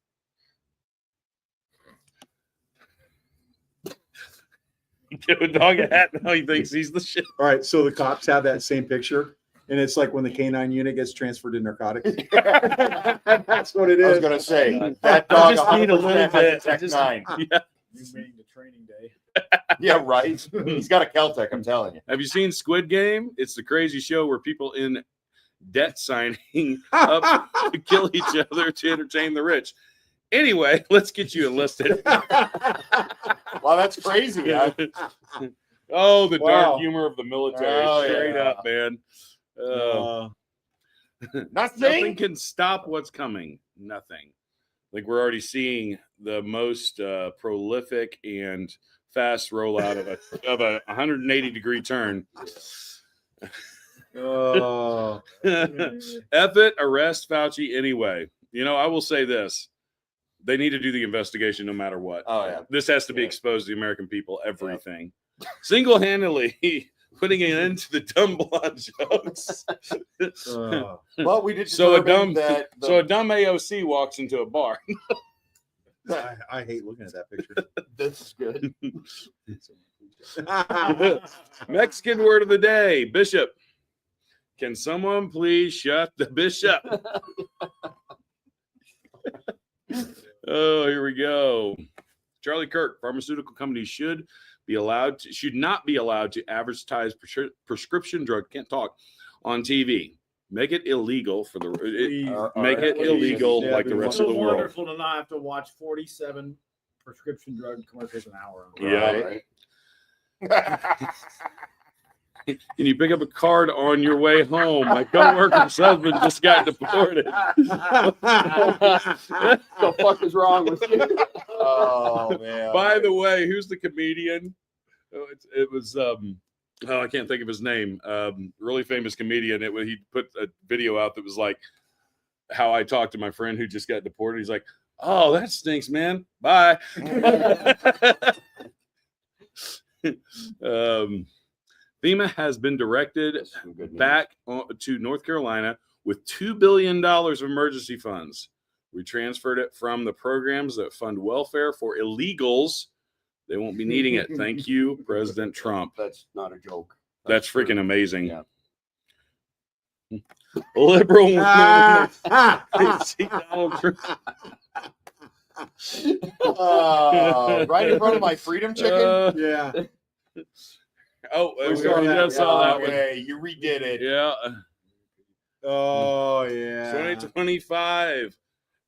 Give a dog a hat. Now he thinks he's the shit. All right, so the cops have that same picture, and it's like when the canine unit gets transferred to narcotics. That's what it I was is. gonna say that dog just need a little 100% has bit. a Tech Just- 9. Yeah. You mean the training day? Yeah, right. He's got a Caltech. I'm telling you. Have you seen Squid Game? It's the crazy show where people in debt signing up to kill each other to entertain the rich. Anyway, let's get you enlisted. Wow, that's crazy. Huh? Oh, the Wow. dark humor of the military. Oh, Straight yeah. up, man. Nothing Nothing. can stop what's coming. Nothing. Like we're already seeing the most prolific and fast rollout of a 180-degree turn. Oh. F it, arrest Fauci anyway. You know, I will say this. They need to do the investigation no matter what. Oh yeah. This has to be Yeah. exposed to the American people, everything. Single-handedly putting an end to the dumb blonde jokes. Well, we did. So a determine dumb that the- so a dumb AOC walks into a bar. I hate looking at that picture. This is good. Mexican word of the day, bishop. Can someone please shut the bishop? Oh, here we go. Charlie Kirk, pharmaceutical companies should not be allowed to advertise prescription drug, can't talk, on TV. Make it illegal for make it illegal Yeah, like the it'd be rest So of the world. wonderful to not have to watch 47 prescription drug commercials an hour. Yeah. Can you pick up a card on your way home? My coworker's husband just got deported. The fuck is wrong with you? Oh man. By the way, who's the comedian It was I can't think of his name. Really famous comedian. He put a video out that was like how I talked to my friend who just got deported. He's like, "Oh, that stinks, man. Bye." FEMA has been directed back to North Carolina with $2 billion of emergency funds. We transferred it from the programs that fund welfare for illegals. They won't be needing it. Thank you, President Trump. That's not a joke. That's freaking amazing. Yeah. Liberal. See Donald Trump. Right in front of my freedom chicken. Yeah. Oh, We we saw already that. saw that one. Okay, you redid it. Yeah. Oh yeah. 2025.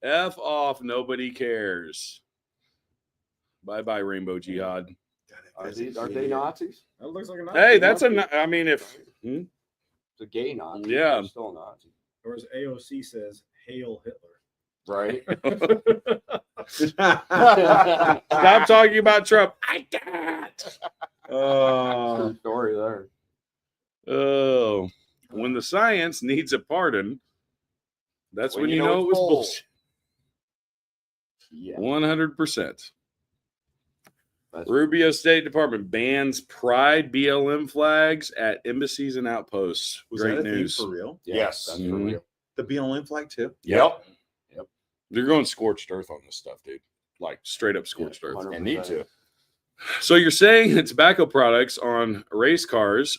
F off. Nobody cares. Bye-bye, Rainbow Jihad. Are they Nazis? That looks like a Nazi. Hey, that's I mean, if... It's a gay Nazi. Yeah. They're still a Nazi. Or as AOC says, "Hail Hitler." Right? Stop talking about Trump. I can't. True story there. Oh, when the science needs a pardon, that's when you know it was bull. bullshit. Yeah. 100%. That's Rubio State Department bans Pride BLM flags at embassies and outposts. Was Great that a thing news. for real? Yes. That's for Mhm. real. The BLM flag too. Yep. They're going scorched earth on this stuff, dude. Like straight up scorched earth. 100%. And need to. So you're saying that tobacco products on race cars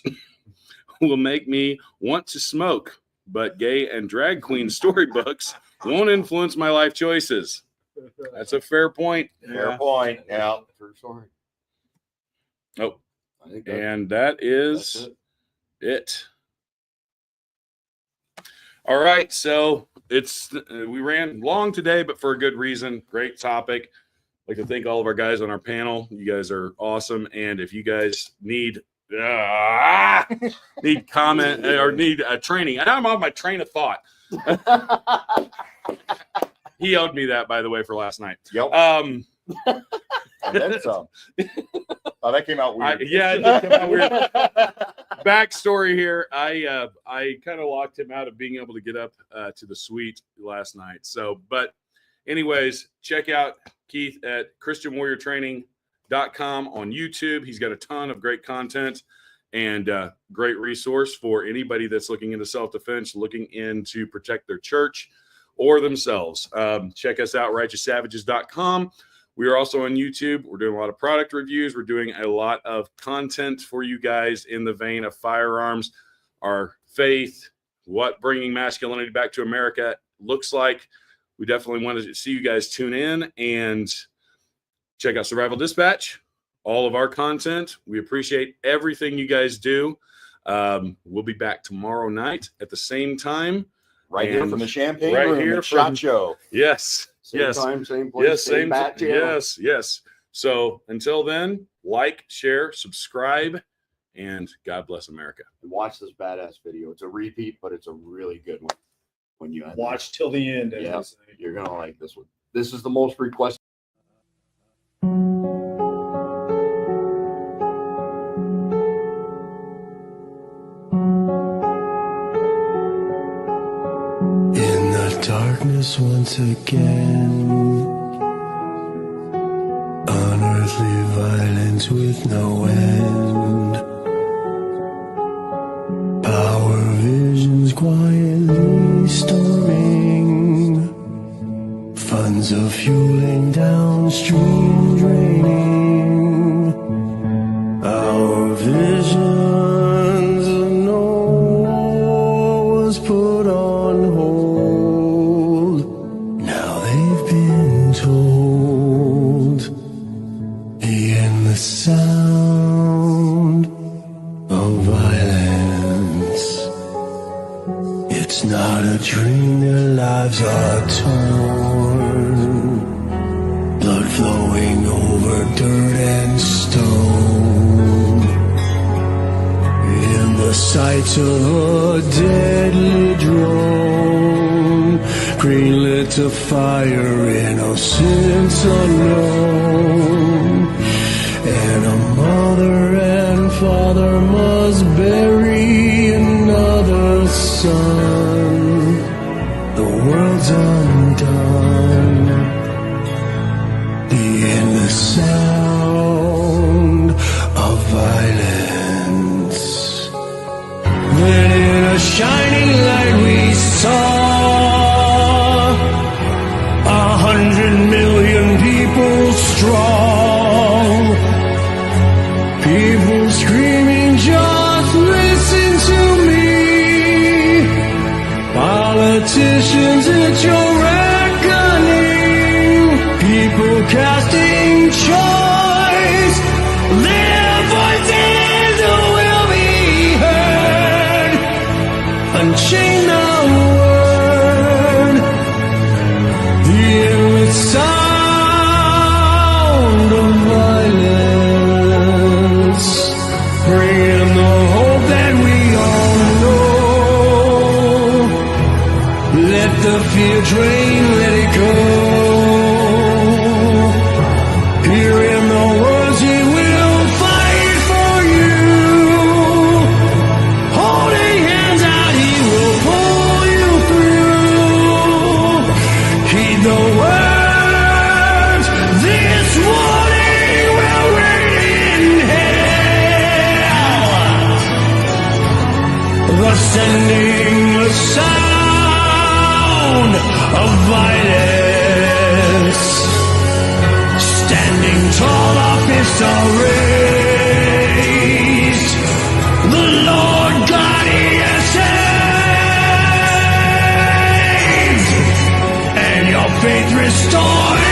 will make me want to smoke, but gay and drag queen storybooks won't influence my life choices. That's a fair point. Fair point. Yeah. True story. Oh, I think and that that's is it. it. All right, so we ran long today, but for a good reason. Great topic. I'd like to thank all of our guys on our panel. You guys are awesome, and if you guys need comment or need training, and I'm on my train of thought. He owed me that, by the way, for last night. Yep. Um, And then some. Oh, that came out weird. yeah, it did come out weird. Backstory here: I kind of locked him out of being able to get up to the suite last night. So, but anyways, check out Keith at ChristianWarriorTraining.com on YouTube. He's got a ton of great content and great resource for anybody that's looking into self-defense, looking into protect their church or themselves. Check us out, RighteousSavages.com. We are also on YouTube. We're doing a lot of product reviews. We're doing a lot of content for you guys in the vein of firearms, our faith, what bringing masculinity back to America looks like. We definitely want to see you guys tune in and check out Survival Dispatch, all of our content. We appreciate everything you guys do. We'll be back tomorrow night at the same time. Right here from the Champagne right Room here at SHOT from- Show. Yes. Same Yes. time, same place, Yes, same bat channel. yes, yes. So until then, like, share, subscribe, and God bless America. And watch this badass video. It's a repeat, but it's a really good one. When you end Watch till the end. As Yeah. they say. you're gonna like this one. This is the most requested. In the darkness once again, unearthly violence with no end. Power visions quietly storming, funds of fueling downstream draining. Our visions know was put on hold. Now they've been told. In the sound of violence, it's not a dream. Their lives are torn, blood flowing over dirt and stone. In the sights of a deadly drone, greenlit to fire innocence unknown. and a mother and father must bury another son. The world's undone. The endless sound of violence. Then in a shining light we saw 100 million people strong. People screaming, just listen to me. Politicians, it's your reckoning. People casting choice. Their voices will be heard. Unchain the word. The endless sound of violence. Bringing the hope that we all know. Let the fear train, let it go. Hearing the words, he will fight for you. Holding hands out, he will pull you through. Heed the words, this warning will ring in hell. The sending the sound of violence. Standing tall, our fists are raised. The Lord God, he has saved. And your faith restored.